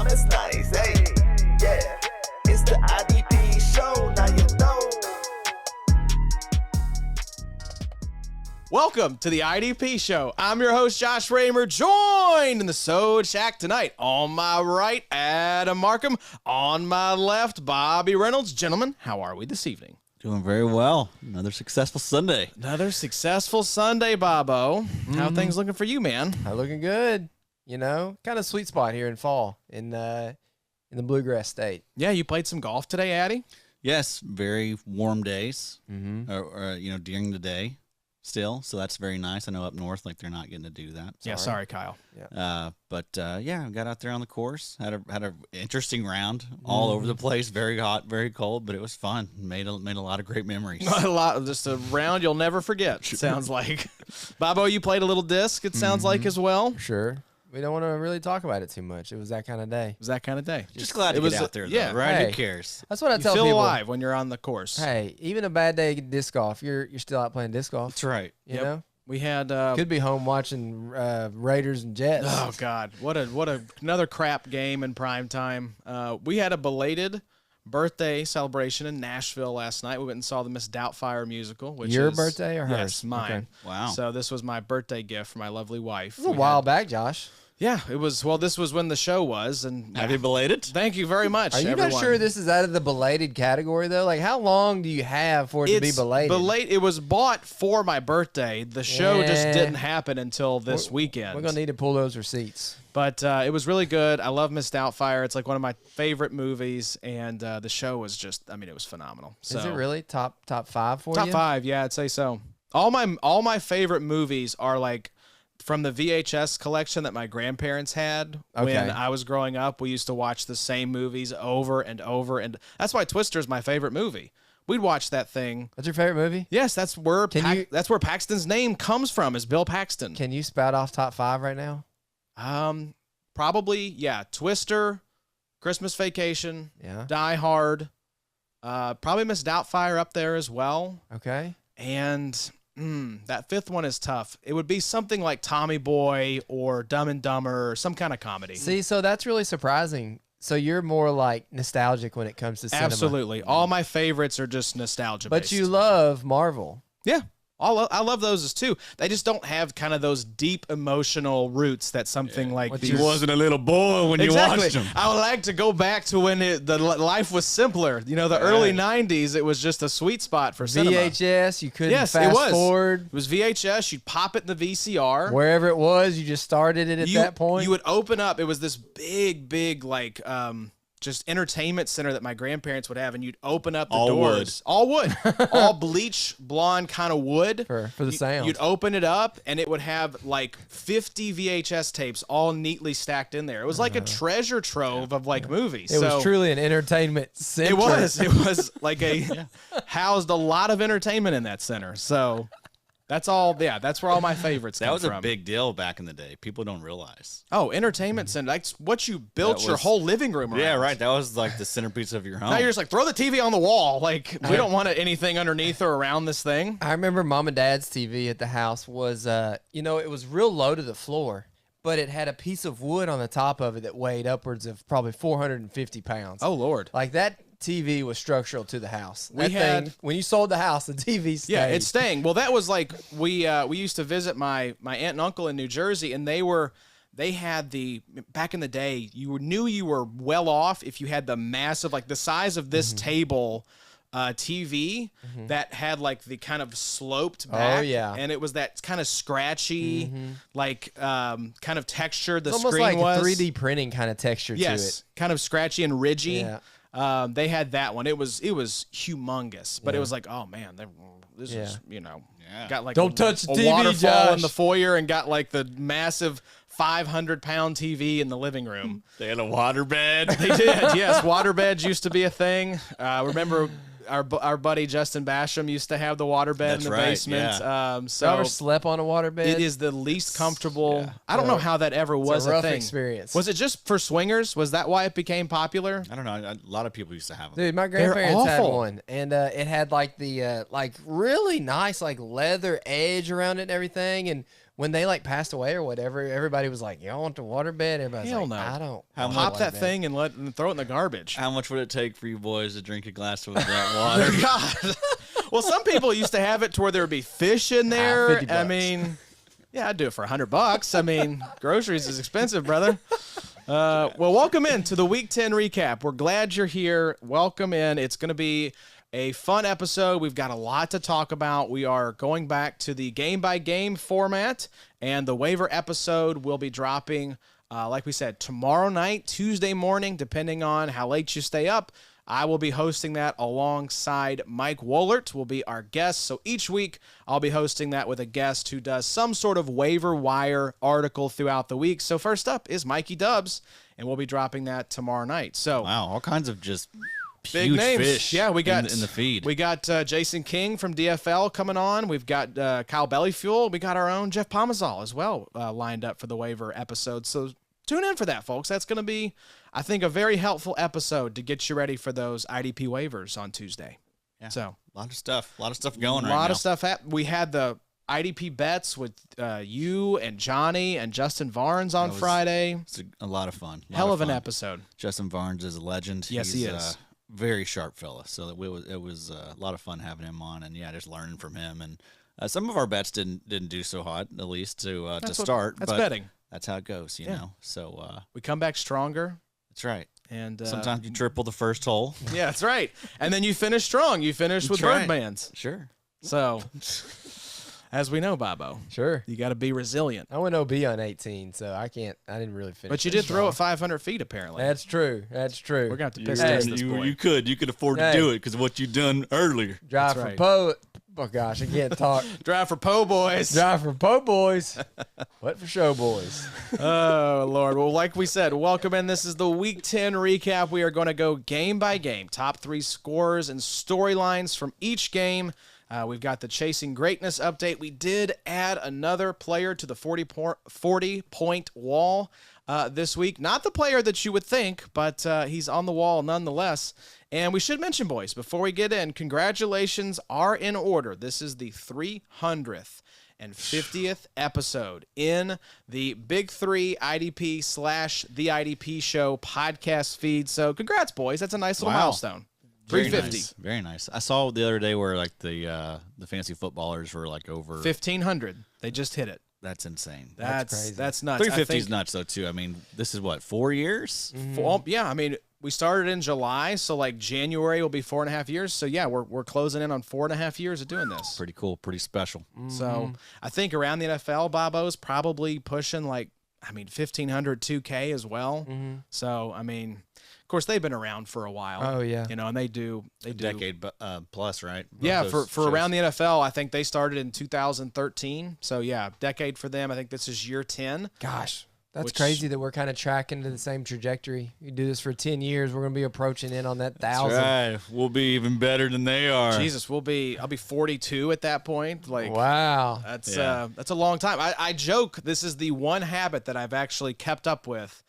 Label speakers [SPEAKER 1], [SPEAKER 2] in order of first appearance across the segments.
[SPEAKER 1] that's nice. Hey, yeah, it's the IDP show. Now you know.
[SPEAKER 2] Welcome to the IDP show. I'm your host, Josh Raymer, joined in the Sode Shack tonight. On my right, Adam Markham. On my left, Bobby Reynolds. Gentlemen, how are we this evening?
[SPEAKER 3] Doing very well. Another successful Sunday.
[SPEAKER 2] Another successful Sunday, Bobo. How are things looking for you, man?
[SPEAKER 4] Looking good. You know, kind of sweet spot here in fall in the Bluegrass State.
[SPEAKER 2] Yeah, you played some golf today, Addy?
[SPEAKER 3] Yes, very warm days. During the day still, so that's very nice. I know up north, like they're not getting to do that.
[SPEAKER 2] Yeah, sorry, Kyle.
[SPEAKER 3] I got out there on the course. Had a interesting round all over the place. Very hot, very cold, but it was fun. Made a lot of great memories.
[SPEAKER 2] Just a round you'll never forget. It sounds like. Bobo, you played a little disc. It sounds like as well.
[SPEAKER 4] Sure. We don't want to really talk about it too much. It was that kind of day.
[SPEAKER 2] It was that kind of day.
[SPEAKER 3] Just glad to get out there, though,
[SPEAKER 2] yeah,
[SPEAKER 3] right?
[SPEAKER 4] Hey,
[SPEAKER 3] Who cares?
[SPEAKER 4] That's what I
[SPEAKER 2] You
[SPEAKER 4] tell
[SPEAKER 2] feel
[SPEAKER 4] people.
[SPEAKER 2] alive when you're on the course.
[SPEAKER 4] Hey, even a bad day at disc golf, you're still out playing disc golf.
[SPEAKER 3] That's right.
[SPEAKER 4] You know,
[SPEAKER 2] We had
[SPEAKER 4] could be home watching Raiders and Jets.
[SPEAKER 2] oh god, what another crap game in prime time. We had a belated birthday celebration in Nashville last night. We went and saw the Miss Doubtfire musical. Which
[SPEAKER 4] Your
[SPEAKER 2] is,
[SPEAKER 4] birthday or hers?
[SPEAKER 2] Yes, mine.
[SPEAKER 4] Okay.
[SPEAKER 3] Wow.
[SPEAKER 2] So this was my birthday gift for my lovely wife.
[SPEAKER 4] It was a while back, Josh.
[SPEAKER 2] Yeah, it was. Well, this was when the show was, and
[SPEAKER 3] Happy belated.
[SPEAKER 2] thank you very much.
[SPEAKER 4] Are you
[SPEAKER 2] everyone.
[SPEAKER 4] not sure this is out of the belated category though? Like, how long do you have for it to be belated?
[SPEAKER 2] It was bought for my birthday. The show just
[SPEAKER 4] Yeah.
[SPEAKER 2] didn't happen until this weekend.
[SPEAKER 4] We're gonna need to pull those receipts.
[SPEAKER 2] But it was really good. I love Miss Doubtfire. It's like one of my favorite movies, and the show was just, it was phenomenal. So,
[SPEAKER 4] Is it really top five for you?
[SPEAKER 2] top five? Yeah, I'd say so. All my favorite movies are like from the VHS collection that my grandparents had when
[SPEAKER 4] Okay.
[SPEAKER 2] I was growing up. We used to watch the same movies over and over, and that's why Twister's my favorite movie. We'd watch that thing.
[SPEAKER 4] That's your favorite movie?
[SPEAKER 2] Yes, that's where
[SPEAKER 4] Can you-
[SPEAKER 2] Paxton's name comes from, is Bill Paxton.
[SPEAKER 4] Can you spout off top five right now?
[SPEAKER 2] Probably, yeah. Twister, Christmas Vacation,
[SPEAKER 4] Yeah.
[SPEAKER 2] Die Hard, probably Miss Doubtfire up there as well.
[SPEAKER 4] Okay.
[SPEAKER 2] And that fifth one is tough. It would be something like Tommy Boy or Dumb and Dumber or some kind of comedy.
[SPEAKER 4] See, so that's really surprising. So you're more like nostalgic when it comes to cinema.
[SPEAKER 2] Absolutely. All my favorites are just nostalgia
[SPEAKER 4] But
[SPEAKER 2] based.
[SPEAKER 4] you love Marvel.
[SPEAKER 2] Yeah. I love those as too. They just don't have kind of those deep emotional roots that something like
[SPEAKER 4] What's
[SPEAKER 2] these.
[SPEAKER 4] your-
[SPEAKER 3] wasn't a little boy when
[SPEAKER 2] Exactly.
[SPEAKER 3] you watched him.
[SPEAKER 2] I would like to go back to when the life was simpler. You know, the early 90s, it was just a sweet spot for cinema.
[SPEAKER 4] VHS, you couldn't
[SPEAKER 2] Yes, it
[SPEAKER 4] fast
[SPEAKER 2] was.
[SPEAKER 4] forward.
[SPEAKER 2] It was VHS. You'd pop it in the VCR.
[SPEAKER 4] Wherever it was, you just started it at that point.
[SPEAKER 2] You would open up. It was this big, like, just entertainment center that my grandparents would have, and you'd open up the
[SPEAKER 3] All
[SPEAKER 2] doors. All wood. All bleach blonde kind of wood.
[SPEAKER 4] for the sound.
[SPEAKER 2] You'd open it up, and it would have like 50 VHS tapes all neatly stacked in there. It was like a treasure trove of like movies.
[SPEAKER 4] It was truly an entertainment center.
[SPEAKER 2] It was. It was like housed a lot of entertainment in that center. So that's all. Yeah, that's where all my favorites
[SPEAKER 3] That
[SPEAKER 2] come
[SPEAKER 3] was
[SPEAKER 2] from.
[SPEAKER 3] a big deal back in the day. People don't realize.
[SPEAKER 2] Oh, entertainment center. That's what you built
[SPEAKER 3] That
[SPEAKER 2] your
[SPEAKER 3] was-
[SPEAKER 2] whole living room around.
[SPEAKER 3] Yeah, right. That was like the centerpiece of your home.
[SPEAKER 2] Now you're just like, throw the TV on the wall. Like, we don't want anything underneath or around this thing.
[SPEAKER 4] I remember Mom and Dad's TV at the house was, it was real low to the floor, but it had a piece of wood on the top of it that weighed upwards of probably 450 pounds.
[SPEAKER 2] Oh, Lord.
[SPEAKER 4] Like that TV was structural to the house.
[SPEAKER 2] We had-
[SPEAKER 4] when you sold the house, the TV stayed.
[SPEAKER 2] Yeah, it's staying. Well, that was like we used to visit my aunt and uncle in New Jersey, and they had back in the day. You knew you were well off if you had the massive, like the size of this table, TV that had like the kind of sloped back.
[SPEAKER 4] Oh, yeah.
[SPEAKER 2] And it was that kind of scratchy, like kind of texture. The
[SPEAKER 4] It's almost
[SPEAKER 2] screen
[SPEAKER 4] like
[SPEAKER 2] was
[SPEAKER 4] a 3D printing kind of texture to
[SPEAKER 2] yes,
[SPEAKER 4] it.
[SPEAKER 2] kind of scratchy and ridgy.
[SPEAKER 4] Yeah.
[SPEAKER 2] They had that one. It was humongous, but it was like, oh man, this is got like
[SPEAKER 4] Don't touch the
[SPEAKER 2] a
[SPEAKER 4] TV,
[SPEAKER 2] waterfall in
[SPEAKER 4] Josh.
[SPEAKER 2] the foyer and got like the massive 500-pound TV in the living room.
[SPEAKER 3] They had a waterbed.
[SPEAKER 2] They did, yes. Waterbeds used to be a thing. Remember our buddy Justin Basham used to have the waterbed
[SPEAKER 3] That's
[SPEAKER 2] in the
[SPEAKER 3] right,
[SPEAKER 2] basement.
[SPEAKER 3] yeah.
[SPEAKER 4] You ever
[SPEAKER 2] So
[SPEAKER 4] slept on a waterbed?
[SPEAKER 2] it is the least comfortable.
[SPEAKER 3] Yeah.
[SPEAKER 2] I don't know how that ever was
[SPEAKER 4] a rough
[SPEAKER 2] thing.
[SPEAKER 4] experience.
[SPEAKER 2] Was it just for swingers? Was that why it became popular?
[SPEAKER 3] I don't know. A lot of people used to have them.
[SPEAKER 4] Dude, my grandparents had
[SPEAKER 2] awful.
[SPEAKER 4] one, and it had like the like really nice like leather edge around it and everything. And when they like passed away or whatever, everybody was like, "Y'all want the waterbed?" Everybody's
[SPEAKER 2] Hell
[SPEAKER 4] like,
[SPEAKER 2] no.
[SPEAKER 4] "I don't."
[SPEAKER 3] How
[SPEAKER 4] want
[SPEAKER 2] Pop
[SPEAKER 4] the
[SPEAKER 2] that
[SPEAKER 4] waterbed."
[SPEAKER 2] thing and throw it in the garbage.
[SPEAKER 3] How much would it take for you boys to drink a glass of that water?
[SPEAKER 2] God. Well, some people used to have it to where there would be fish in there.
[SPEAKER 4] $50.
[SPEAKER 2] I mean, yeah, I'd do it for $100. I mean, groceries is expensive, brother. Well, welcome in to the Week 10 recap. We're glad you're here. Welcome in. It's going to be a fun episode. We've got a lot to talk about. We are going back to the game-by-game format, and the waiver episode will be dropping, like we said, tomorrow night, Tuesday morning, depending on how late you stay up. I will be hosting that alongside Mike Wohlert will be our guest. So each week I'll be hosting that with a guest who does some sort of waiver wire article throughout the week. So first up is Mikey Dubs, and we'll be dropping that tomorrow night. So
[SPEAKER 3] Wow, all kinds of just
[SPEAKER 2] big
[SPEAKER 3] huge
[SPEAKER 2] names.
[SPEAKER 3] fish.
[SPEAKER 2] Yeah, we got
[SPEAKER 3] in the feed.
[SPEAKER 2] We got Jason King from DFL coming on. We've got Kyle Bellyfuel. We got our own Jeff Pomazal as well lined up for the waiver episode. So tune in for that, folks. That's going to be, I think, a very helpful episode to get you ready for those IDP waivers on Tuesday.
[SPEAKER 3] Yeah.
[SPEAKER 2] So
[SPEAKER 3] a lot of stuff going
[SPEAKER 2] a
[SPEAKER 3] right now.
[SPEAKER 2] lot of stuff. We had the IDP bets with you and Johnny and Justin Varnes on Friday.
[SPEAKER 3] It's a lot of fun.
[SPEAKER 2] Hell of an
[SPEAKER 3] fun.
[SPEAKER 2] episode.
[SPEAKER 3] Justin Varnes is a legend.
[SPEAKER 2] Yes,
[SPEAKER 3] He's
[SPEAKER 2] he is.
[SPEAKER 3] Very sharp fella. So it was a lot of fun having him on, and yeah, just learning from him. And some of our bets didn't do so hot, at least to start.
[SPEAKER 2] That's
[SPEAKER 3] but
[SPEAKER 2] betting.
[SPEAKER 3] That's how it goes, you know. So
[SPEAKER 2] We come back stronger.
[SPEAKER 3] that's right.
[SPEAKER 2] And
[SPEAKER 3] Sometimes you triple the first hole.
[SPEAKER 2] yeah, that's right. And then you finish strong. You finish with
[SPEAKER 3] That's right.
[SPEAKER 2] Birdmans.
[SPEAKER 3] Sure.
[SPEAKER 2] So, as we know, Bobo,
[SPEAKER 4] Sure.
[SPEAKER 2] you got to be resilient.
[SPEAKER 4] I went OB on 18, so I didn't really finish.
[SPEAKER 2] But you
[SPEAKER 4] it
[SPEAKER 2] did throw
[SPEAKER 4] strong.
[SPEAKER 2] it 500 feet, apparently.
[SPEAKER 4] That's true. That's true.
[SPEAKER 2] We're going to have to
[SPEAKER 3] You,
[SPEAKER 2] piss test this
[SPEAKER 3] you,
[SPEAKER 2] boy.
[SPEAKER 3] you could afford
[SPEAKER 4] Hey.
[SPEAKER 3] to do it because of what you done earlier.
[SPEAKER 4] Drive
[SPEAKER 2] That's
[SPEAKER 4] for
[SPEAKER 2] right.
[SPEAKER 4] Poe. Oh gosh, I can't talk.
[SPEAKER 2] Drive for Po Boys.
[SPEAKER 4] Drive for Poe boys. What for show boys?
[SPEAKER 2] Oh, Lord. Well, like we said, welcome in. This is the Week 10 recap. We are going to go game by game. Top 3 scores and storylines from each game. We've got the Chasing Greatness update. We did add another player to the 40-point wall this week. Not the player that you would think, but he's on the wall nonetheless. And we should mention, boys, before we get in, congratulations are in order. This is the 300th and 50th episode in the Big 3 IDP / The IDP Show podcast feed. So congrats, boys. That's a nice little
[SPEAKER 3] Wow.
[SPEAKER 2] milestone.
[SPEAKER 3] Very
[SPEAKER 2] 350.
[SPEAKER 3] nice. Very nice. I saw the other day where like the fantasy footballers were like over
[SPEAKER 2] 1,500. They just hit it.
[SPEAKER 3] That's insane.
[SPEAKER 2] That's
[SPEAKER 4] crazy.
[SPEAKER 2] nuts. I
[SPEAKER 3] 350 is
[SPEAKER 2] think
[SPEAKER 3] nuts though too. I mean, this is what, 4 years?
[SPEAKER 2] yeah, I mean, we started in July, so like January will be 4.5 years. So yeah, we're closing in on 4.5 years of doing this.
[SPEAKER 3] Pretty cool, pretty special.
[SPEAKER 2] So I think around the NFL, Bobo's probably pushing like, I mean, 1,500 2K as well. So I mean, of course they've been around for a while.
[SPEAKER 4] Oh, yeah.
[SPEAKER 2] you know, and they do
[SPEAKER 3] Decade plus, right?
[SPEAKER 2] Yeah,
[SPEAKER 3] Both
[SPEAKER 2] for
[SPEAKER 3] those shows.
[SPEAKER 2] around the NFL, I think they started in 2013. So yeah, decade for them. I think this is year 10.
[SPEAKER 4] Gosh, that's
[SPEAKER 2] Which-
[SPEAKER 4] crazy that we're kind of tracking to the same trajectory. You do this for 10 years, we're going to be approaching in on that 1,000.
[SPEAKER 3] That's right. We'll be even better than they are.
[SPEAKER 2] Jesus, I'll be 42 at that point. Like
[SPEAKER 4] Wow.
[SPEAKER 2] that's
[SPEAKER 3] Yeah.
[SPEAKER 2] that's a long time. I joke this is the one habit that I've actually kept up with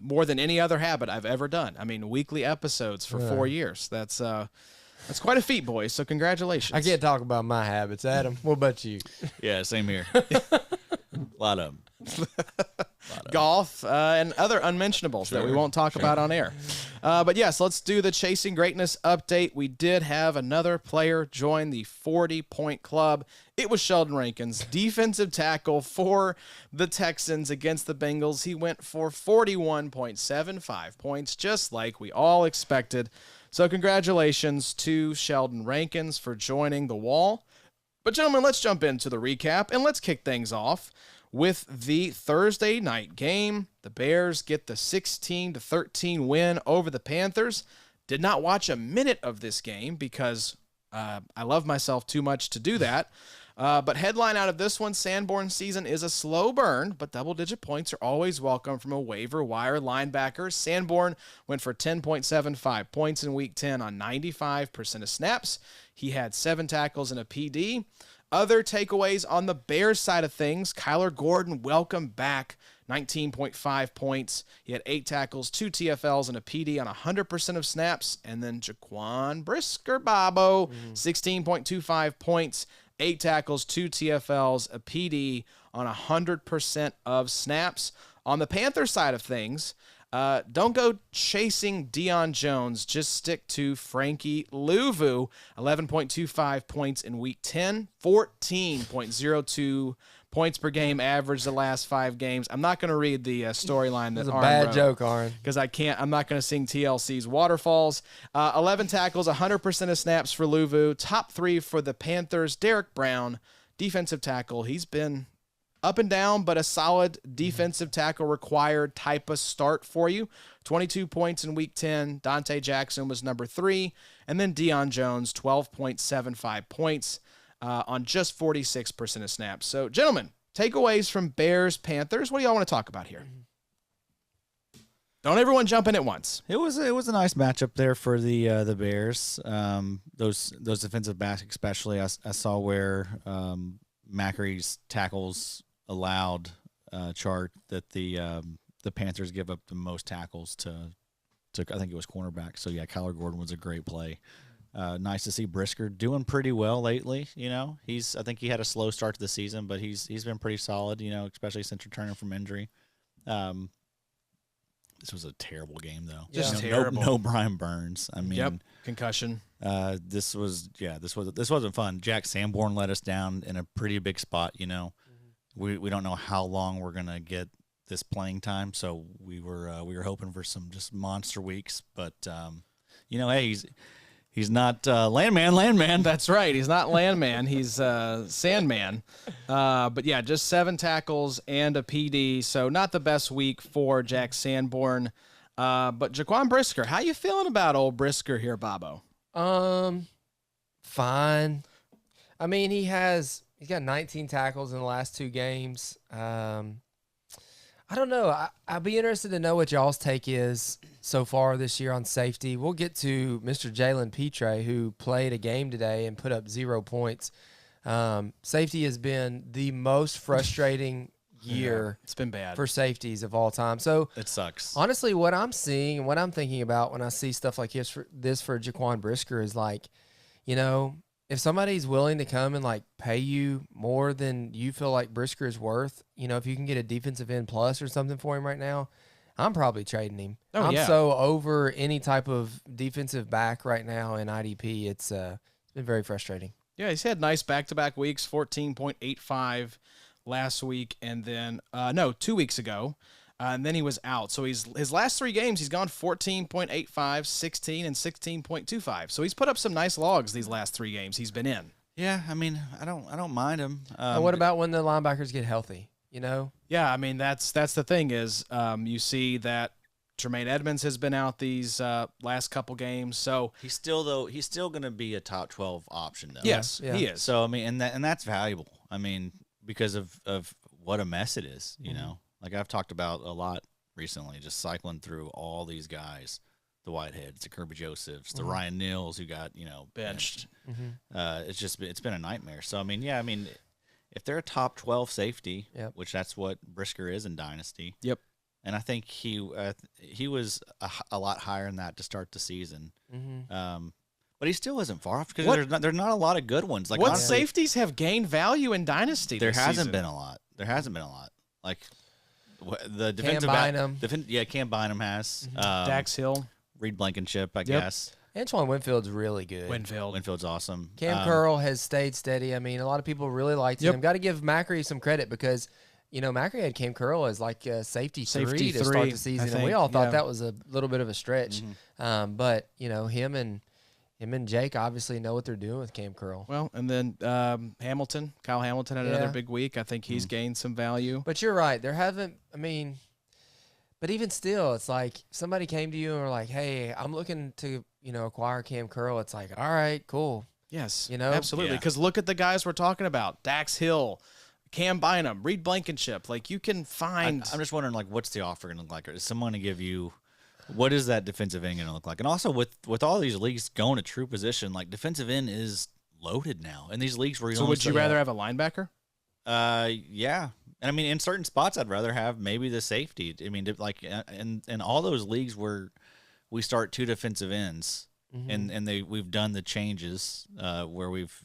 [SPEAKER 2] more than any other habit I've ever done. I mean, weekly episodes for 4 years. That's quite a feat, boys. So congratulations.
[SPEAKER 4] I can't talk about my habits, Adam. What about you?
[SPEAKER 3] Yeah, same here. A lot of them.
[SPEAKER 2] golf and other unmentionables that we won't talk about on air. But yes, let's do the Chasing Greatness update. We did have another player join the 40-point club. It was Sheldon Rankins, defensive tackle for the Texans against the Bengals. He went for 41.75 points, just like we all expected. So congratulations to Sheldon Rankins for joining the wall. But gentlemen, let's jump into the recap and let's kick things off with the Thursday night game. The Bears get the 16-13 win over the Panthers. Did not watch a minute of this game because I love myself too much to do that. But headline out of this one, Sanborn's season is a slow burn, but double-digit points are always welcome from a waiver wire linebacker. Sanborn went for 10.75 points in Week 10 on 95% of snaps. He had 7 tackles and a PD. Other takeaways on the Bears side of things, Kyler Gordon, welcome back, 19.5 points. He had 8 tackles, 2 TFLs, and a PD on 100% of snaps. And then Jaquan Brisker Bobo, 16.25 points, 8 tackles, 2 TFLs, a PD on 100% of snaps. On the Panthers side of things, don't go chasing Deion Jones. Just stick to Frankie Louvu. 11.25 points in Week 10, 14.02 points per game average the last 5 games. I'm not going to read the storyline that
[SPEAKER 4] That's a
[SPEAKER 2] Arn
[SPEAKER 4] bad
[SPEAKER 2] wrote,
[SPEAKER 4] joke, Arn.
[SPEAKER 2] because I'm not going to sing TLC's Waterfalls. 11 tackles, 100% of snaps for Louvu. Top 3 for the Panthers. Derek Brown, defensive tackle. He's been up and down, but a solid defensive tackle required type of start for you. 22 points in Week 10. Dante Jackson was number 3. And then Deion Jones, 12.75 points on just 46% of snaps. So, gentlemen, takeaways from Bears, Panthers. What do y'all want to talk about here? Don't everyone jump in at once.
[SPEAKER 3] It was a nice matchup there for the Bears. Those defensive backs, especially. I saw where Mackery's tackles allowed chart that the Panthers give up the most tackles to I think it was cornerback. So yeah, Kyler Gordon was a great play. Nice to see Brisker doing pretty well lately. You know, I think he had a slow start to the season, but he's been pretty solid. You know, especially since returning from injury. This was a terrible game though.
[SPEAKER 2] Just
[SPEAKER 3] You know,
[SPEAKER 2] terrible.
[SPEAKER 3] No Brian Burns. I mean,
[SPEAKER 2] Yep, concussion.
[SPEAKER 3] this wasn't fun. Jack Sanborn let us down in a pretty big spot. You know, we don't know how long we're gonna get this playing time, so we were hoping for some just monster weeks. But you know, hey, he's not Landman.
[SPEAKER 2] That's right. He's not Landman. He's Sandman. But yeah, just 7 tackles and a PD. So not the best week for Jack Sanborn. But Jaquan Brisker, how you feeling about old Brisker here, Bobo?
[SPEAKER 4] Fine. I mean, he's got 19 tackles in the last 2 games. I don't know. I'd be interested to know what y'all's take is so far this year on safety. We'll get to Mr. Jalen Petre, who played a game today and put up 0 points. Safety has been the most frustrating year
[SPEAKER 2] It's been bad.
[SPEAKER 4] for safeties of all time. So
[SPEAKER 3] It sucks.
[SPEAKER 4] honestly, what I'm seeing and what I'm thinking about when I see stuff like this for Jaquan Brisker is like, you know, if somebody's willing to come and like pay you more than you feel like Brisker is worth, you know, if you can get a defensive end plus or something for him right now, I'm probably trading him.
[SPEAKER 2] Oh,
[SPEAKER 4] I'm
[SPEAKER 2] yeah.
[SPEAKER 4] so over any type of defensive back right now in IDP. It's been very frustrating.
[SPEAKER 2] Yeah, he's had nice back-to-back weeks, 14.85 last week, and then 2 weeks ago, and then he was out. So his last 3 games, he's gone 14.85, 16, and 16.25. So he's put up some nice logs these last 3 games he's been in.
[SPEAKER 3] Yeah, I mean, I don't mind him.
[SPEAKER 4] And what about when the linebackers get healthy? You know,
[SPEAKER 2] Yeah, I mean that's the thing is you see that Tremaine Edmonds has been out these last couple games. So
[SPEAKER 3] he's still going to be a top 12 option though.
[SPEAKER 2] yes,
[SPEAKER 4] Yeah.
[SPEAKER 2] he is.
[SPEAKER 3] So I mean, and that's valuable. I mean, because of what a mess it is. You know, like I've talked about a lot recently, just cycling through all these guys, the Whiteheads, the Kirby Josephs, the Ryan Nils who got benched. It's been a nightmare. So I mean, yeah, I mean, if they're a top 12 safety,
[SPEAKER 4] Yep.
[SPEAKER 3] which that's what Brisker is in Dynasty.
[SPEAKER 2] Yep.
[SPEAKER 3] And I think he was a lot higher than that to start the season. But he still isn't far off because there's not a lot of good ones. Like
[SPEAKER 2] what
[SPEAKER 3] honestly,
[SPEAKER 2] safeties have gained value in Dynasty?
[SPEAKER 3] there
[SPEAKER 2] this
[SPEAKER 3] hasn't
[SPEAKER 2] season?
[SPEAKER 3] been a lot. Like the
[SPEAKER 4] Cam
[SPEAKER 3] defensive
[SPEAKER 4] Bynum.
[SPEAKER 3] Cam Bynum has
[SPEAKER 2] Dax Hill,
[SPEAKER 3] Reed Blankenship, I guess.
[SPEAKER 4] Antoine Winfield's really good.
[SPEAKER 3] Winfield's awesome.
[SPEAKER 4] Cam Curl has stayed steady. I mean, a lot of people really liked him. Got to give Macri some credit because, you know, Macri had Cam Curl as like a safety three to start the season, and we all thought that was a little bit of a stretch. But you know, him and Jake obviously know what they're doing with Cam Curl.
[SPEAKER 2] Well, and then Kyle Hamilton had another big week. I think he's gained some value.
[SPEAKER 4] But you're right. There haven't. I mean, but even still, it's like somebody came to you and were like, "Hey, I'm looking to acquire Cam Curl." It's like, all right, cool.
[SPEAKER 2] Yes,
[SPEAKER 4] You know?
[SPEAKER 2] absolutely.
[SPEAKER 3] Yeah.
[SPEAKER 2] Because look at the guys we're talking about: Dax Hill, Cam Bynum, Reed Blankenship. Like you can find.
[SPEAKER 3] I'm just wondering, like, what's the offer going to look like? Is someone to give you? What is that defensive end going to look like? And also with all these leagues going to true position, like defensive end is loaded now. In these leagues where
[SPEAKER 2] so would you rather have a linebacker?
[SPEAKER 3] Yeah. And I mean, in certain spots, I'd rather have maybe the safety. I mean, like in all those leagues where we start 2 defensive ends, and we've done the changes where we've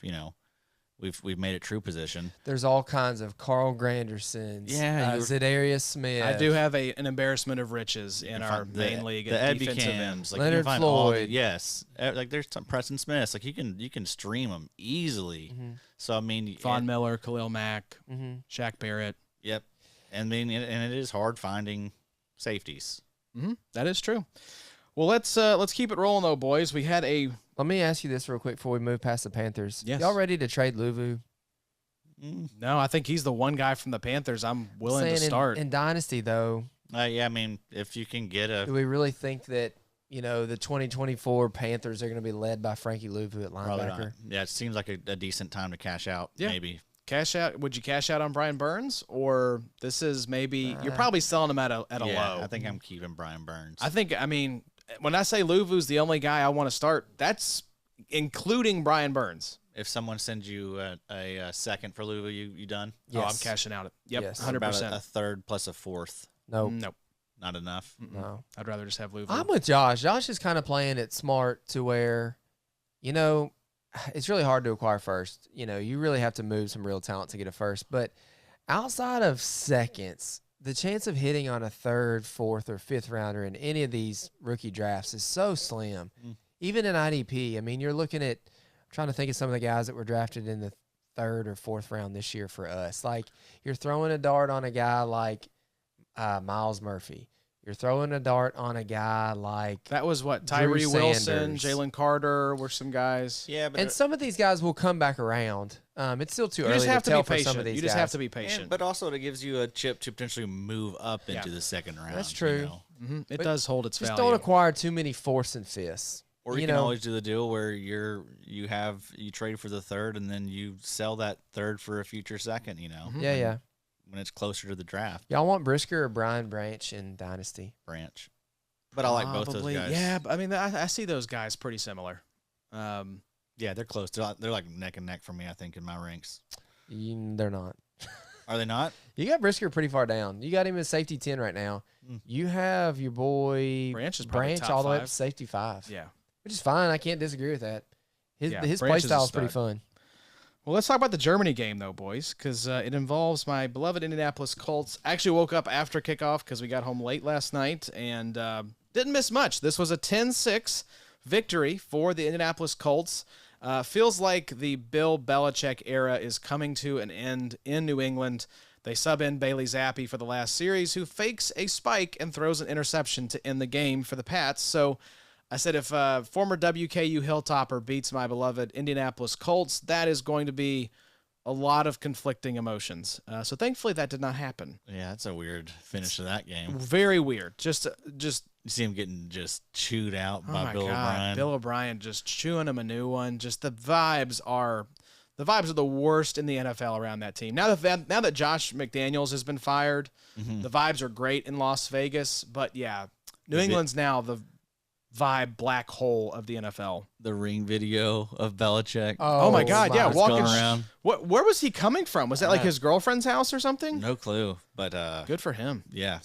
[SPEAKER 3] we've made it true position.
[SPEAKER 4] There's all kinds of Carl Grandersons.
[SPEAKER 3] Yeah,
[SPEAKER 4] Za'Darius Smith.
[SPEAKER 2] I do have an embarrassment of riches in our main league.
[SPEAKER 3] The Ed
[SPEAKER 2] defensive end.
[SPEAKER 3] Cams, like
[SPEAKER 4] Leonard
[SPEAKER 3] you can find all
[SPEAKER 4] Floyd.
[SPEAKER 3] yes, like there's some Preston Smiths, like you can stream them easily. So I mean,
[SPEAKER 2] Von Miller, Khalil Mack,
[SPEAKER 4] Mm-hmm.
[SPEAKER 2] Shaq Barrett.
[SPEAKER 3] Yep, and I mean, and it is hard finding safeties.
[SPEAKER 2] That is true. Well, let's keep it rolling though, boys. We had a
[SPEAKER 4] Let me ask you this real quick before we move past the Panthers.
[SPEAKER 2] Yes.
[SPEAKER 4] Y'all ready to trade Luvu?
[SPEAKER 2] no. I think he's the one guy from the Panthers I'm willing to
[SPEAKER 4] Saying
[SPEAKER 2] start.
[SPEAKER 4] in Dynasty, though,
[SPEAKER 3] Yeah, I mean, if you can get
[SPEAKER 4] do
[SPEAKER 3] a
[SPEAKER 4] we really think that, the 2024 Panthers are going to be led by Frankie Luvu at
[SPEAKER 3] probably
[SPEAKER 4] linebacker?
[SPEAKER 3] not. Yeah, it seems like a decent time to cash out.
[SPEAKER 2] Yeah.
[SPEAKER 3] Maybe.
[SPEAKER 2] Cash out? Would you cash out on Brian Burns, or this is maybe you're probably selling him at a
[SPEAKER 3] Yeah,
[SPEAKER 2] low?
[SPEAKER 3] I think I'm keeping Brian Burns.
[SPEAKER 2] I mean, when I say Luvu's the only guy I want to start, that's including Brian Burns.
[SPEAKER 3] If someone sends you a second for Louisville, you done?
[SPEAKER 2] Oh, I'm
[SPEAKER 4] Yes.
[SPEAKER 2] cashing out. Yep,
[SPEAKER 4] Yes.
[SPEAKER 2] 100%.
[SPEAKER 3] About a third plus a fourth.
[SPEAKER 4] Nope.
[SPEAKER 2] Nope.
[SPEAKER 3] Not enough.
[SPEAKER 4] No.
[SPEAKER 2] I'd rather just have Louisville.
[SPEAKER 4] I'm with Josh. Josh is kind of playing it smart to where, it's really hard to acquire first. You really have to move some real talent to get a first. But outside of seconds, the chance of hitting on a third, fourth, or fifth rounder in any of these rookie drafts is so slim. Even in IDP, I mean, you're looking at, I'm trying to think of some of the guys that were drafted in the third or fourth round this year for us. Like, you're throwing a dart on a guy like Miles Murphy. You're throwing a dart on a guy like
[SPEAKER 2] that was what
[SPEAKER 4] Drew
[SPEAKER 2] Tyree Wilson,
[SPEAKER 4] Sanders.
[SPEAKER 2] Jalen Carter were some guys.
[SPEAKER 3] Yeah, but
[SPEAKER 4] and some of these guys will come back around. It's still too
[SPEAKER 2] You
[SPEAKER 4] early
[SPEAKER 2] just have
[SPEAKER 4] to
[SPEAKER 2] to
[SPEAKER 4] tell
[SPEAKER 2] be
[SPEAKER 4] for some of
[SPEAKER 2] patient.
[SPEAKER 4] these
[SPEAKER 2] You just
[SPEAKER 4] guys.
[SPEAKER 2] have to be patient.
[SPEAKER 3] but also it gives you a chip to potentially move up into
[SPEAKER 2] Yeah.
[SPEAKER 3] the second round.
[SPEAKER 4] That's true.
[SPEAKER 2] It
[SPEAKER 4] But
[SPEAKER 2] does hold its
[SPEAKER 4] Just
[SPEAKER 2] value.
[SPEAKER 4] don't acquire too many force and fists.
[SPEAKER 3] Or you can always do the deal where you trade for the third and then you sell that third for a future second.
[SPEAKER 4] Yeah.
[SPEAKER 3] When it's closer to the draft
[SPEAKER 4] Y'all want Brisker or Brian Branch in Dynasty?
[SPEAKER 3] branch. But I like both those
[SPEAKER 2] Probably,
[SPEAKER 3] guys.
[SPEAKER 2] Yeah, but I mean, I see those guys pretty similar.
[SPEAKER 3] Yeah, they're close. They're like neck and neck for me, I think, in my ranks.
[SPEAKER 4] They're not.
[SPEAKER 3] Are they not?
[SPEAKER 4] You got Brisker pretty far down. You got him in safety 10 right now. You have your boy
[SPEAKER 2] Branch is probably top
[SPEAKER 4] all the way up
[SPEAKER 2] 5.
[SPEAKER 4] to safety 5.
[SPEAKER 2] Yeah.
[SPEAKER 4] Which is fine. I can't disagree with that. His
[SPEAKER 2] Branch
[SPEAKER 4] play
[SPEAKER 2] is a
[SPEAKER 4] style is pretty
[SPEAKER 2] stud.
[SPEAKER 4] fun.
[SPEAKER 2] Well, let's talk about the Germany game, though, boys, because it involves my beloved Indianapolis Colts. I actually woke up after kickoff because we got home late last night and didn't miss much. This was a 10-6 victory for the Indianapolis Colts. Feels like the Bill Belichick era is coming to an end in New England. They sub in Bailey Zappi for the last series, who fakes a spike and throws an interception to end the game for the Pats. So I said if former WKU Hilltopper beats my beloved Indianapolis Colts, that is going to be a lot of conflicting emotions. So thankfully that did not happen.
[SPEAKER 3] Yeah, that's a weird finish to that game.
[SPEAKER 2] Very weird. Just
[SPEAKER 3] You see him getting just chewed out
[SPEAKER 2] oh
[SPEAKER 3] by
[SPEAKER 2] my
[SPEAKER 3] Bill
[SPEAKER 2] God,
[SPEAKER 3] O'Brien.
[SPEAKER 2] Bill O'Brien just chewing him a new one. Just the vibes are the worst in the NFL around that team. Now that Josh McDaniels has been fired, the vibes are great in Las Vegas. But yeah, New England's now the vibe black hole of the NFL.
[SPEAKER 3] The ring video of Belichick.
[SPEAKER 2] Oh my God, yeah,
[SPEAKER 3] It's
[SPEAKER 2] walking
[SPEAKER 3] going around.
[SPEAKER 2] Where was he coming from? Was that like his girlfriend's house or something?
[SPEAKER 3] No clue, but
[SPEAKER 2] Good for him.
[SPEAKER 3] yeah,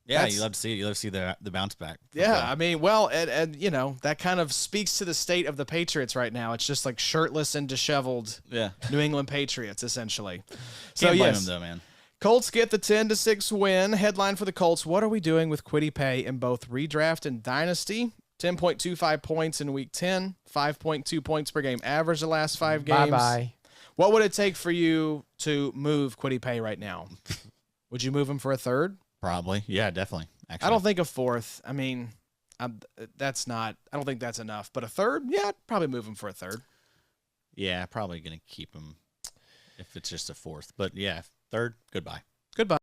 [SPEAKER 2] That's-
[SPEAKER 3] you love to see it. You love to see the bounce back.
[SPEAKER 2] Yeah, I mean, well, and that kind of speaks to the state of the Patriots right now. It's just like shirtless and disheveled
[SPEAKER 3] yeah.
[SPEAKER 2] New England Patriots, essentially. So
[SPEAKER 3] Can't blame
[SPEAKER 2] yes,
[SPEAKER 3] him though, man.
[SPEAKER 2] Colts get the 10-6 win. Headline for the Colts: what are we doing with Kwity Paye in both redraft and dynasty? 10.25 points in week 10, 5.2 points per game average the last 5 games.
[SPEAKER 4] Bye-bye.
[SPEAKER 2] What would it take for you to move Kwity Paye right now? Would you move him for a third?
[SPEAKER 3] Probably, yeah, definitely. Actually,
[SPEAKER 2] I don't think a fourth. I mean, I don't think that's enough. But a third, yeah, I'd probably move him for a third.
[SPEAKER 3] Yeah, probably gonna keep him if it's just a fourth. But yeah, third, goodbye.
[SPEAKER 2] Goodbye.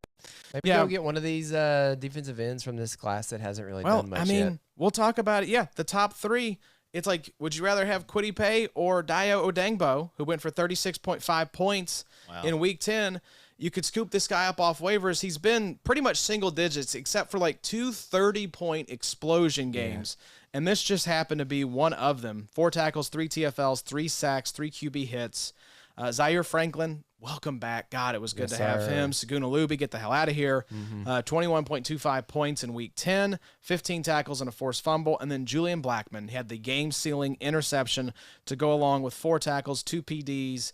[SPEAKER 4] Maybe
[SPEAKER 2] Yeah.
[SPEAKER 4] go get one of these defensive ends from this class that hasn't really
[SPEAKER 2] Well,
[SPEAKER 4] done much
[SPEAKER 2] I mean,
[SPEAKER 4] yet.
[SPEAKER 2] we'll talk about it. Yeah, the top 3. It's like, would you rather have Kwity Paye or Dio Odengbo, who went for 36.5 points
[SPEAKER 3] Wow.
[SPEAKER 2] in week 10? You could scoop this guy up off waivers. He's been pretty much single digits, except for like 2 30-point explosion games. And this just happened to be one of them. 4 tackles, 3 TFLs, 3 sacks, 3 QB hits. Zaire Franklin, welcome back. God, it was good
[SPEAKER 4] Yes,
[SPEAKER 2] to have
[SPEAKER 4] sir.
[SPEAKER 2] him. Saguna Luby, get the hell out of here. 21.25 points in week 10, 15 tackles and a forced fumble. And then Julian Blackmon had the game-sealing interception to go along with 4 tackles, 2 PDs.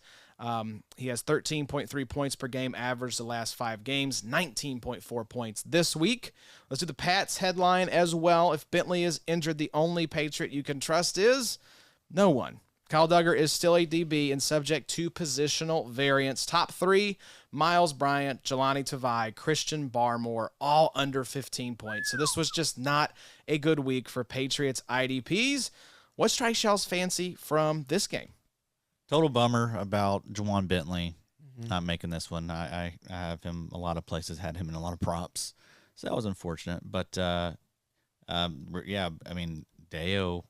[SPEAKER 2] He has 13.3 points per game average the last 5 games, 19.4 points this week. Let's do the Pats headline as well. If Bentley is injured, the only Patriot you can trust is no one. Kyle Duggar is still a DB and subject to positional variance. Top 3, Miles Bryant, Jelani Tavai, Christian Barmore, all under 15 points. So this was just not a good week for Patriots IDPs. What's Tryshell's fancy from this game?
[SPEAKER 3] Total bummer about Juwan Bentley not making this one. I have him a lot of places, had him in a lot of props. So that was unfortunate. But, yeah, I mean, Deo,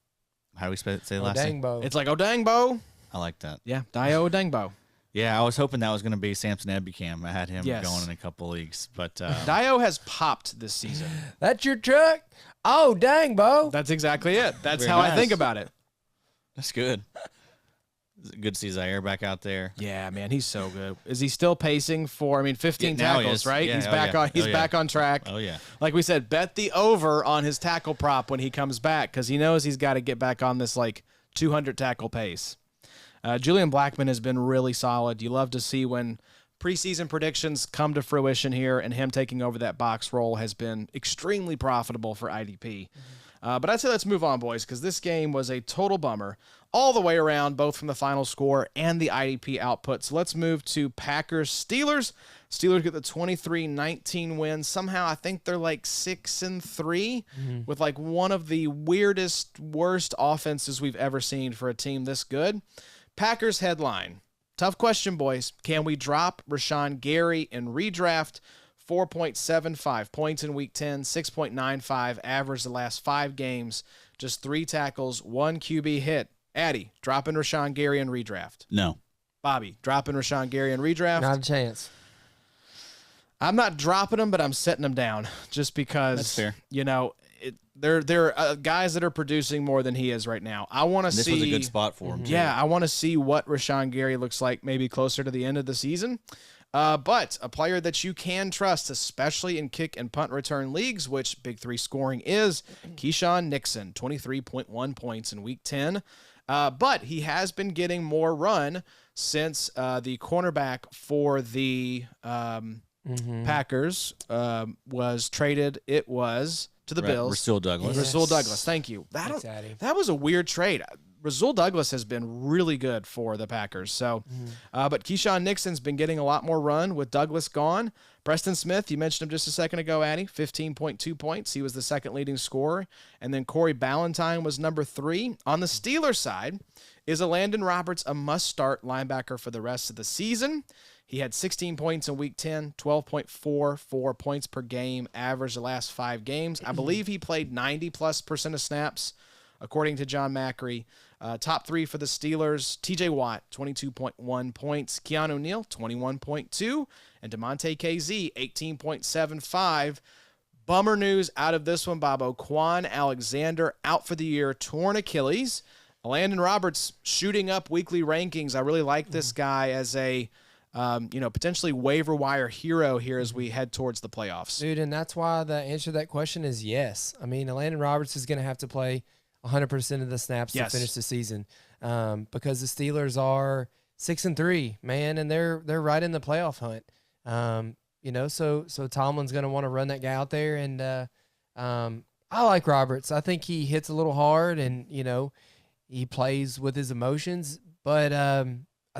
[SPEAKER 3] how do we say the last name?
[SPEAKER 4] Odangbo.
[SPEAKER 2] It's like Odangbo.
[SPEAKER 3] I like that.
[SPEAKER 2] Yeah, Dio Odangbo.
[SPEAKER 3] Yeah, I was hoping that was going to be Samson Ebukam. I had him
[SPEAKER 2] Yes.
[SPEAKER 3] going in a couple leagues. But
[SPEAKER 2] Dio has popped this season.
[SPEAKER 4] That's your truck? Oh, dang, Bo.
[SPEAKER 2] That's exactly it. That's
[SPEAKER 3] Very
[SPEAKER 2] how I
[SPEAKER 3] nice.
[SPEAKER 2] think about it.
[SPEAKER 3] that's good. Good to see Zaire back out there.
[SPEAKER 2] Yeah, man, he's so good. Is he still pacing for? I mean, 15
[SPEAKER 3] Yeah, now he
[SPEAKER 2] tackles,
[SPEAKER 3] is.
[SPEAKER 2] right?
[SPEAKER 3] Yeah,
[SPEAKER 2] He's
[SPEAKER 3] oh,
[SPEAKER 2] back
[SPEAKER 3] yeah.
[SPEAKER 2] on. He's
[SPEAKER 3] Oh, yeah.
[SPEAKER 2] back on track.
[SPEAKER 3] Oh, yeah.
[SPEAKER 2] Like we said, bet the over on his tackle prop when he comes back because he knows he's got to get back on this like 200 tackle pace. Julian Blackmon has been really solid. You love to see when preseason predictions come to fruition here, and him taking over that box role has been extremely profitable for IDP. But I'd say let's move on, boys, because this game was a total bummer all the way around, both from the final score and the IDP output. So let's move to Packers-Steelers. Steelers get the 23-19 win. Somehow I think they're like 6-3 with like one of the weirdest, worst offenses we've ever seen for a team this good. Packers headline. Tough question, boys. Can we drop Rashan Gary in redraft? 4.75 points in week 10, 6.95 average the last 5 games, just 3 tackles, 1 QB hit. Addy, dropping Rashan Gary in redraft.
[SPEAKER 3] No.
[SPEAKER 2] Bobby, dropping Rashan Gary in redraft.
[SPEAKER 4] Not a chance.
[SPEAKER 2] I'm not dropping him, but I'm setting him down just because,
[SPEAKER 3] That's fair.
[SPEAKER 2] you know, they're guys that are producing more than he is right now. I want to see.
[SPEAKER 3] This was a good spot for him, too.
[SPEAKER 2] Yeah, I want to see what Rashan Gary looks like maybe closer to the end of the season. But a player that you can trust, especially in kick and punt return leagues, which Big 3 scoring is, Keyshawn Nixon, 23.1 points in week 10. But he has been getting more run since the cornerback for the Packers was traded. It was to the Bills.
[SPEAKER 3] Rasul Douglas.
[SPEAKER 4] Yeah.
[SPEAKER 2] Rasul Douglas. Thank you.
[SPEAKER 4] Thanks, Addy.
[SPEAKER 2] That was a weird trade. Rasul Douglas has been really good for the Packers. So, but Keyshawn Nixon's been getting a lot more run with Douglas gone. Preston Smith, you mentioned him just a second ago, Addy, 15.2 points. He was the second leading scorer. And then Corey Ballantyne was number 3. On the Steelers side, is a Landon Roberts a must-start linebacker for the rest of the season? He had 16 points in week 10, 12.44 points per game, average the last 5 games. I believe he played 90+% of snaps, according to John Macri. Top 3 for the Steelers, TJ Watt, 22.1 points, Keanu Neal, 21.2, and DeMonte KZ, 18.75. Bummer news out of this one, Bobo. Quan Alexander out for the year, torn Achilles. Landon Roberts shooting up weekly rankings. I really like this guy as a potentially waiver wire hero here as we head towards the playoffs.
[SPEAKER 4] Dude, and that's why the answer to that question is yes. I mean, Landon Roberts is going to have to play 100% of the snaps
[SPEAKER 2] Yes.
[SPEAKER 4] to finish the season because the Steelers are 6-3, man, and they're right in the playoff hunt. So Tomlin's going to want to run that guy out there, and I like Roberts. I think he hits a little hard, and he plays with his emotions, but I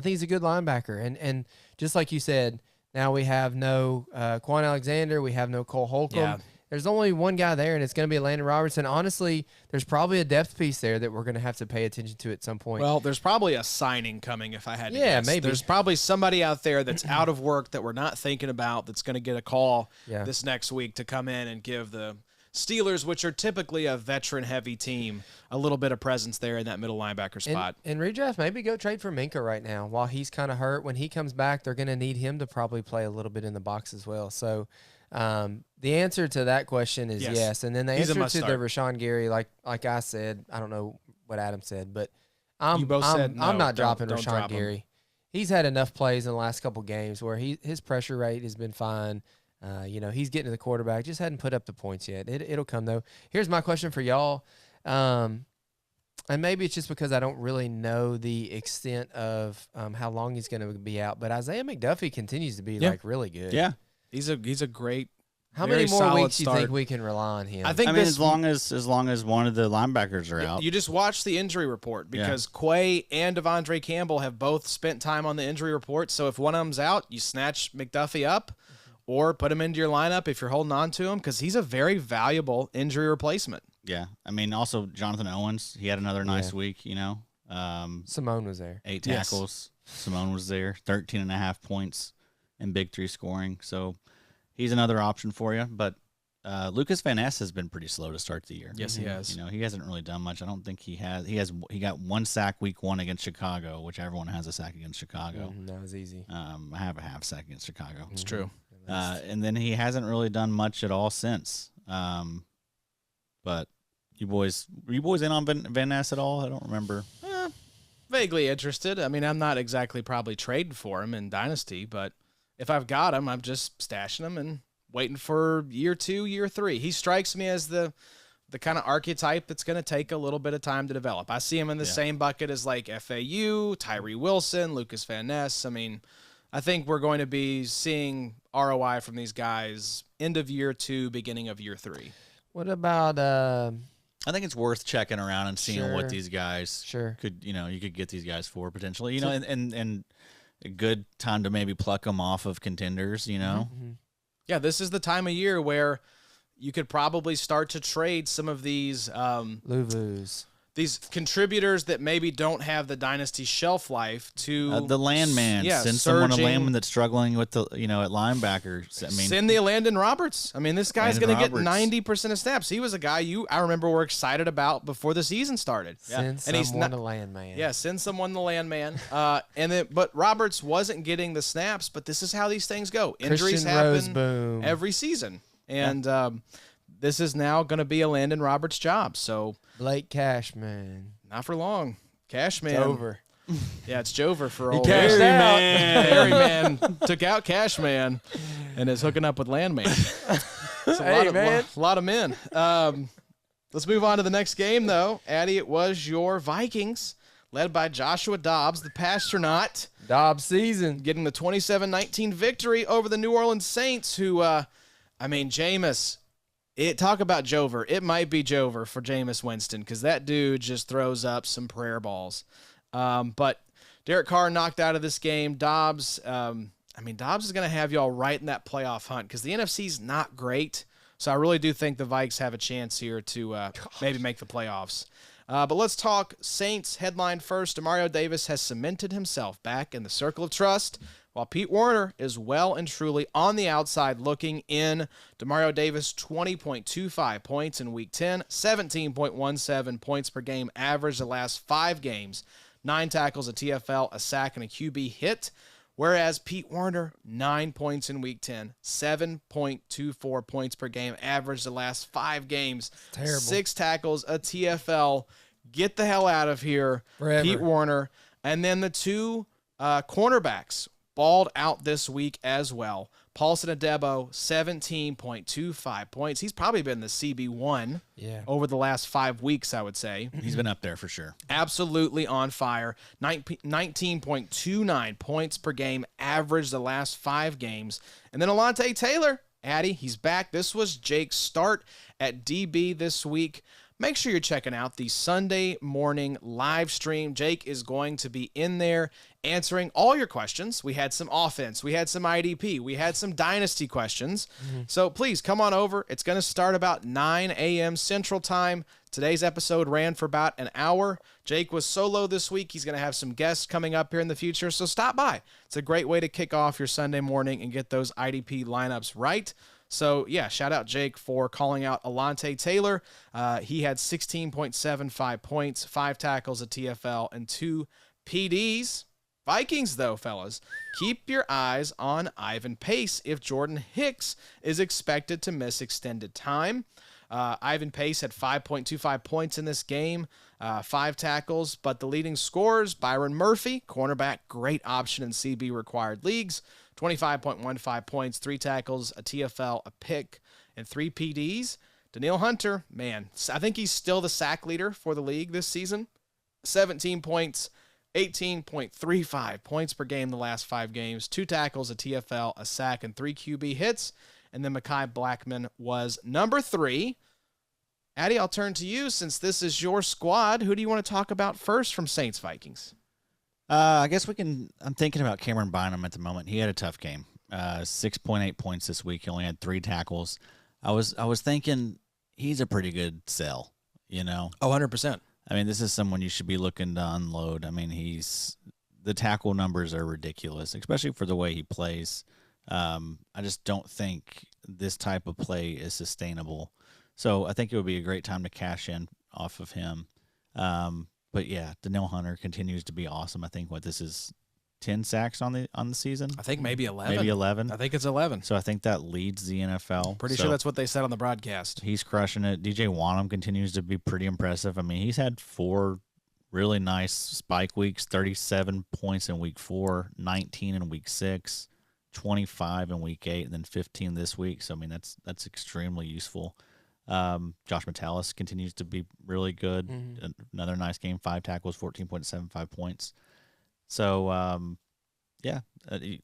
[SPEAKER 4] think he's a good linebacker. And just like you said, now we have no Quan Alexander, we have no Cole Holcomb.
[SPEAKER 2] Yeah.
[SPEAKER 4] There's only one guy there, and it's going to be Landon Roberts. And honestly, there's probably a depth piece there that we're going to have to pay attention to at some point.
[SPEAKER 2] Well, there's probably a signing coming if I had to
[SPEAKER 4] Yeah,
[SPEAKER 2] guess.
[SPEAKER 4] maybe.
[SPEAKER 2] There's probably somebody out there that's out of work that we're not thinking about that's going to get a call
[SPEAKER 4] Yeah.
[SPEAKER 2] this next week to come in and give the Steelers, which are typically a veteran-heavy team, a little bit of presence there in that middle linebacker spot.
[SPEAKER 4] And redraft, maybe go trade for Minka right now while he's kind of hurt. When he comes back, they're going to need him to probably play a little bit in the box as well. So the answer to that question is
[SPEAKER 2] Yes.
[SPEAKER 4] yes. And then the
[SPEAKER 2] He's a
[SPEAKER 4] answer to the
[SPEAKER 2] must-start.
[SPEAKER 4] Rashan Gary, like I said, I don't know what Adam said, but
[SPEAKER 2] You
[SPEAKER 4] I'm
[SPEAKER 2] both said no,
[SPEAKER 4] I'm not
[SPEAKER 2] don't
[SPEAKER 4] dropping Rashawn
[SPEAKER 2] drop him.
[SPEAKER 4] Gary. He's had enough plays in the last couple games where his pressure rate has been fine. He's getting to the quarterback. Just hadn't put up the points yet. It'll come though. Here's my question for y'all. And maybe it's just because I don't really know the extent of how long he's going to be out. But Isaiah McDuffie continues to be like really good.
[SPEAKER 3] Yeah.
[SPEAKER 2] He's a great.
[SPEAKER 4] How
[SPEAKER 2] very
[SPEAKER 4] many more
[SPEAKER 2] solid
[SPEAKER 4] weeks do you
[SPEAKER 2] start.
[SPEAKER 4] think we can rely on him?
[SPEAKER 2] I think
[SPEAKER 3] I mean,
[SPEAKER 2] this,
[SPEAKER 3] as long as one of the linebackers are out.
[SPEAKER 2] you just watch the injury report because Quay and Devondre Campbell have both spent time on the injury report. So if one of them's out, you snatch McDuffie up or put him into your lineup if you're holding on to him because he's a very valuable injury replacement.
[SPEAKER 3] Yeah. I mean, also Jonathan Owens, he had another nice week,
[SPEAKER 4] Simone was there.
[SPEAKER 3] 8
[SPEAKER 2] Yes.
[SPEAKER 3] tackles. Simone was there, 13.5 points in Big 3 scoring. So he's another option for you. But Lucas Van Ness has been pretty slow to start the year.
[SPEAKER 2] Yes, he has.
[SPEAKER 3] He hasn't really done much. I don't think he has. He got 1 sack week 1 against Chicago, which everyone has a sack against Chicago.
[SPEAKER 4] That was easy.
[SPEAKER 3] I have a half sack against Chicago.
[SPEAKER 2] It's true.
[SPEAKER 3] And then he hasn't really done much at all since. But were you boys in on Van Ness at all? I don't remember.
[SPEAKER 2] Vaguely interested. I mean, I'm not exactly probably trading for him in Dynasty, but if I've got him, I'm just stashing him and waiting for year 2, year 3. He strikes me as the kind of archetype that's going to take a little bit of time to develop. I see him in the same bucket as like FAU, Tyree Wilson, Lucas Van Ness. I mean, I think we're going to be seeing ROI from these guys end of year 2, beginning of year 3.
[SPEAKER 4] What about
[SPEAKER 3] I think it's worth checking around and seeing
[SPEAKER 4] Sure.
[SPEAKER 3] what these guys
[SPEAKER 4] Sure.
[SPEAKER 3] could, you could get these guys for potentially, and a good time to maybe pluck them off of contenders,
[SPEAKER 2] Yeah, this is the time of year where you could probably start to trade some of these
[SPEAKER 4] Luvus?
[SPEAKER 2] these contributors that maybe don't have the dynasty shelf life to
[SPEAKER 3] the Landman, send someone a Landman that's struggling with the, at linebackers. I mean,
[SPEAKER 2] send the Landon Roberts. I mean, this guy's going to get
[SPEAKER 3] Landon
[SPEAKER 2] 90% of snaps. He was a guy I remember were excited about before the season started.
[SPEAKER 4] Send
[SPEAKER 2] And he's
[SPEAKER 4] someone
[SPEAKER 2] not-
[SPEAKER 4] a Landman.
[SPEAKER 2] Yeah, send someone the Landman. But Roberts wasn't getting the snaps. But this is how these things go. Injuries
[SPEAKER 4] Christian
[SPEAKER 2] happen
[SPEAKER 4] Roseboom.
[SPEAKER 2] every season, and this is now going to be a Landon Roberts job. So
[SPEAKER 4] Blake Cashman.
[SPEAKER 2] not for long. Cashman.
[SPEAKER 4] It's over.
[SPEAKER 2] Yeah, it's Jover for old
[SPEAKER 4] cashed
[SPEAKER 2] Harry
[SPEAKER 4] out.
[SPEAKER 2] Man. Harry Man took out Cashman and is hooking up with Landman. It's a lot of men. Let's move on to the next game, though. Addy, it was your Vikings, led by Joshua Dobbs, the Pastronaut,
[SPEAKER 4] Dobbs season.
[SPEAKER 2] getting the 27-19 victory over the New Orleans Saints, who, Jameis, talk about Jover. It might be Jover for Jameis Winston because that dude just throws up some prayer balls. But Derek Carr knocked out of this game. Dobbs, Dobbs is going to have y'all right in that playoff hunt because the NFC's not great. So I really do think the Vikes have a chance here to maybe make the playoffs. But let's talk Saints headline first. Demario Davis has cemented himself back in the circle of trust, while Pete Werner is well and truly on the outside looking in. Demario Davis, 20.25 points in Week 10, 17.17 points per game average the last 5 games, 9 tackles, a TFL, a sack, and a QB hit. Whereas Pete Werner, 9 points in Week 10, 7.24 points per game average the last 5 games,
[SPEAKER 4] Terrible.
[SPEAKER 2] 6 tackles, a TFL. Get the hell out of here,
[SPEAKER 4] Forever.
[SPEAKER 2] Pete Werner. And then the 2 cornerbacks balled out this week as well. Paulson Adebo, 17.25 points. He's probably been the CB1 over the last 5 weeks, I would say.
[SPEAKER 3] he's been up there for sure.
[SPEAKER 2] Absolutely on fire. 19.29 points per game average the last 5 games. And then Alontae Taylor, Addy, he's back. This was Jake's start at DB this week. Make sure you're checking out the Sunday morning live stream. Jake is going to be in there answering all your questions. We had some offense. We had some IDP. We had some dynasty questions. So please come on over. It's going to start about 9 a.m. Central Time. Today's episode ran for about an hour. Jake was solo this week. He's going to have some guests coming up here in the future. So stop by. It's a great way to kick off your Sunday morning and get those IDP lineups right. So, yeah, shout out Jake for calling out Alontae Taylor. He had 16.75 points, 5 tackles, a TFL, and 2 PDs. Vikings, though, fellas, keep your eyes on Ivan Pace if Jordan Hicks is expected to miss extended time. Ivan Pace had 5.25 points in this game, 5 tackles, but the leading scorers, Byron Murphy, cornerback, great option in CB required leagues, 25.15 points, 3 tackles, a TFL, a pick, and 3 PDs. Danielle Hunter, man, I think he's still the sack leader for the league this season. 17 points, 18.35 points per game the last 5 games, 2 tackles, a TFL, a sack, and 3 QB hits. And then Mekhi Blackman was number 3. Addy, I'll turn to you since this is your squad. Who do you want to talk about first from Saints Vikings?
[SPEAKER 3] I guess we can. I'm thinking about Cameron Bynum at the moment. He had a tough game. 6.8 points this week. He only had 3 tackles. I was thinking he's a pretty good sell. You know.
[SPEAKER 2] Oh, 100%.
[SPEAKER 3] I mean, this is someone you should be looking to unload. I mean, the tackle numbers are ridiculous, especially for the way he plays. I just don't think this type of play is sustainable. So I think it would be a great time to cash in off of him. But yeah, Danielle Hunter continues to be awesome. I think this is 10 sacks on the season.
[SPEAKER 2] I think maybe 11.
[SPEAKER 3] Maybe 11.
[SPEAKER 2] I think it's 11.
[SPEAKER 3] So I think that leads the NFL.
[SPEAKER 2] Pretty sure that's what they said on the broadcast.
[SPEAKER 3] He's crushing it. DJ Wanham continues to be pretty impressive. I mean, he's had 4 really nice spike weeks, 37 points in week 4, 19 in week 6, 25 in week 8, and then 15 this week. So, I mean, that's extremely useful. Josh Metellus continues to be really good. Mm-hmm. Another nice game, 5 tackles, 14.75 points. So, the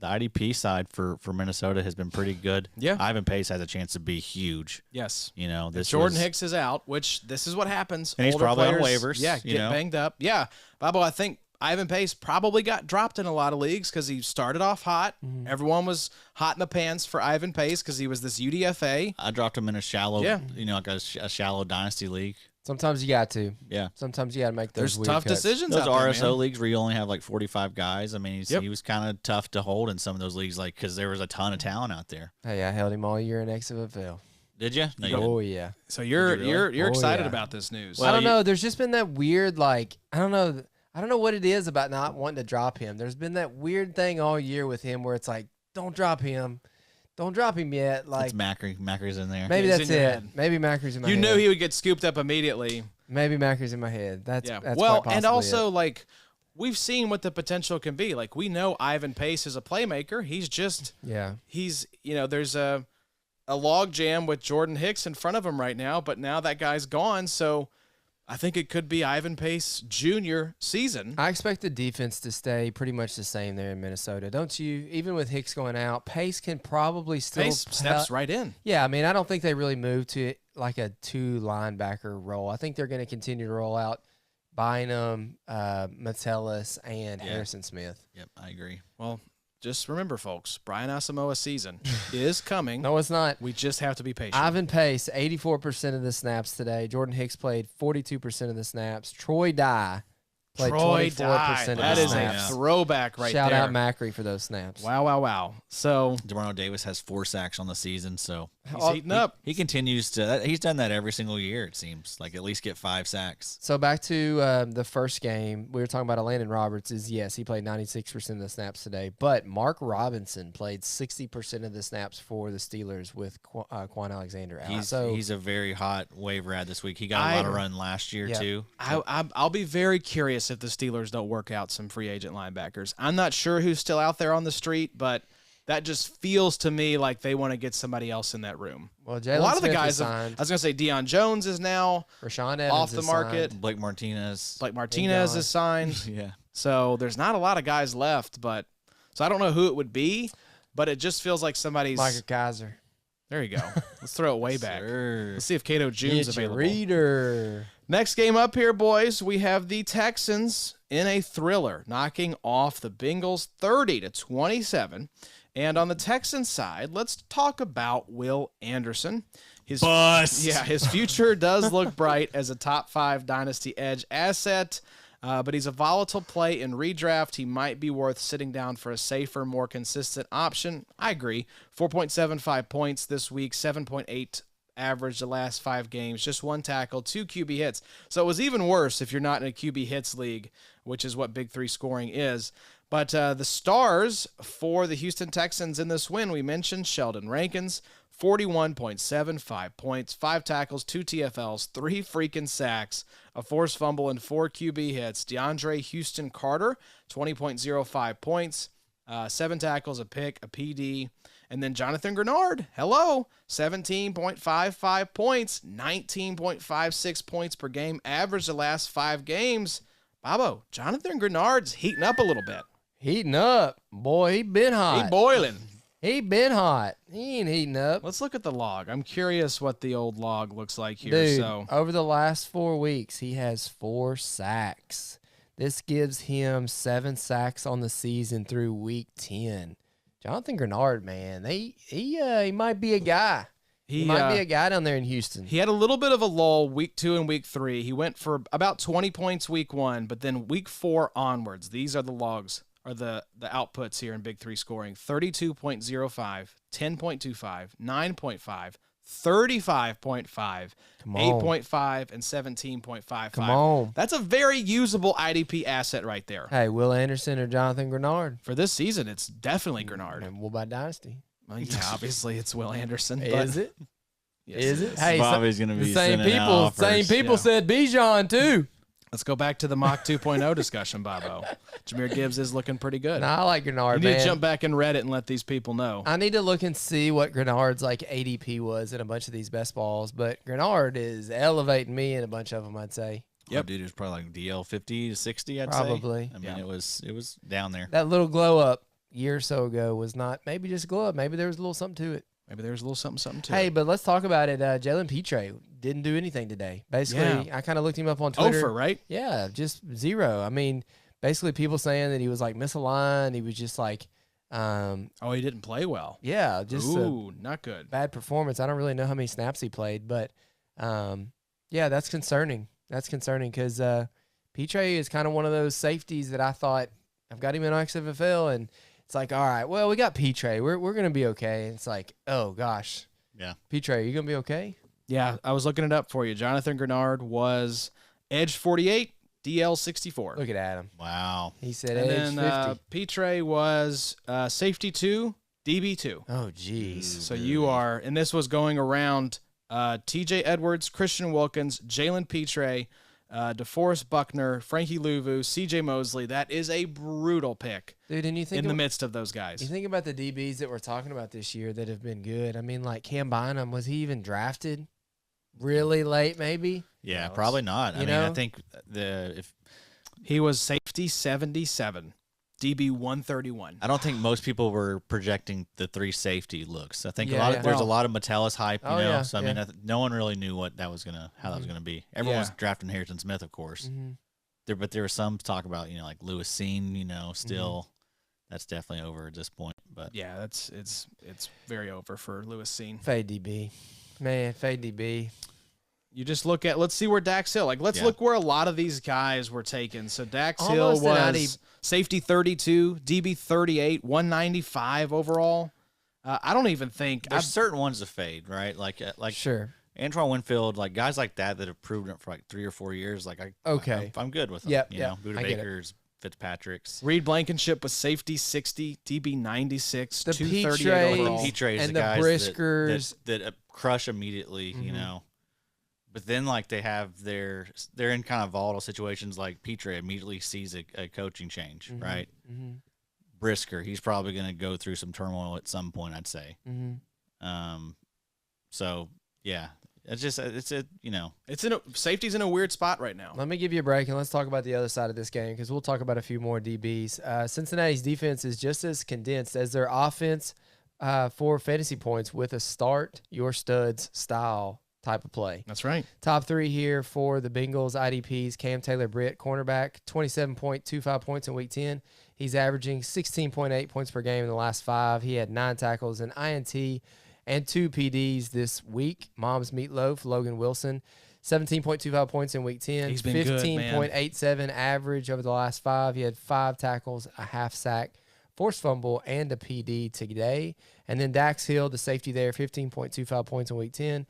[SPEAKER 3] IDP side for Minnesota has been pretty good.
[SPEAKER 2] Yeah.
[SPEAKER 3] Ivan Pace has a chance to be huge.
[SPEAKER 2] Yes.
[SPEAKER 3] You know,
[SPEAKER 2] Jordan Hicks is out, which this is what happens.
[SPEAKER 3] And he's
[SPEAKER 2] Older
[SPEAKER 3] probably
[SPEAKER 2] players,
[SPEAKER 3] on waivers.
[SPEAKER 2] Yeah, get banged up. Yeah. Bobo, I think Ivan Pace probably got dropped in a lot of leagues because he started off hot. Mm-hmm. Everyone was hot in the pants for Ivan Pace because he was this UDFA.
[SPEAKER 3] I dropped him in a shallow, like a shallow dynasty league.
[SPEAKER 4] Sometimes you got to.
[SPEAKER 3] Yeah.
[SPEAKER 4] Sometimes you got to make those weird
[SPEAKER 2] tough
[SPEAKER 4] cuts.
[SPEAKER 2] decisions
[SPEAKER 3] Those
[SPEAKER 2] out there,
[SPEAKER 3] RSO
[SPEAKER 2] man.
[SPEAKER 3] leagues where you only have like 45 guys. I mean, he was kind of tough to hold in some of those leagues, like because there was a ton of talent out there.
[SPEAKER 4] Hey, I held him all year in XFL.
[SPEAKER 3] Did you? No, you
[SPEAKER 4] Oh
[SPEAKER 3] didn't.
[SPEAKER 4] yeah.
[SPEAKER 2] So you're excited
[SPEAKER 4] yeah.
[SPEAKER 2] about this news.
[SPEAKER 4] Well, I don't know. There's just been that weird I don't know what it is about not wanting to drop him. There's been that weird thing all year with him where it's like, don't drop him. Don't drop him yet. Like
[SPEAKER 3] it's Macri. Macri's in there.
[SPEAKER 4] Maybe
[SPEAKER 2] He's
[SPEAKER 4] that's
[SPEAKER 2] in your
[SPEAKER 4] it.
[SPEAKER 2] head.
[SPEAKER 4] Maybe Macri's in my head.
[SPEAKER 2] You knew he would get scooped up immediately.
[SPEAKER 4] Maybe Macri's in my head. That's
[SPEAKER 2] well,
[SPEAKER 4] quite
[SPEAKER 2] and
[SPEAKER 4] possibly
[SPEAKER 2] also
[SPEAKER 4] it.
[SPEAKER 2] like we've seen what the potential can be. Like we know Ivan Pace is a playmaker. He's just he's there's a log jam with Jordan Hicks in front of him right now, but now that guy's gone, so I think it could be Ivan Pace Jr. season.
[SPEAKER 4] I expect the defense to stay pretty much the same there in Minnesota, don't you? Even with Hicks going out, Pace can probably still
[SPEAKER 2] Pace steps right in.
[SPEAKER 4] Yeah, I mean, I don't think they really moved to like a 2 linebacker role. I think they're going to continue to roll out Bynum, Metellus, and Harrison Smith.
[SPEAKER 3] Yep, I agree.
[SPEAKER 2] Well, just remember, folks, Brian Asamoah's season is coming.
[SPEAKER 4] No, it's not.
[SPEAKER 2] We just have to be patient.
[SPEAKER 4] Ivan Pace, 84% of the snaps today. Jordan Hicks played 42% of the snaps. Troy Dye played 24% of the
[SPEAKER 2] That is
[SPEAKER 4] snaps.
[SPEAKER 2] a throwback right
[SPEAKER 4] Shout
[SPEAKER 2] there.
[SPEAKER 4] out Macri for those snaps.
[SPEAKER 2] Wow. So
[SPEAKER 3] DeMarno Davis has 4 sacks on the season, so
[SPEAKER 2] he's heating up.
[SPEAKER 3] he continues to. He's done that every single year. It seems like at least get 5 sacks.
[SPEAKER 4] So back to the first game, we were talking about Landon Roberts. Yes, he played 96% of the snaps today, but Mark Robinson played 60% of the snaps for the Steelers with Quan Alexander out.
[SPEAKER 3] He's a very hot waiver ad this week. He got a lot of run last year too.
[SPEAKER 2] I'll be very curious if the Steelers don't work out some free agent linebackers. I'm not sure who's still out there on the street, but that just feels to me like they want to get somebody else in that room.
[SPEAKER 4] Well,
[SPEAKER 2] a
[SPEAKER 4] Jalen
[SPEAKER 2] lot of the
[SPEAKER 4] Smith
[SPEAKER 2] guys,
[SPEAKER 4] is signed.
[SPEAKER 2] I was going to say Deion Jones is now
[SPEAKER 4] Rashan Evans
[SPEAKER 2] off the
[SPEAKER 4] is
[SPEAKER 2] market.
[SPEAKER 4] signed.
[SPEAKER 3] Blake Martinez
[SPEAKER 2] is signed.
[SPEAKER 3] Yeah.
[SPEAKER 2] So there's not a lot of guys left, but so I don't know who it would be, but it just feels like somebody's.
[SPEAKER 4] Micah Kaiser.
[SPEAKER 2] There you go. Let's throw it way back. Let's see if Cato June's
[SPEAKER 4] Get your
[SPEAKER 2] available.
[SPEAKER 4] reader.
[SPEAKER 2] Next game up here, boys, we have the Texans in a thriller, knocking off the Bengals 30-27. And on the Texans side, let's talk about Will Anderson. His future does look bright as a top 5 dynasty edge asset, but he's a volatile play in redraft. He might be worth sitting down for a safer, more consistent option. I agree. 4.75 points this week, 7.8 average the last 5 games, just 1 tackle, 2 QB hits. So it was even worse if you're not in a QB hits league, which is what Big 3 scoring is. But the stars for the Houston Texans in this win, we mentioned Sheldon Rankins, 41.75 points, 5 tackles, 2 TFLs, 3 freaking sacks, a forced fumble, and 4 QB hits. DeAndre Houston Carter, 20.05 points, 7 tackles, a pick, a PD, And then Jonathan Grenard, hello, 17.55 points, 19.56 points per game, average the last 5 games. Bobo, Jonathan Grenard's heating up a little bit.
[SPEAKER 4] Heating up. Boy, he been hot.
[SPEAKER 2] He boiling.
[SPEAKER 4] He been hot. He ain't heating up.
[SPEAKER 2] Let's look at the log. I'm curious what the old log looks like here.
[SPEAKER 4] Dude,
[SPEAKER 2] So
[SPEAKER 4] over the last 4 weeks, he has 4 sacks. This gives him 7 sacks on the season through week 10. Jonathan Grenard, man, he might be a guy. He might be a guy down there in Houston.
[SPEAKER 2] He had a little bit of a lull week 2 and week 3. He went for about 20 points week 1, but then week 4 onwards, these are the logs, or the outputs here in Big 3 scoring. 32.05, 10.25, 9.5, 35.5, 8.5, and 17.55.
[SPEAKER 4] Come on.
[SPEAKER 2] That's a very usable IDP asset right there.
[SPEAKER 4] Hey, Will Anderson or Jonathan Grenard?
[SPEAKER 2] For this season, it's definitely Grenard.
[SPEAKER 4] And what about Dynasty?
[SPEAKER 2] Well, yeah, obviously it's Will Anderson.
[SPEAKER 4] Is it?
[SPEAKER 2] Yes,
[SPEAKER 4] Is it?
[SPEAKER 2] is.
[SPEAKER 4] Hey,
[SPEAKER 3] Bobby's gonna be
[SPEAKER 4] the same
[SPEAKER 3] sending out
[SPEAKER 4] people.
[SPEAKER 3] offers,
[SPEAKER 4] Same people
[SPEAKER 3] yeah.
[SPEAKER 4] said Bijan too.
[SPEAKER 2] Let's go back to the mock 2.0 discussion, Bobo. Jameer Gibbs is looking pretty good.
[SPEAKER 4] Nah, I like
[SPEAKER 2] You
[SPEAKER 4] Grenard,
[SPEAKER 2] need
[SPEAKER 4] man.
[SPEAKER 2] to jump back in Reddit and let these people know.
[SPEAKER 4] I need to look and see what Grenard's like ADP was in a bunch of these best balls, but Grenard is elevating me in a bunch of them, I'd say.
[SPEAKER 3] Yep, dude, it was probably like DL 50 to 60. I'd
[SPEAKER 4] Probably.
[SPEAKER 3] say. I mean,
[SPEAKER 2] Yeah.
[SPEAKER 3] it was down there.
[SPEAKER 4] That little glow up year or so ago was not maybe just glow up. Maybe there was a little something to it.
[SPEAKER 2] Maybe there's a little something to
[SPEAKER 4] Hey,
[SPEAKER 2] it.
[SPEAKER 4] but let's talk about it. Jalen Petre didn't do anything today. Basically,
[SPEAKER 2] Yeah.
[SPEAKER 4] I kind of looked him up on Twitter.
[SPEAKER 2] Ofer, right?
[SPEAKER 4] Yeah, just 0. I mean, basically people saying that he was like misaligned. He was just like,
[SPEAKER 2] Oh, he didn't play well.
[SPEAKER 4] yeah, just a
[SPEAKER 2] Ooh, not good.
[SPEAKER 4] bad performance. I don't really know how many snaps he played, but yeah, that's concerning. That's concerning because Petre is kind of one of those safeties that I thought I've got him in XFL, and it's like, all right, well, we got Petre. We're gonna be okay. And it's like, oh gosh,
[SPEAKER 3] Yeah.
[SPEAKER 4] Petre, you gonna be okay?
[SPEAKER 2] Yeah, I was looking it up for you. Jonathan Grenard was edge 48, DL 64.
[SPEAKER 4] Look at Adam.
[SPEAKER 3] Wow.
[SPEAKER 4] He said
[SPEAKER 2] And
[SPEAKER 4] age
[SPEAKER 2] then
[SPEAKER 4] 50.
[SPEAKER 2] Petre was safety 2, DB 2.
[SPEAKER 4] Oh, jeez.
[SPEAKER 2] So you are, and this was going around TJ Edwards, Christian Wilkins, Jalen Petre, DeForest Buckner, Frankie Louvu, CJ Mosley. That is a brutal pick
[SPEAKER 4] Dude, and you think
[SPEAKER 2] in the midst of those
[SPEAKER 4] you
[SPEAKER 2] guys.
[SPEAKER 4] think about the DBs that we're talking about this year that have been good. I mean, like Cam Bynum, was he even drafted really late? Maybe.
[SPEAKER 3] Yeah,
[SPEAKER 2] No,
[SPEAKER 3] probably not. I
[SPEAKER 4] you
[SPEAKER 3] mean, I
[SPEAKER 4] know?
[SPEAKER 3] think if
[SPEAKER 2] He was safety 77, DB 131.
[SPEAKER 3] I don't think most people were projecting the 3 safety looks. I think
[SPEAKER 4] Yeah, yeah.
[SPEAKER 3] there's a
[SPEAKER 2] Well-
[SPEAKER 3] lot of Metellus hype, you
[SPEAKER 4] Oh,
[SPEAKER 3] know.
[SPEAKER 4] yeah,
[SPEAKER 3] So I mean, no one really knew what that was how that was gonna be. Everyone was
[SPEAKER 2] Yeah.
[SPEAKER 3] drafting Harrison Smith, of course.
[SPEAKER 4] Mm-hmm.
[SPEAKER 3] But there was some talk about like Lewis Seen, still. That's definitely over at this point. But
[SPEAKER 2] Yeah, it's very over for Lewis Seen.
[SPEAKER 4] Fade DB. Man, fade DB.
[SPEAKER 2] You just look at, let's see where Dax Hill, let's
[SPEAKER 3] Yeah.
[SPEAKER 2] look where a lot of these guys were taken. So Dax
[SPEAKER 4] Almost
[SPEAKER 2] Hill
[SPEAKER 4] an
[SPEAKER 2] was safety 32, DB 38, 195 overall. I don't even think
[SPEAKER 3] there's certain ones to fade, right? Like
[SPEAKER 4] Sure.
[SPEAKER 3] Antoine Winfield, like guys like that have proven it for like 3 or 4 years. Like
[SPEAKER 4] Okay.
[SPEAKER 3] I'm good with them.
[SPEAKER 4] Yep,
[SPEAKER 3] you
[SPEAKER 4] yep,
[SPEAKER 3] know, Buda
[SPEAKER 4] I get it.
[SPEAKER 3] Baker's, Fitzpatrick's.
[SPEAKER 2] Reed Blankenship was safety 60, DB 96,
[SPEAKER 4] The
[SPEAKER 2] 238
[SPEAKER 4] Petres
[SPEAKER 2] overall.
[SPEAKER 3] Petres,
[SPEAKER 4] and
[SPEAKER 3] the
[SPEAKER 4] the
[SPEAKER 3] guys
[SPEAKER 4] Briskers.
[SPEAKER 3] that crush immediately,
[SPEAKER 4] Mhm.
[SPEAKER 3] But then like they're in kind of volatile situations. Like Petre immediately sees a coaching change,
[SPEAKER 4] Mhm.
[SPEAKER 3] right?
[SPEAKER 4] Mm-hmm.
[SPEAKER 3] Brisker, he's probably going to go through some turmoil at some point, I'd say.
[SPEAKER 4] Mm-hmm.
[SPEAKER 3] So yeah,
[SPEAKER 2] Safety's in a weird spot right now.
[SPEAKER 4] Let me give you a break and let's talk about the other side of this game because we'll talk about a few more DBs. Cincinnati's defense is just as condensed as their offense for fantasy points with a start your studs style type of play.
[SPEAKER 2] That's right.
[SPEAKER 4] Top 3 here for the Bengals IDPs. Cam Taylor-Britt, cornerback, 27.25 points in Week 10. He's averaging 16.8 points per game in the last 5. He had 9 tackles, an INT, and 2 PDs this week. Mom's Meatloaf, Logan Wilson, 17.25 points in Week 10.
[SPEAKER 2] He's been good, man.
[SPEAKER 4] 15.87 average over the last 5. He had 5 tackles, a half sack, forced fumble, and a PD today. And then Dax Hill, the safety there, 15.25 points in Week 10.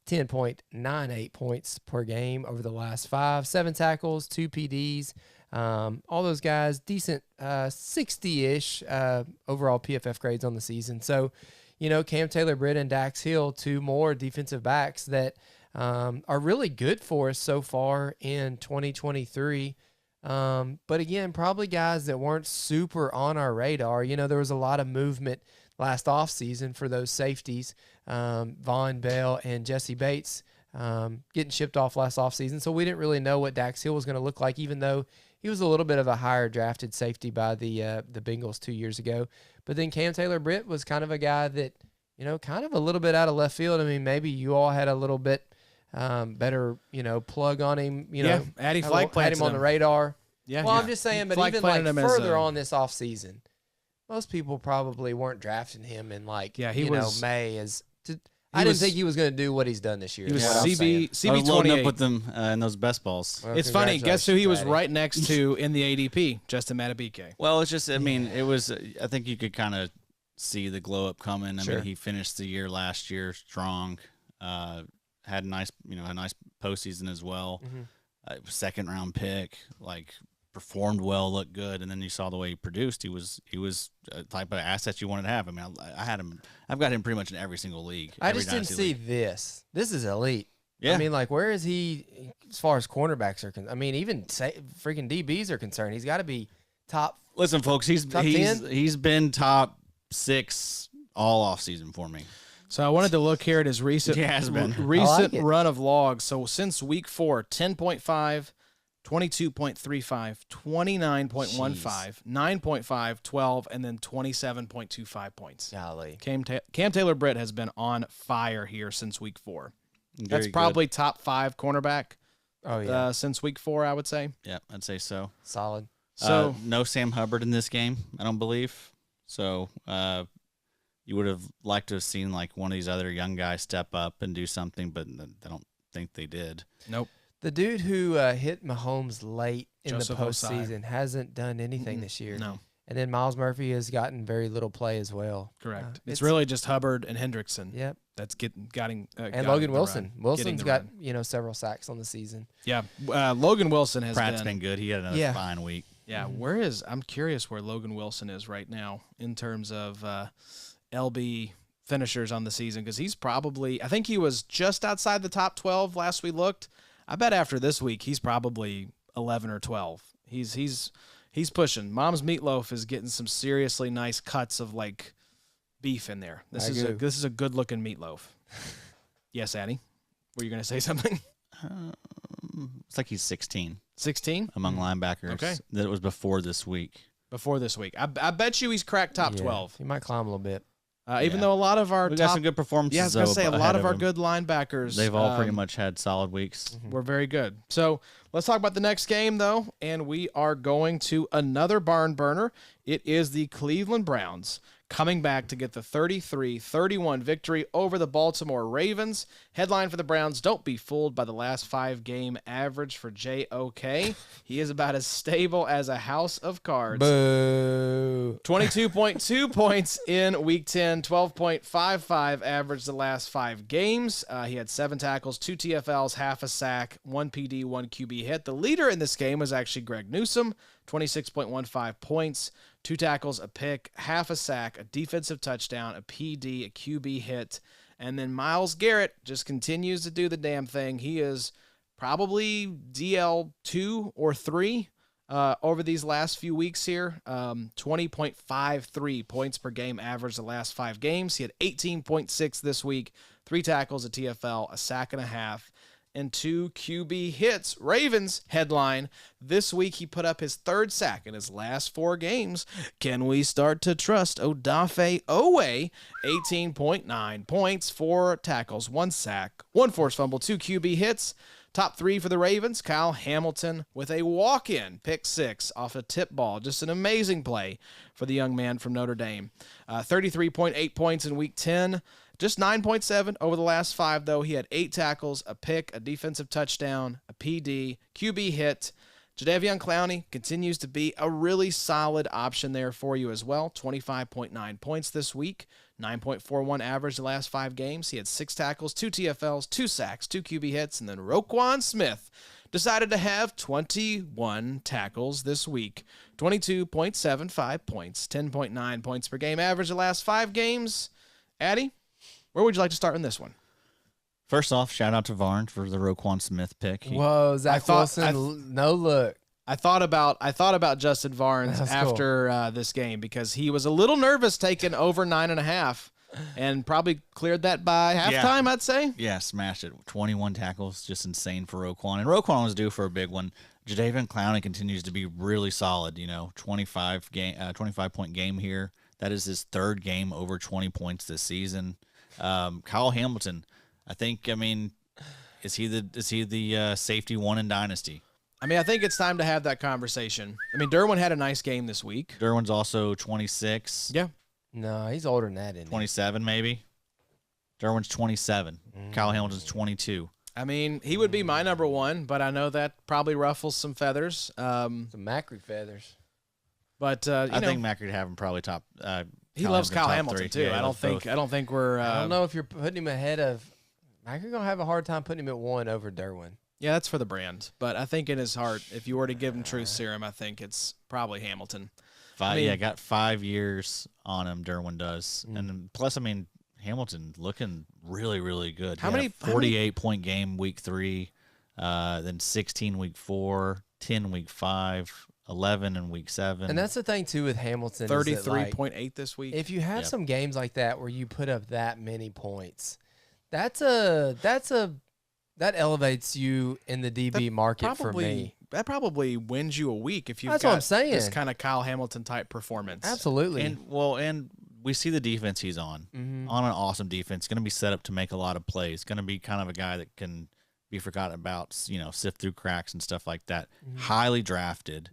[SPEAKER 4] 10.98 points per game over the last 5. 7 tackles, 2 PDs. All those guys, decent 60-ish overall PFF grades on the season. So, Cam Taylor-Britt and Dax Hill, 2 more defensive backs that are really good for us so far in 2023. But again, probably guys that weren't super on our radar. There was a lot of movement last offseason for those safeties, Von Bell and Jesse Bates, getting shipped off last offseason. So we didn't really know what Dax Hill was going to look like, even though he was a little bit of a higher drafted safety by the Bengals 2 years ago. But then Cam Taylor-Britt was kind of a guy that, kind of a little bit out of left field. I mean, maybe you all had a little bit better, plug on him.
[SPEAKER 2] Addie
[SPEAKER 4] had
[SPEAKER 2] Flag
[SPEAKER 4] him on the radar.
[SPEAKER 2] Yeah,
[SPEAKER 4] Well,
[SPEAKER 2] yeah.
[SPEAKER 4] I'm just saying, but
[SPEAKER 2] Flag
[SPEAKER 4] even
[SPEAKER 2] planted
[SPEAKER 4] like
[SPEAKER 2] him as
[SPEAKER 4] further
[SPEAKER 2] a-
[SPEAKER 4] on this offseason, most people probably weren't drafting him in
[SPEAKER 2] he was-
[SPEAKER 4] May I didn't think he was going to do what he's done this year.
[SPEAKER 2] He was
[SPEAKER 4] is what I'm saying.
[SPEAKER 3] I was loading up
[SPEAKER 2] CB28.
[SPEAKER 3] with them in those best balls.
[SPEAKER 4] Well,
[SPEAKER 2] It's funny. Guess who he was
[SPEAKER 4] congratulations,
[SPEAKER 2] right next to in the ADP? Justin Matabike.
[SPEAKER 3] Well, it's just, I mean, it was, I think you could kind of see the glow up coming. I
[SPEAKER 4] Sure.
[SPEAKER 3] mean, he finished the year last year strong, had a nice postseason as well. Second round pick, performed well, looked good, and then you saw the way he produced. He was a type of asset you wanted to have. I mean, I had him. I've got him pretty much in every single league.
[SPEAKER 4] I
[SPEAKER 3] every
[SPEAKER 4] just didn't
[SPEAKER 3] dynasty
[SPEAKER 4] see
[SPEAKER 3] league.
[SPEAKER 4] this. This is elite.
[SPEAKER 3] Yeah.
[SPEAKER 4] I mean, where is he as far as cornerbacks are concerned? I mean, even freaking DBs are concerned. He's got to be top.
[SPEAKER 3] Listen, folks, he's
[SPEAKER 4] Top 10?
[SPEAKER 3] he's been top 6 all offseason for me.
[SPEAKER 2] So I wanted to look here at his recent
[SPEAKER 3] He has been.
[SPEAKER 2] recent
[SPEAKER 4] I like it.
[SPEAKER 2] run of logs. So since week 4, 10.5, 22.35, 29.15, 9.5, 12, and then 27.25 points.
[SPEAKER 4] Golly.
[SPEAKER 2] Cam Taylor-Britt has been on fire here since week 4. That's
[SPEAKER 3] Very good.
[SPEAKER 2] probably top 5 cornerback
[SPEAKER 4] Oh, yeah.
[SPEAKER 2] since week 4, I would say.
[SPEAKER 3] Yeah, I'd say so.
[SPEAKER 4] Solid.
[SPEAKER 2] So
[SPEAKER 3] No Sam Hubbard in this game, I don't believe. So you would have liked to have seen one of these other young guys step up and do something, but I don't think they did.
[SPEAKER 2] nope.
[SPEAKER 4] The dude who hit Mahomes late in
[SPEAKER 2] Joseph
[SPEAKER 4] the
[SPEAKER 2] Osai.
[SPEAKER 4] postseason hasn't done anything this year.
[SPEAKER 2] No,
[SPEAKER 4] And then Miles Murphy has gotten very little play as well.
[SPEAKER 2] correct.
[SPEAKER 4] It's-
[SPEAKER 2] It's really just Hubbard and Hendrickson.
[SPEAKER 4] Yep.
[SPEAKER 2] That's getting
[SPEAKER 4] And Logan Wilson.
[SPEAKER 2] Getting
[SPEAKER 4] Wilson's
[SPEAKER 2] the
[SPEAKER 4] got,
[SPEAKER 2] run.
[SPEAKER 4] several sacks on the season.
[SPEAKER 2] Yeah, Logan Wilson has
[SPEAKER 3] Pratt's
[SPEAKER 2] been
[SPEAKER 3] been good. He had another
[SPEAKER 4] Yeah.
[SPEAKER 3] fine week.
[SPEAKER 2] Yeah, I'm curious where Logan Wilson is right now in terms of LB finishers on the season, because he's probably, I think he was just outside the top 12 last we looked. I bet after this week he's probably 11 or 12. He's pushing. Mom's Meatloaf is getting some seriously nice cuts of beef in there. This is a good looking meatloaf. Yes, Addie. Were you going to say something?
[SPEAKER 3] It's like he's 16
[SPEAKER 2] 16
[SPEAKER 3] among linebackers.
[SPEAKER 2] Okay.
[SPEAKER 3] That was before this week.
[SPEAKER 2] before this week. I bet you he's cracked top
[SPEAKER 4] Yeah,
[SPEAKER 2] 12.
[SPEAKER 4] He might climb a little bit.
[SPEAKER 2] Even
[SPEAKER 3] Yeah.
[SPEAKER 2] though a lot of our
[SPEAKER 3] We got
[SPEAKER 2] top
[SPEAKER 3] some good performances.
[SPEAKER 2] Yeah, I was going to
[SPEAKER 3] though,
[SPEAKER 2] say a lot
[SPEAKER 3] ahead
[SPEAKER 2] of our
[SPEAKER 3] him.
[SPEAKER 2] good linebackers.
[SPEAKER 3] They've all pretty much had solid weeks.
[SPEAKER 2] Were very good. So let's talk about the next game, though, and we are going to another barn burner. It is the Cleveland Browns coming back to get the 33-31 victory over the Baltimore Ravens. Headline for the Browns: don't be fooled by the last 5-game average for JOK. He is about as stable as a house of cards.
[SPEAKER 4] Boo.
[SPEAKER 2] 22.2 points in Week 10, 12.55 average the last 5 games. He had 7 tackles, 2 TFLs, half a sack, 1 PD, 1 QB hit. The leader in this game was actually Greg Newsome, 26.15 points, 2 tackles, a pick, half a sack, a defensive touchdown, a PD, a QB hit. And then Myles Garrett just continues to do the damn thing. He is probably DL 2 or 3 over these last few weeks here. 20.53 points per game average the last 5 games. He had 18.6 this week, 3 tackles, a TFL, a sack and a half, and 2 QB hits. Ravens headline: this week he put up his 3rd sack in his last 4 games. Can we start to trust Odafe Owe? 18.9 points, 4 tackles, 1 sack, 1 forced fumble, 2 QB hits. Top 3 for the Ravens: Kyle Hamilton with a walk-in pick 6 off a tip ball. Just an amazing play for the young man from Notre Dame. 33.8 points in Week 10. Just 9.7 over the last 5, though. He had 8 tackles, a pick, a defensive touchdown, a PD, QB hit. Jadeveon Clowney continues to be a really solid option there for you as well. 25.9 points this week, 9.41 average the last 5 games. He had 6 tackles, 2 TFLs, 2 sacks, 2 QB hits, and then Roquan Smith decided to have 21 tackles this week. 22.75 points, 10.9 points per game average the last 5 games. Addie, where would you like to start in this one?
[SPEAKER 3] First off, shout out to Varn for the Roquan Smith pick.
[SPEAKER 4] Whoa, Zach
[SPEAKER 2] thought-
[SPEAKER 4] Wilson, no look.
[SPEAKER 2] I thought about Justin Barnes
[SPEAKER 4] That's
[SPEAKER 2] after this game because he was a little nervous taking over 9.5, and probably cleared that by halftime. I'd say.
[SPEAKER 3] Yeah, smashed it. 21 tackles, just insane for Roquan. And Roquan was due for a big one. Jadeveon Clowney continues to be really solid. 25 point game here. That is his third game over 20 points this season. Kyle Hamilton, I think. I mean, is he the safety one in Dynasty?
[SPEAKER 2] I mean, I think it's time to have that conversation. I mean, Derwin had a nice game this week.
[SPEAKER 3] Derwin's also 26.
[SPEAKER 2] Yeah.
[SPEAKER 4] No, he's older than that, isn't he?
[SPEAKER 3] 27 maybe. Derwin's 27. Kyle Hamilton's 22.
[SPEAKER 2] I mean, he would be my number one, but I know that probably ruffles some feathers.
[SPEAKER 4] Some Macri feathers.
[SPEAKER 2] But
[SPEAKER 3] I think Macri would have him probably top.
[SPEAKER 2] he loves Kyle Hamilton too.
[SPEAKER 3] Yeah,
[SPEAKER 2] I don't think we're.
[SPEAKER 4] I don't know if you're putting him ahead of. Macri gonna have a hard time putting him at 1 over Derwin.
[SPEAKER 2] Yeah, that's for the brand. But I think in his heart, if you were to give him truth serum, I think it's probably Hamilton.
[SPEAKER 3] Got 5 years on him. Derwin does, and plus, I mean, Hamilton looking really, really good.
[SPEAKER 2] How
[SPEAKER 3] He had
[SPEAKER 2] many-
[SPEAKER 3] a 48-point game week 3, then 16 week 4, 10 week 5, 11 in week 7.
[SPEAKER 4] And that's the thing too with Hamilton. is that,
[SPEAKER 2] 33.8 this week.
[SPEAKER 4] if you have
[SPEAKER 3] Yep.
[SPEAKER 4] some games like that where you put up that many points, that elevates you in the DB market for me.
[SPEAKER 2] That probably wins you a week if you've
[SPEAKER 4] That's
[SPEAKER 2] got
[SPEAKER 4] what I'm saying.
[SPEAKER 2] this kind of Kyle Hamilton type performance.
[SPEAKER 4] Absolutely.
[SPEAKER 3] and we see the defense he's on an awesome defense. Going to be set up to make a lot of plays. Going to be kind of a guy that can be forgotten about. Sift through cracks and stuff like that. Highly drafted.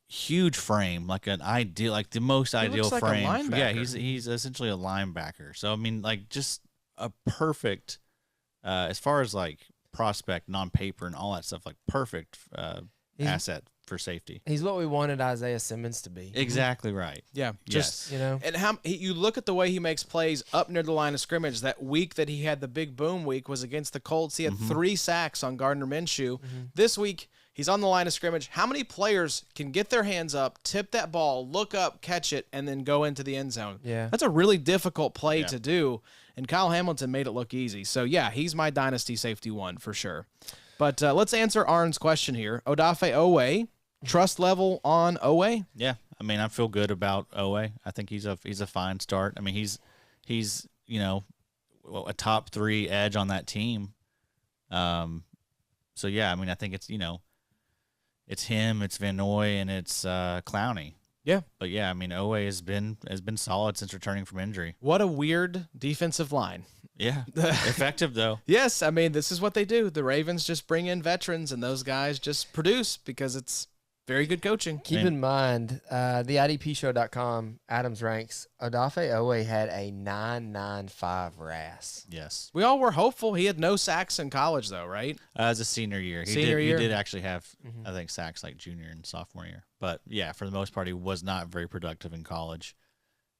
[SPEAKER 3] Huge frame, like the most ideal
[SPEAKER 2] looks like a
[SPEAKER 3] frame. Yeah,
[SPEAKER 2] linebacker.
[SPEAKER 3] he's essentially a linebacker. So I mean, like just a perfect, as far as like prospect, non-paper, and all that stuff, like perfect asset for safety.
[SPEAKER 4] He's what we wanted Isaiah Simmons to be.
[SPEAKER 3] Exactly right.
[SPEAKER 2] Yeah, just
[SPEAKER 3] Yes.
[SPEAKER 2] and you look at the way he makes plays up near the line of scrimmage. That week that he had the big boom week was against the Colts. He had 3 sacks on Gardner Minshew. This week he's on the line of scrimmage. How many players can get their hands up, tip that ball, look up, catch it, and then go into the end zone?
[SPEAKER 4] Yeah.
[SPEAKER 2] That's a really difficult play to do, and Kyle Hamilton made it look easy. So yeah, he's my dynasty safety one for sure. But let's answer Arn's question here. Odafe Owe. Trust level on Owe?
[SPEAKER 3] Yeah, I mean, I feel good about Owe. I think he's a fine start. I mean, he's a top 3 edge on that team. So yeah, I mean, I think it's it's him, it's Van Noy, and it's Clowney.
[SPEAKER 2] Yeah,
[SPEAKER 3] but yeah, I mean, Owe has been solid since returning from injury.
[SPEAKER 2] What a weird defensive line.
[SPEAKER 3] Yeah, effective though.
[SPEAKER 2] Yes, I mean, this is what they do. The Ravens just bring in veterans, and those guys just produce because it's very good coaching.
[SPEAKER 4] Keep in mind, the IDPshow.com, Adams ranks, Odafe Owe had a 9.95 RAS.
[SPEAKER 3] Yes.
[SPEAKER 2] We all were hopeful. He had no sacks in college, though, right?
[SPEAKER 3] As a senior year. He did actually have, I think, sacks like junior and sophomore year. But, yeah, for the most part, he was not very productive in college.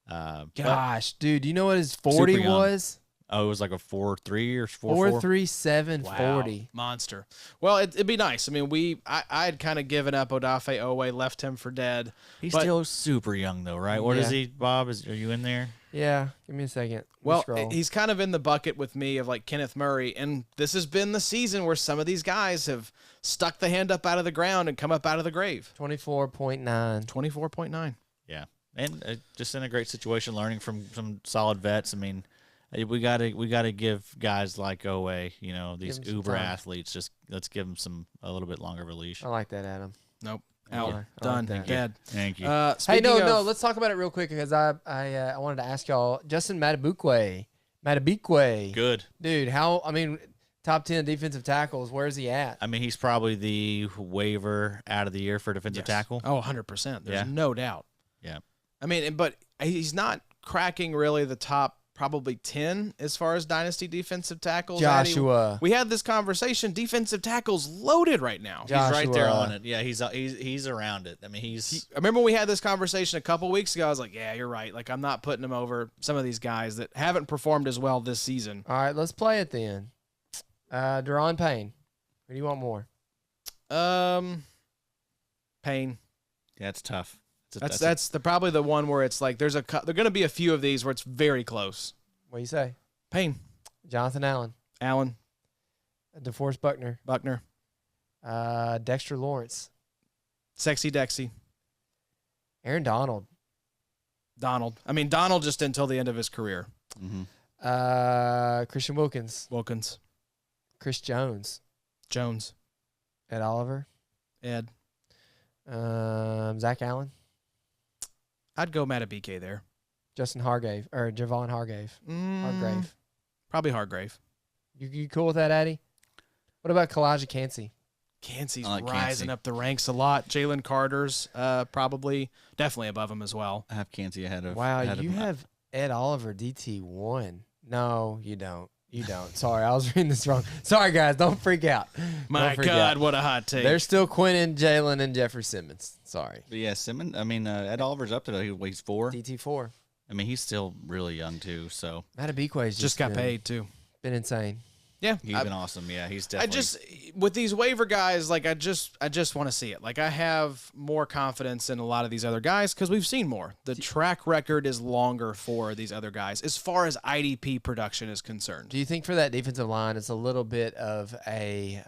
[SPEAKER 4] Gosh, dude, you know what his 40
[SPEAKER 3] Super young.
[SPEAKER 4] was?
[SPEAKER 3] Oh, it was like a 4.3 or 4.4?
[SPEAKER 4] 4.37 40.
[SPEAKER 2] Monster. Well, it'd be nice. I mean, I had kind of given up Odafe Owe, left him for dead.
[SPEAKER 3] He's
[SPEAKER 2] but-
[SPEAKER 3] still super young, though, right? What is
[SPEAKER 4] Yeah.
[SPEAKER 3] he, Bob? Are you in there?
[SPEAKER 4] Yeah, give me a second. Let me
[SPEAKER 2] Well,
[SPEAKER 4] scroll.
[SPEAKER 2] he's kind of in the bucket with me of like Kenneth Murray, and this has been the season where some of these guys have stuck the hand up out of the ground and come up out of the grave.
[SPEAKER 4] 24.9.
[SPEAKER 2] 24.9.
[SPEAKER 3] Yeah. And just in a great situation, learning from some solid vets. I mean, we gotta give guys like Owe, these
[SPEAKER 4] Give 'em some
[SPEAKER 3] uber
[SPEAKER 4] time.
[SPEAKER 3] athletes, let's give them a little bit longer of a leash.
[SPEAKER 4] I like that, Adam.
[SPEAKER 2] Nope.
[SPEAKER 4] I
[SPEAKER 2] Out.
[SPEAKER 4] like- I like
[SPEAKER 2] Done.
[SPEAKER 4] that.
[SPEAKER 2] Dead.
[SPEAKER 3] Thank you.
[SPEAKER 4] Hey,
[SPEAKER 2] Speaking
[SPEAKER 4] no,
[SPEAKER 2] of-
[SPEAKER 4] let's talk about it real quick because I wanted to ask y'all, Justin Matabikwe.
[SPEAKER 3] Good.
[SPEAKER 4] Dude, top 10 defensive tackles, where's he at?
[SPEAKER 3] I mean, he's probably the waiver out of the year for defensive tackle.
[SPEAKER 2] Oh, 100%. There's
[SPEAKER 3] Yeah.
[SPEAKER 2] no doubt.
[SPEAKER 3] Yeah.
[SPEAKER 2] I mean, but he's not cracking really the top probably 10 as far as dynasty defensive tackles.
[SPEAKER 4] Joshua.
[SPEAKER 2] Addy, we had this conversation. Defensive tackles loaded right now.
[SPEAKER 3] He's right there
[SPEAKER 4] Joshua.
[SPEAKER 3] on it. Yeah, he's around it. I mean,
[SPEAKER 2] I remember we had this conversation a couple weeks ago. I was like, yeah, you're right. Like, I'm not putting him over some of these guys that haven't performed as well this season.
[SPEAKER 4] All right, let's play it then. Deron Payne. Who do you want more?
[SPEAKER 2] Payne.
[SPEAKER 3] yeah, it's tough.
[SPEAKER 2] That's probably the one where it's like there's going to be a few of these where it's very close.
[SPEAKER 4] What do you say?
[SPEAKER 2] Payne,
[SPEAKER 4] Jonathan Allen.
[SPEAKER 2] Allen,
[SPEAKER 4] DeForest Buckner.
[SPEAKER 2] Buckner,
[SPEAKER 4] Dexter Lawrence.
[SPEAKER 2] Sexy Dexy.
[SPEAKER 4] Aaron Donald.
[SPEAKER 2] Donald. I mean, Donald just until the end of his career.
[SPEAKER 4] Christian Wilkins.
[SPEAKER 2] Wilkins.
[SPEAKER 4] Chris Jones.
[SPEAKER 2] Jones.
[SPEAKER 4] Ed Oliver.
[SPEAKER 2] Ed.
[SPEAKER 4] Zach Allen.
[SPEAKER 2] I'd go Matabike there.
[SPEAKER 4] Justin Hargrave. Or Javon Hargrave. Hargrave.
[SPEAKER 2] Probably Hargrave.
[SPEAKER 4] You cool with that, Addy? What about Kalijah Cansey?
[SPEAKER 2] Cansey's
[SPEAKER 3] I like
[SPEAKER 2] rising
[SPEAKER 3] Cansey.
[SPEAKER 2] up the ranks a lot. Jalen Carter's definitely above him as well.
[SPEAKER 3] I have Cansey ahead of.
[SPEAKER 4] Wow,
[SPEAKER 3] ahead
[SPEAKER 4] you
[SPEAKER 3] of,
[SPEAKER 4] have Ed Oliver DT1. No, you don't. You don't. Sorry, I was reading this wrong. Sorry, guys. Don't freak out.
[SPEAKER 2] My
[SPEAKER 4] Don't freak
[SPEAKER 2] God,
[SPEAKER 4] out.
[SPEAKER 2] what a hot take.
[SPEAKER 4] There's still Quinnen, Jalen, and Jeffrey Simmons. Sorry.
[SPEAKER 3] But yeah, Simmons. I mean, Ed Oliver's up to he's 4.
[SPEAKER 4] DT4.
[SPEAKER 3] I mean, he's still really young too. So
[SPEAKER 4] Matabike's
[SPEAKER 2] just got paid too.
[SPEAKER 4] Been insane.
[SPEAKER 2] Yeah,
[SPEAKER 3] he's been awesome. Yeah, he's definitely.
[SPEAKER 2] with these waiver guys, like I just want to see it. Like I have more confidence in a lot of these other guys because we've seen more. The track record is longer for these other guys as far as IDP production is concerned.
[SPEAKER 4] Do you think for that defensive line, it's a little bit of a,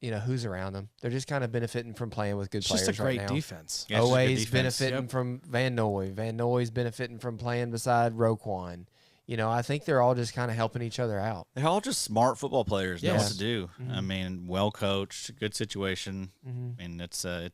[SPEAKER 4] who's around them? They're just kind of benefiting from playing with good
[SPEAKER 2] It's
[SPEAKER 4] players
[SPEAKER 2] just a great
[SPEAKER 4] right now.
[SPEAKER 2] defense.
[SPEAKER 3] Yeah, it's just a good
[SPEAKER 4] Oweh's
[SPEAKER 3] defense.
[SPEAKER 4] benefiting from Van Noy. Van Noy's benefiting from playing beside Roquan. I think they're all just kind of helping each other out.
[SPEAKER 3] They're all just smart football players. Know what
[SPEAKER 2] Yes.
[SPEAKER 3] to do. I mean, well coached, good situation.
[SPEAKER 4] Mm-hmm.
[SPEAKER 3] I mean, it's a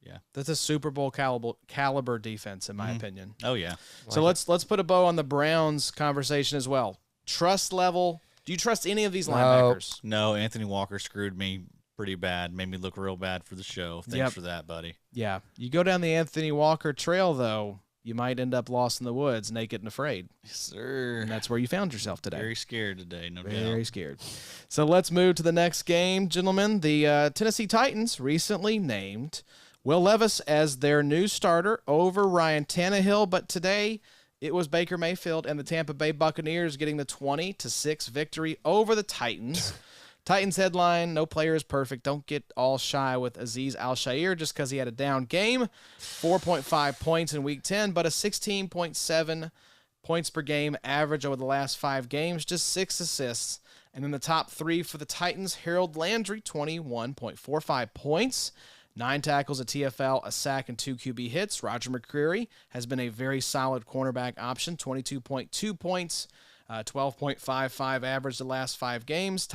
[SPEAKER 3] yeah.
[SPEAKER 2] That's a Super Bowl caliber defense, in my opinion.
[SPEAKER 3] Oh yeah.
[SPEAKER 2] So let's put a bow on the Browns conversation as well. Trust level. Do you trust any of these linebackers?
[SPEAKER 3] No, Anthony Walker screwed me pretty bad. Made me look real bad for the show. Thanks
[SPEAKER 2] Yep.
[SPEAKER 3] for that, buddy.
[SPEAKER 2] Yeah. You go down the Anthony Walker trail, though, you might end up lost in the woods, naked and afraid.
[SPEAKER 3] Yes, sir.
[SPEAKER 2] And that's where you found yourself today.
[SPEAKER 3] Very scared today, no
[SPEAKER 2] Very
[SPEAKER 3] doubt.
[SPEAKER 2] scared. So let's move to the next game, gentlemen. The Tennessee Titans recently named Will Levis as their new starter over Ryan Tannehill, but today it was Baker Mayfield and the Tampa Bay Buccaneers getting the 20-6 victory over the Titans. Titans headline, no player is perfect. Don't get all shy with Azeez Al-Shaair just because he had a down game. 4.5 points in Week 10, but a 16.7 points per game average over the last 5 games, just 6 assists. And in the top 3 for the Titans, Harold Landry, 21.45 points, 9 tackles, a TFL, a sack, and 2 QB hits. Roger McCreary has been a very solid cornerback option, 22.2 points, 12.55 average the last 5 games.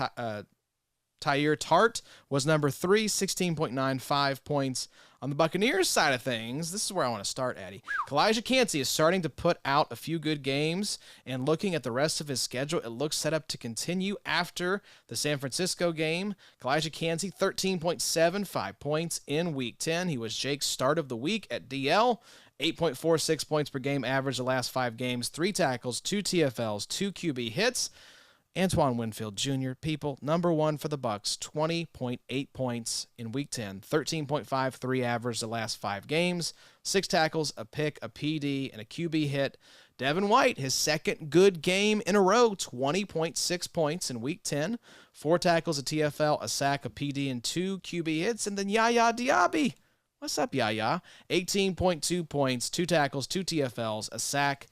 [SPEAKER 2] Tyre Tart was number 3, 16.95 points. On the Buccaneers side of things, this is where I want to start, Addy. Kalijah Cansey is starting to put out a few good games, and looking at the rest of his schedule, it looks set up to continue after the San Francisco game. Kalijah Cansey, 13.75 points in Week 10. He was Jake's start of the week at DL. 8.46 points per game average the last 5 games, 3 tackles, 2 TFLs, 2 QB hits. Antoine Winfield Jr., people, number 1 for the Bucs, 20.8 points in Week 10, 13.53 average the last 5 games, 6 tackles, a pick, a PD, and a QB hit. Devin White, his second good game in a row, 20.6 points in Week 10, 4 tackles, a TFL, a sack, a PD, and 2 QB hits. And then Yaya Diaby. What's up, Yaya? 18.2 points, 2 tackles, 2 TFLs, a sack,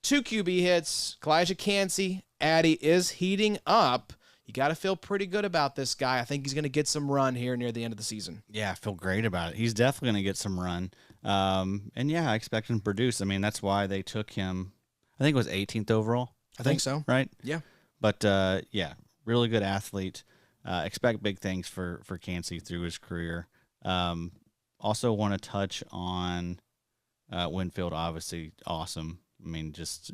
[SPEAKER 2] 2 QB hits. Kalijah Cansey, Addy, is heating up. You got to feel pretty good about this guy. I think he's going to get some run here near the end of the season.
[SPEAKER 3] Yeah, I feel great about it. He's definitely going to get some run. And yeah, I expect him to produce. I mean, that's why they took him, I think it was 18th overall.
[SPEAKER 2] I think so.
[SPEAKER 3] Right?
[SPEAKER 2] Yeah.
[SPEAKER 3] But yeah, really good athlete. Expect big things for Cansey through his career. Also want to touch on Winfield, obviously awesome. I mean, just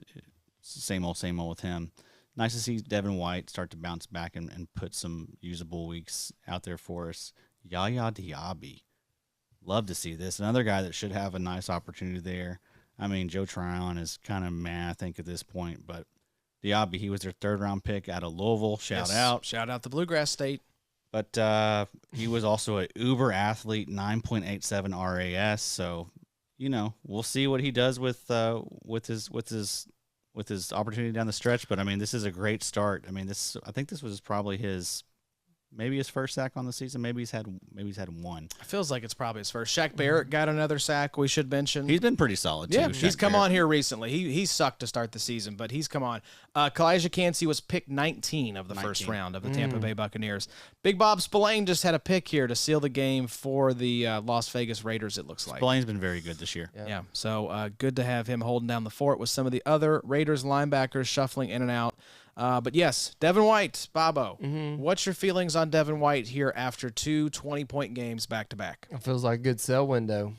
[SPEAKER 3] same old with him. Nice to see Devin White start to bounce back and put some usable weeks out there for us. Yaya Diaby. Love to see this. Another guy that should have a nice opportunity there. I mean, Joe Tryon is kind of mad, I think, at this point. But Diaby, he was their 3rd-round pick out of Louisville. Shout out.
[SPEAKER 2] Shout out the Bluegrass State.
[SPEAKER 3] But he was also an uber athlete, 9.87 RAS. So, we'll see what he does with his opportunity down the stretch. But I mean, this is a great start. I mean, I think this was probably his maybe his first sack on the season. Maybe he's had one.
[SPEAKER 2] It feels like it's probably his first. Shaq Barrett got another sack. We should mention.
[SPEAKER 3] He's been pretty solid too.
[SPEAKER 2] Yeah,
[SPEAKER 3] Shaq
[SPEAKER 2] he's come
[SPEAKER 3] Barrett.
[SPEAKER 2] on here recently. He sucked to start the season, but he's come on. Kalijah Cansey was pick 19 of the first round of the Tampa Bay Buccaneers. Big Bob Spillane just had a pick here to seal the game for the Las Vegas Raiders, it looks like.
[SPEAKER 3] Spillane's been very good this year.
[SPEAKER 2] Yeah, so good to have him holding down the fort with some of the other Raiders linebackers shuffling in and out. But yes, Devin White, Bobo, what's your feelings on Devin White here after 2 20-point games back-to-back?
[SPEAKER 4] It feels like a good sell window.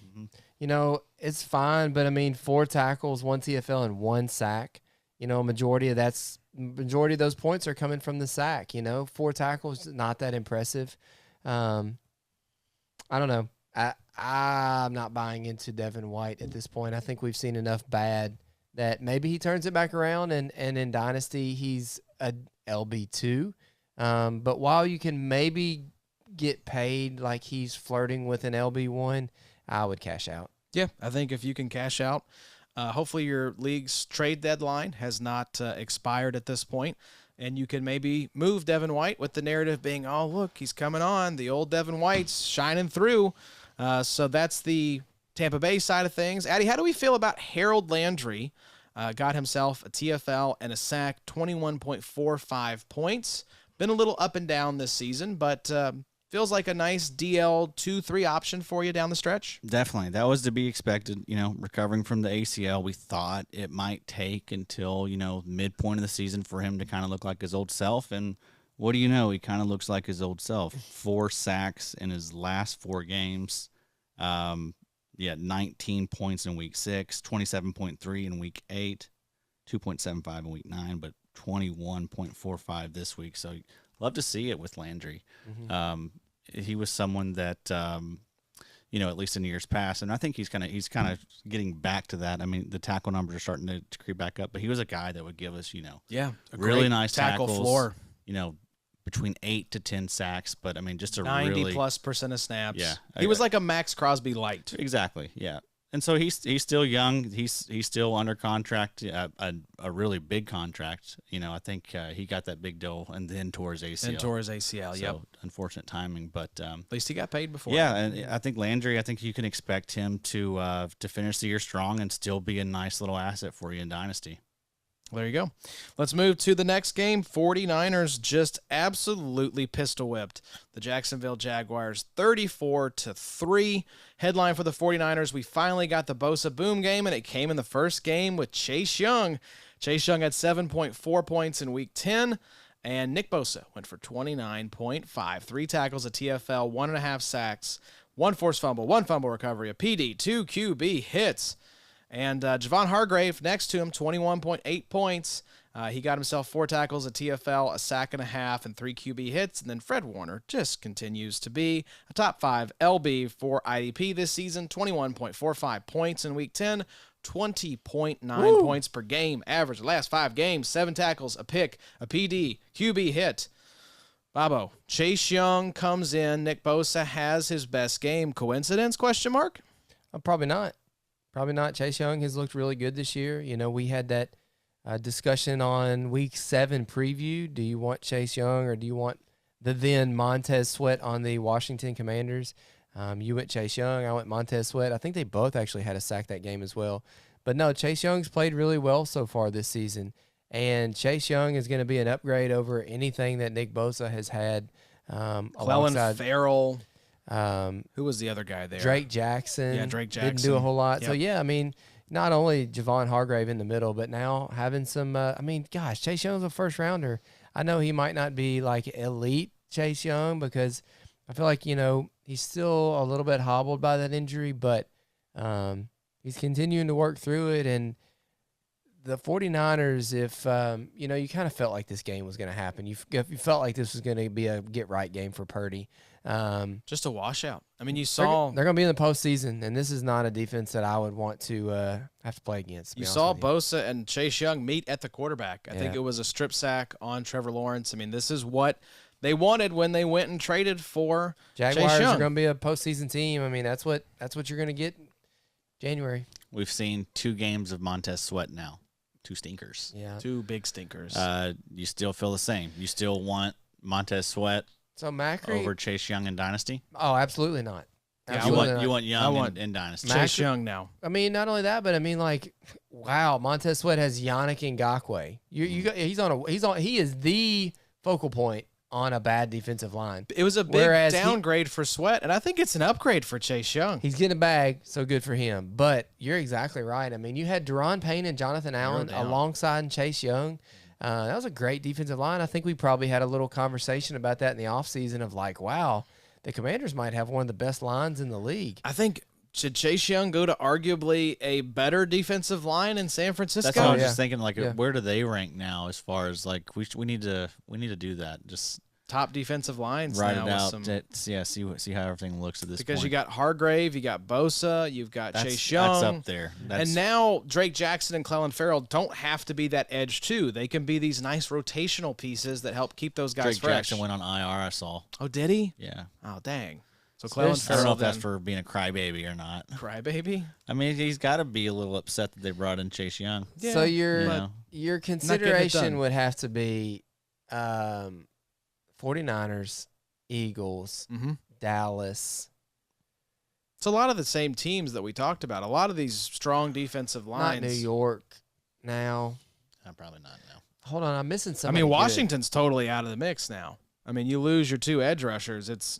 [SPEAKER 4] You know, it's fine, but I mean, 4 tackles, 1 TFL, and 1 sack. You know, majority of those points are coming from the sack. You know, 4 tackles, not that impressive. I don't know. I'm not buying into Devin White at this point. I think we've seen enough bad that maybe he turns it back around, and in Dynasty he's a LB2. But while you can maybe get paid like he's flirting with an LB1, I would cash out.
[SPEAKER 2] Yeah, I think if you can cash out, hopefully your league's trade deadline has not expired at this point, and you can maybe move Devin White with the narrative being, oh, look, he's coming on. The old Devin White's shining through. So that's the Tampa Bay side of things. Addy, how do we feel about Harold Landry? Got himself a TFL and a sack, 21.45 points. Been a little up and down this season, but feels like a nice DL 2-3 option for you down the stretch.
[SPEAKER 3] Definitely. That was to be expected. You know, recovering from the ACL, we thought it might take until, you know, midpoint of the season for him to kind of look like his old self. And what do you know? He kind of looks like his old self. 4 sacks in his last 4 games. 19 points in week 6, 27.3 in week 8, 2.75 in week 9, but 21.45 this week. So love to see it with Landry. He was someone that, you know, at least in years past, and I think he's kind of getting back to that. I mean, the tackle numbers are starting to creep back up, but he was a guy that would give us, you know,
[SPEAKER 2] a
[SPEAKER 3] really
[SPEAKER 2] great
[SPEAKER 3] nice
[SPEAKER 2] tackle
[SPEAKER 3] tackles,
[SPEAKER 2] floor.
[SPEAKER 3] You know, between 8 to 10 sacks, but I mean, just a
[SPEAKER 2] 90+% of snaps.
[SPEAKER 3] Yeah,
[SPEAKER 2] he was like a Max Crosby light.
[SPEAKER 3] Exactly. Yeah, and so he's still young. He's still under contract, a really big contract. You know, I think he got that big deal and then tore his ACL.
[SPEAKER 2] Yep.
[SPEAKER 3] So unfortunate timing, but
[SPEAKER 2] At least he got paid before.
[SPEAKER 3] yeah, and I think Landry. I think you can expect him to finish the year strong and still be a nice little asset for you in Dynasty.
[SPEAKER 2] There you go. Let's move to the next game. 49ers just absolutely pistol whipped the Jacksonville Jaguars 34-3. Headline for the 49ers, we finally got the Bosa boom game, and it came in the first game with Chase Young. Chase Young had 7.4 points in week 10, and Nick Bosa went for 29.5. 3 tackles, a TFL, 1.5 sacks, 1 forced fumble, 1 fumble recovery, a PD, 2 QB hits. And Javon Hargrave next to him, 21.8 points. He got himself 4 tackles, a TFL, a sack and a half, and 3 QB hits. And then Fred Warner just continues to be a top 5 LB for IDP this season, 21.45 points in week 10, 20.9 points per game average. The last 5 games, 7 tackles, a pick, a PD, QB hit. Bobo, Chase Young comes in. Nick Bosa has his best game. Coincidence, question mark?
[SPEAKER 4] Probably not. Probably not. Chase Young has looked really good this year. You know, we had that discussion on week 7 preview. Do you want Chase Young or do you want the then Montez Sweat on the Washington Commanders? You went Chase Young. I went Montez Sweat. I think they both actually had a sack that game as well. But no, Chase Young's played really well so far this season. And Chase Young is going to be an upgrade over anything that Nick Bosa has had.
[SPEAKER 2] Clellan Ferrell.
[SPEAKER 4] Who
[SPEAKER 2] was the other guy there?
[SPEAKER 4] Drake Jackson.
[SPEAKER 2] Yeah, Drake Jackson.
[SPEAKER 4] Didn't do a whole lot.
[SPEAKER 2] Yep.
[SPEAKER 4] So, yeah, I mean, not only Javon Hargrave in the middle, but now having some gosh, Chase Young's a first rounder. I know he might not be like elite Chase Young because I feel like, you know, he's still a little bit hobbled by that injury, but he's continuing to work through it. And the 49ers, if, you know, you kind of felt like this game was going to happen. You felt like this was going to be a get-right game for Purdy.
[SPEAKER 2] Just a washout. I mean, you saw
[SPEAKER 4] they're going to be in the postseason, and this is not a defense that I would want to have to play against.
[SPEAKER 2] You saw Bosa and Chase Young meet at the quarterback. I think it was a strip sack on Trevor Lawrence. I mean, this is what they wanted when they went and traded for
[SPEAKER 4] Jaguars.
[SPEAKER 2] Chase Young.
[SPEAKER 4] Are going to be a postseason team. I mean, that's what you're going to get in January.
[SPEAKER 3] We've seen 2 games of Montez Sweat now, 2 stinkers.
[SPEAKER 4] Yeah,
[SPEAKER 2] 2 big stinkers.
[SPEAKER 3] You still feel the same. You still want Montez Sweat
[SPEAKER 4] So Macri
[SPEAKER 3] over Chase Young in Dynasty.
[SPEAKER 4] Oh, absolutely not.
[SPEAKER 2] Yeah,
[SPEAKER 4] Absolutely
[SPEAKER 3] You
[SPEAKER 4] not.
[SPEAKER 3] want Young in Dynasty.
[SPEAKER 2] Chase Young now.
[SPEAKER 4] I mean, not only that, but I mean, like, wow, Montez Sweat has Yannick Ngakoue. He is the focal point on a bad defensive line.
[SPEAKER 2] It was a big downgrade for Sweat, and I think it's an upgrade for Chase Young.
[SPEAKER 4] He's getting a bag, so good for him. But you're exactly right. I mean, you had Deron Payne and Jonathan Allen alongside Chase Young. That was a great defensive line. I think we probably had a little conversation about that in the offseason of like, wow, the Commanders might have one of the best lines in the league.
[SPEAKER 2] I think, should Chase Young go to arguably a better defensive line in San Francisco?
[SPEAKER 3] That's what I was just thinking. Like, where do they rank now? As far as like, we need to do that. Just
[SPEAKER 2] top defensive lines.
[SPEAKER 3] Write
[SPEAKER 2] now
[SPEAKER 3] it out. See how everything looks at this
[SPEAKER 2] because
[SPEAKER 3] point.
[SPEAKER 2] you got Hargrave, you got Bosa, you've got Chase Young.
[SPEAKER 3] That's up there.
[SPEAKER 2] And now Drake Jackson and Clelin Ferrell don't have to be that edge too. They can be these nice rotational pieces that help keep those guys
[SPEAKER 3] Drake
[SPEAKER 2] fresh.
[SPEAKER 3] Jackson went on IR. I saw.
[SPEAKER 2] Oh, did he?
[SPEAKER 3] Yeah.
[SPEAKER 2] Oh, dang. So Clelin Ferrell.
[SPEAKER 3] I don't know if that's for being a crybaby or not.
[SPEAKER 2] Crybaby?
[SPEAKER 3] I mean, he's got to be a little upset that they brought in Chase Young.
[SPEAKER 2] Yeah,
[SPEAKER 4] so your consideration would have to be 49ers, Eagles, Dallas.
[SPEAKER 2] It's a lot of the same teams that we talked about. A lot of these strong defensive lines.
[SPEAKER 4] Not New York now.
[SPEAKER 3] Probably not now.
[SPEAKER 4] Hold on, I'm missing something.
[SPEAKER 2] I mean, Washington's totally out of the mix now. I mean, you lose your two edge rushers. It's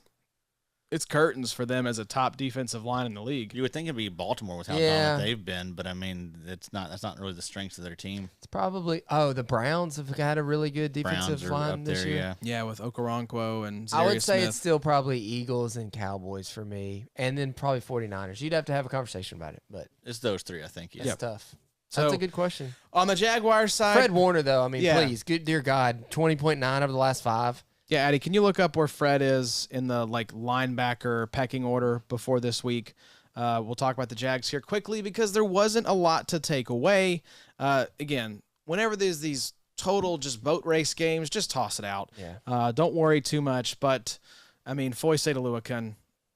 [SPEAKER 2] curtains for them as a top defensive line in the league.
[SPEAKER 3] You would think it'd be Baltimore with how dominant they've been, but I mean, that's not really the strength of their team.
[SPEAKER 4] It's probably the Browns have had a really good defensive line this year.
[SPEAKER 2] Yeah, with Okoronkwo and Zadarius
[SPEAKER 4] I would say
[SPEAKER 2] Smith.
[SPEAKER 4] it's still probably Eagles and Cowboys for me, and then probably 49ers. You'd have to have a conversation about it, but
[SPEAKER 3] it's those three, I think.
[SPEAKER 4] It's tough.
[SPEAKER 2] So,
[SPEAKER 4] that's a good question.
[SPEAKER 2] On the Jaguars side,
[SPEAKER 4] Fred Warner, though, I mean, please, good dear God, 20.9 over the last 5.
[SPEAKER 2] Yeah, Addy, can you look up where Fred is in the linebacker pecking order before this week? We'll talk about the Jags here quickly because there wasn't a lot to take away. Again, whenever there's these total just boat race games, just toss it out.
[SPEAKER 4] Yeah.
[SPEAKER 2] Don't worry too much. But, I mean, Foye and Roquan,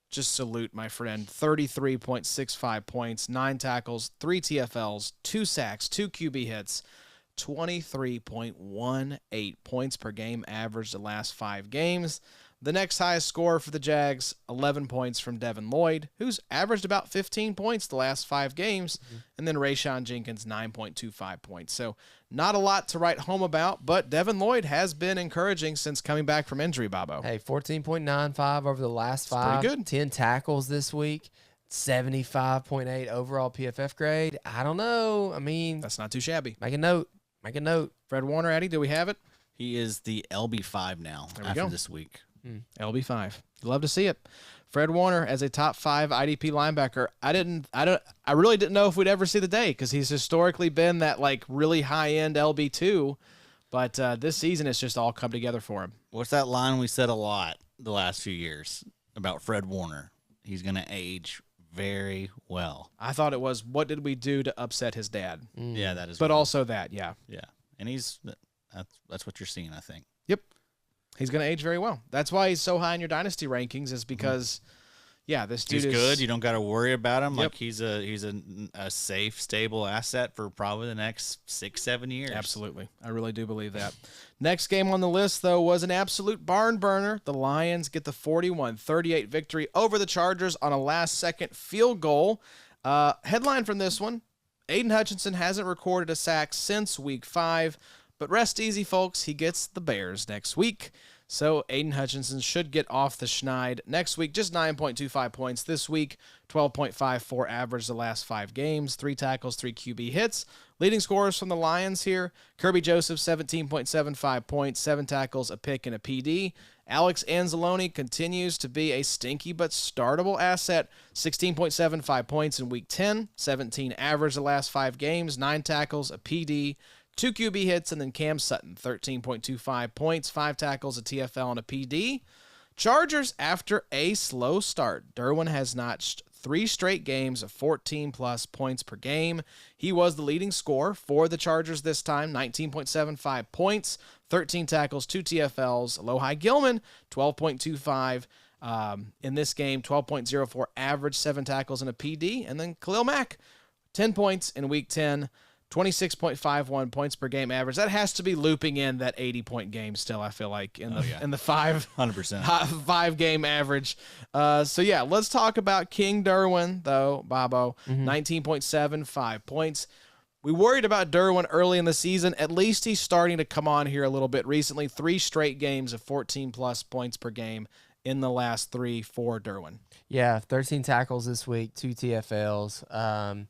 [SPEAKER 2] just salute, my friend. 33.65 points, 9 tackles, 3 TFLs, 2 sacks, 2 QB hits. 23.18 points per game average the last 5 games. The next highest score for the Jags, 11 points from Devin Lloyd, who's averaged about 15 points the last 5 games. And then Rashan Jenkins, 9.25 points. So not a lot to write home about, but Devin Lloyd has been encouraging since coming back from injury, Bobo.
[SPEAKER 4] Hey, 14.95 over the last 5.
[SPEAKER 2] Pretty good.
[SPEAKER 4] 10 tackles this week. 75.8 overall PFF grade. I don't know. I mean,
[SPEAKER 2] That's not too shabby.
[SPEAKER 4] make a note. Make a note.
[SPEAKER 2] Fred Warner, Eddie, do we have it?
[SPEAKER 3] He is the LB5 now after this week.
[SPEAKER 2] LB5. Love to see it. Fred Warner as a top 5 IDP linebacker. I really didn't know if we'd ever see the day because he's historically been that really high end LB2, but this season it's just all come together for him.
[SPEAKER 3] What's that line we said a lot the last few years about Fred Warner? He's going to age very well.
[SPEAKER 2] I thought it was, what did we do to upset his dad?
[SPEAKER 3] Yeah, that is.
[SPEAKER 2] But also that, yeah.
[SPEAKER 3] Yeah, and that's what you're seeing, I think.
[SPEAKER 2] Yep. He's going to age very well. That's why he's so high in your dynasty rankings is because, this dude
[SPEAKER 3] he's
[SPEAKER 2] is
[SPEAKER 3] good. You don't got to worry about him.
[SPEAKER 2] Yep.
[SPEAKER 3] Like he's a safe, stable asset for probably the next 6-7 years.
[SPEAKER 2] Absolutely. I really do believe that. Next game on the list, though, was an absolute barn burner. The Lions get the 41-38 victory over the Chargers on a last-second field goal. Headline from this one, Aiden Hutchinson hasn't recorded a sack since Week 5, but rest easy, folks. He gets the Bears next week. So Aiden Hutchinson should get off the schneid next week. Just 9.25 points this week, 12.54 average the last 5 games, 3 tackles, 3 QB hits. Leading scorers from the Lions here, Kirby Joseph, 17.75 points, 7 tackles, a pick, and a PD. Alex Anzalone continues to be a stinky but startable asset, 16.75 points in Week 10, 17 average the last 5 games, 9 tackles, a PD, 2 QB hits, and then Cam Sutton, 13.25 points, 5 tackles, a TFL, and a PD. Chargers, after a slow start, Derwin has notched 3 straight games of 14-plus points per game. He was the leading scorer for the Chargers this time, 19.75 points, 13 tackles, 2 TFLs. Alohi Gilman, 12.25 in this game, 12.04 average, 7 tackles, and a PD. And then Khalil Mack, 10 points in Week 10, 26.51 points per game average. That has to be looping in that 80-point game still, I feel like, in the 5 game average. So, yeah, let's talk about King Derwin, though, Bobo. 19.75 points. We worried about Derwin early in the season. At least he's starting to come on here a little bit recently. 3 straight games of 14-plus points per game in the last 3 for Derwin.
[SPEAKER 4] Yeah, 13 tackles this week, 2 TFLs.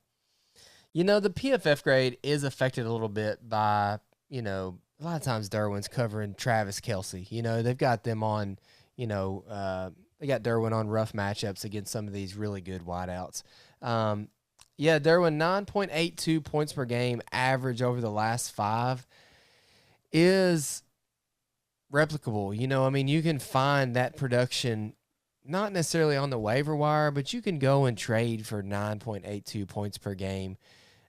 [SPEAKER 4] You know, the PFF grade is affected a little bit by, you know, a lot of times Derwin's covering Travis Kelce. You know, they've got them on, you know, they got Derwin on rough matchups against some of these really good wideouts. Yeah, Derwin, 9.82 points per game average over the last 5 is replicable. You know, I mean, you can find that production not necessarily on the waiver wire, but you can go and trade for 9.82 points per game.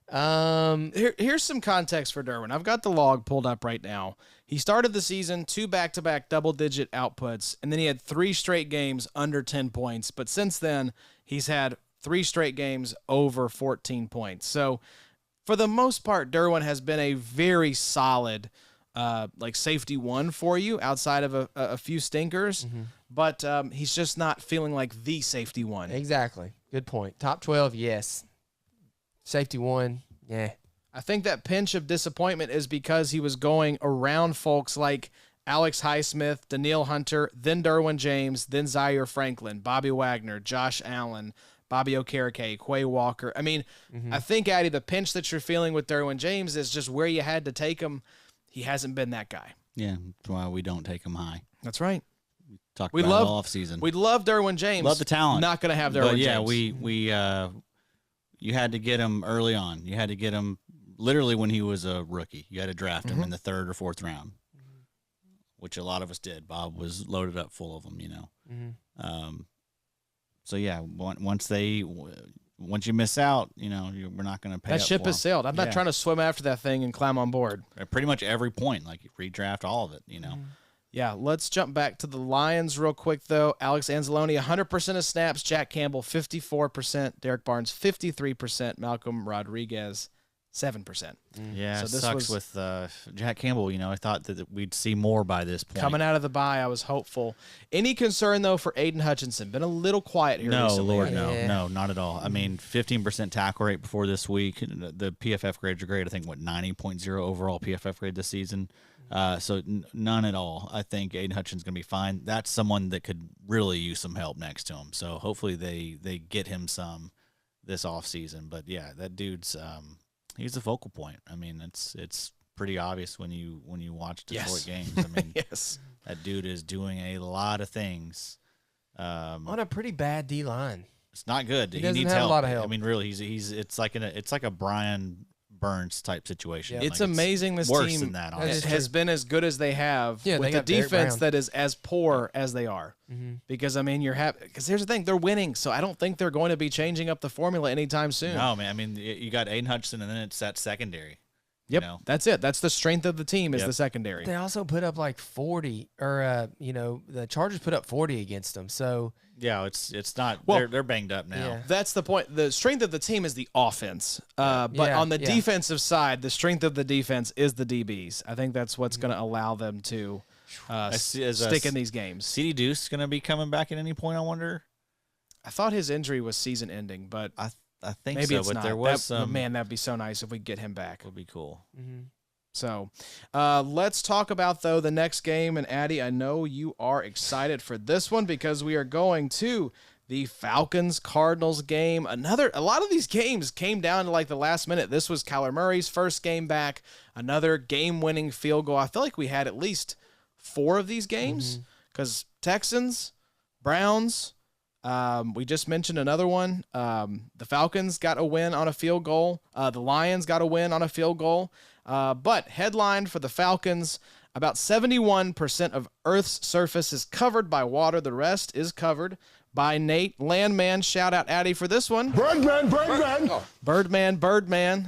[SPEAKER 2] Here's some context for Derwin. I've got the log pulled up right now. He started the season 2 back-to-back double-digit outputs, and then he had 3 straight games under 10 points. But since then, he's had 3 straight games over 14 points. So for the most part, Derwin has been a very solid like safety 1 for you outside of a few stinkers. But he's just not feeling like the safety 1.
[SPEAKER 4] Exactly. Good point. Top 12, yes. Safety 1, yeah.
[SPEAKER 2] I think that pinch of disappointment is because he was going around folks like Alex Highsmith, Daniil Hunter, then Derwin James, then Zaire Franklin, Bobby Wagner, Josh Allen, Bobby Okereke, Quay Walker. I mean, I think, Addy, the pinch that you're feeling with Derwin James is just where you had to take him. He hasn't been that guy.
[SPEAKER 3] Yeah, that's why we don't take him high.
[SPEAKER 2] That's right.
[SPEAKER 3] Talked about it all offseason.
[SPEAKER 2] We love Derwin James.
[SPEAKER 3] Love the talent.
[SPEAKER 2] Not going to have Derwin James.
[SPEAKER 3] Yeah, you had to get him early on. You had to get him literally when he was a rookie. You had to draft him in the 3rd or 4th round, which a lot of us did. Bob was loaded up full of them, you know. So yeah, once you miss out, you know, we're not going to pay.
[SPEAKER 2] That
[SPEAKER 3] up
[SPEAKER 2] ship
[SPEAKER 3] for
[SPEAKER 2] has sailed. I'm not trying to swim after that thing and climb on board.
[SPEAKER 3] At pretty much every point, like you redraft all of it, you know.
[SPEAKER 2] Yeah, let's jump back to the Lions real quick, though. Alex Anzalone, 100% of snaps. Jack Campbell, 54%. Derek Barnes, 53%. Malcolm Rodriguez, 7%.
[SPEAKER 3] Yeah,
[SPEAKER 2] so
[SPEAKER 3] it
[SPEAKER 2] this
[SPEAKER 3] sucks with Jack Campbell. You know, I thought that we'd see more by this point.
[SPEAKER 2] Coming out of the bye, I was hopeful. Any concern, though, for Aiden Hutchinson? Been a little quiet here recently.
[SPEAKER 3] Lord, no, not at all. I mean, 15% tackle rate before this week. The PFF grades are great. I think, 90.0 overall PFF grade this season. So none at all. I think Aiden Hutchinson's going to be fine. That's someone that could really use some help next to him. So hopefully they get him some this offseason. But, yeah, that dude's he's the focal point. I mean, it's pretty obvious when you watch Detroit games. I mean, that dude is doing a lot of things.
[SPEAKER 4] On a pretty bad D-line.
[SPEAKER 3] It's not good.
[SPEAKER 4] He
[SPEAKER 3] needs
[SPEAKER 4] have
[SPEAKER 3] help.
[SPEAKER 4] a lot of help.
[SPEAKER 3] I mean, really, it's like a Brian Burns type situation.
[SPEAKER 2] It's amazing this
[SPEAKER 3] worse
[SPEAKER 2] team
[SPEAKER 3] than that, honestly.
[SPEAKER 2] has been as good as they have with the defense that is as poor as they are. Because, I mean, because here's the thing, they're winning, so I don't think they're going to be changing up the formula anytime soon.
[SPEAKER 3] No, man. I mean, you got Aiden Hutchinson, and then it's that secondary.
[SPEAKER 2] Yep,
[SPEAKER 3] you know?
[SPEAKER 2] That's it. That's the strength of the team is the secondary.
[SPEAKER 4] They also put up like 40, or the Chargers put up 40 against them. So
[SPEAKER 3] yeah, it's not.
[SPEAKER 2] Well,
[SPEAKER 3] they're banged up now.
[SPEAKER 4] Yeah.
[SPEAKER 2] That's the point. The strength of the team is the offense, but on the defensive side, the strength of the defense is the DBs. I think that's what's going to allow them to stick in these games.
[SPEAKER 3] CD Deuce going to be coming back at any point, I wonder.
[SPEAKER 2] I thought his injury was season ending, but
[SPEAKER 3] I think
[SPEAKER 2] maybe
[SPEAKER 3] so,
[SPEAKER 2] it's
[SPEAKER 3] but
[SPEAKER 2] not.
[SPEAKER 3] there was
[SPEAKER 2] man, that'd be so nice if we get him back.
[SPEAKER 3] Would be cool.
[SPEAKER 2] So let's talk about, though, the next game. And, Addy, I know you are excited for this one because we are going to the Falcons-Cardinals game. A lot of these games came down to, like, the last minute. This was Kyler Murray's first game back, another game-winning field goal. I feel like we had at least 4 of these games because Texans, Browns, we just mentioned another one. The Falcons got a win on a field goal. The Lions got a win on a field goal. But headline for the Falcons, about 71% of Earth's surface is covered by water. The rest is covered by Nate Landman. Shout out, Addy, for this one. Birdman.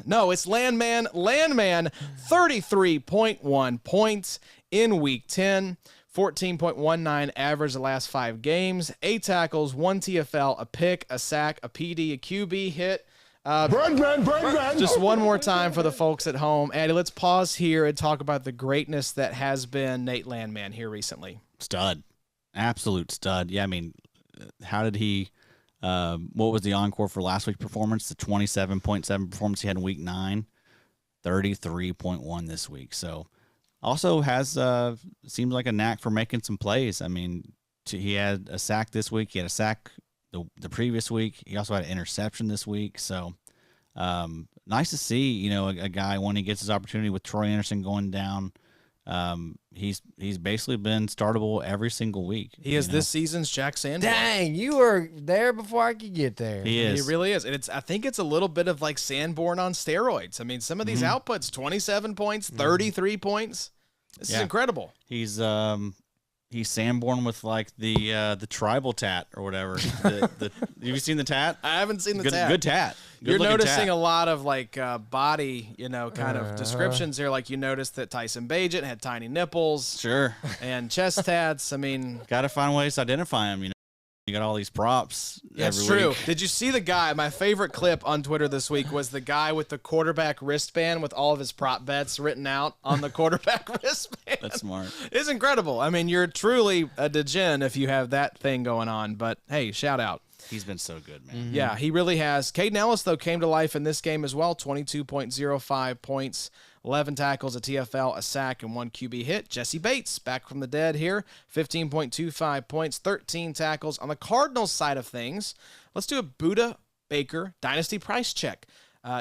[SPEAKER 2] No, it's Landman. 33.1 points in Week 10. 14.19 average the last 5 games. 8 tackles, 1 TFL, a pick, a sack, a PD, a QB hit.
[SPEAKER 1] Birdman.
[SPEAKER 2] Just one more time for the folks at home. Addie, let's pause here and talk about the greatness that has been Nate Landman here recently.
[SPEAKER 3] Stud. Absolute stud. Yeah, I mean, how did he what was the encore for last week's performance? The 27.7 performance he had in week 9, 33.1 this week. So also has seems like a knack for making some plays. I mean, he had a sack this week. He had a sack the previous week. He also had an interception this week. So nice to see, you know, a guy when he gets his opportunity with Troy Anderson going down. He's basically been startable every single week.
[SPEAKER 2] He is this season's Jack Sanborn.
[SPEAKER 4] Dang, you were there before I could get there.
[SPEAKER 3] He is.
[SPEAKER 2] He really is. And I think it's a little bit of like Sanborn on steroids. I mean, some of these outputs, 27 points, 33 points. This is incredible.
[SPEAKER 3] He's Sanborn with like the tribal tat or whatever. Have you seen the tat?
[SPEAKER 2] I haven't seen the tat.
[SPEAKER 3] Good tat.
[SPEAKER 2] You're noticing a lot of like body, kind of descriptions here. Like you noticed that Tyson Bagent had tiny nipples.
[SPEAKER 3] Sure.
[SPEAKER 2] And chest tats. I mean,
[SPEAKER 3] got to find ways to identify him. You know, you got all these props.
[SPEAKER 2] That's
[SPEAKER 3] every
[SPEAKER 2] true.
[SPEAKER 3] week.
[SPEAKER 2] Did you see the guy? My favorite clip on Twitter this week was the guy with the quarterback wristband with all of his prop bets written out on the quarterback wristband.
[SPEAKER 3] That's smart.
[SPEAKER 2] It's incredible. I mean, you're truly a degen if you have that thing going on. But hey, shout out.
[SPEAKER 3] He's been so good, man.
[SPEAKER 2] Yeah, he really has. Caden Ellis, though, came to life in this game as well. 22.05 points, 11 tackles, a TFL, a sack, and 1 QB hit. Jesse Bates, back from the dead here. 15.25 points, 13 tackles. On the Cardinals side of things, let's do a Buda Baker Dynasty price check.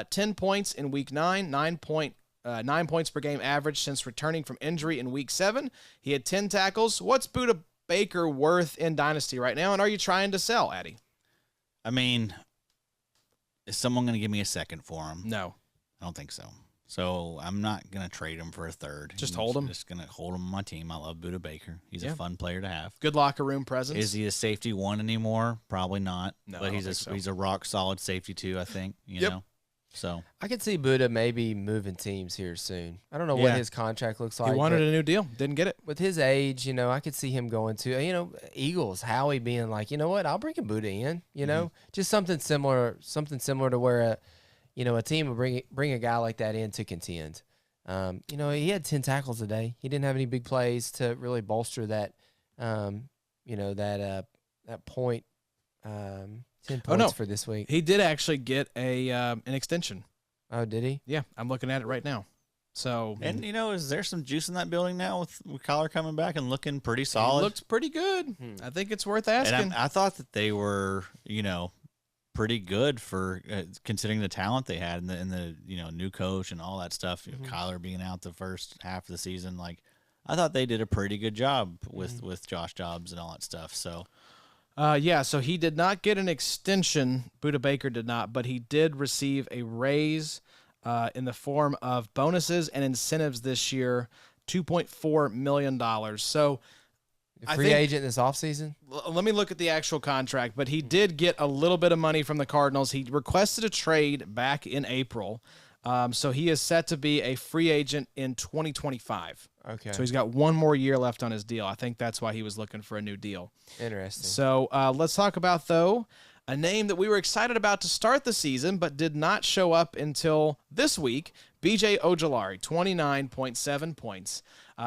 [SPEAKER 2] 10 points in Week 9, 9 points per game average since returning from injury in Week 7. He had 10 tackles. What's Buda Baker worth in Dynasty right now, and are you trying to sell, Addy?
[SPEAKER 3] I mean, is someone going to give me a second for him?
[SPEAKER 2] No.
[SPEAKER 3] I don't think so. So I'm not going to trade him for a third.
[SPEAKER 2] Just hold him?
[SPEAKER 3] Just going to hold him on my team. I love Buda Baker. He's a fun player to have.
[SPEAKER 2] Good locker room presence.
[SPEAKER 3] Is he a safety 1 anymore? Probably not.
[SPEAKER 2] No,
[SPEAKER 3] but
[SPEAKER 2] I don't think so.
[SPEAKER 3] he's a rock solid safety 2, I think. You know? So
[SPEAKER 4] I could see Buddha maybe moving teams here soon. I don't know what his contract looks like.
[SPEAKER 2] He wanted a new deal. Didn't get it.
[SPEAKER 4] With his age, I could see him going to, Eagles, Howie being like, you know what, I'll bring a Buddha in, just something similar to where, a team will bring a guy like that in to contend. He had 10 tackles a day. He didn't have any big plays to really bolster that, that point, 10 points for this week.
[SPEAKER 2] He did actually get an extension.
[SPEAKER 4] Oh, did he?
[SPEAKER 2] Yeah, I'm looking at it right now. So,
[SPEAKER 3] and is there some juice in that building now with Kyler coming back and looking pretty solid?
[SPEAKER 2] Looks pretty good. I think it's worth asking.
[SPEAKER 3] And I thought that they were, pretty good for considering the talent they had and the new coach and all that stuff. Kyler being out the first half of the season, like I thought they did a pretty good job with Josh Dobbs and all that stuff. So.
[SPEAKER 2] So he did not get an extension. Buda Baker did not, but he did receive a raise in the form of bonuses and incentives this year, $2.4 million. So
[SPEAKER 4] free agent this offseason?
[SPEAKER 2] Let me look at the actual contract, but he did get a little bit of money from the Cardinals. He requested a trade back in April. So he is set to be a free agent in 2025.
[SPEAKER 4] Okay.
[SPEAKER 2] So he's got one more year left on his deal. I think that's why he was looking for a new deal.
[SPEAKER 4] Interesting.
[SPEAKER 2] So let's talk about, though, a name that we were excited about to start the season but did not show up until this week, B.J. Ojulari, 29.7 points.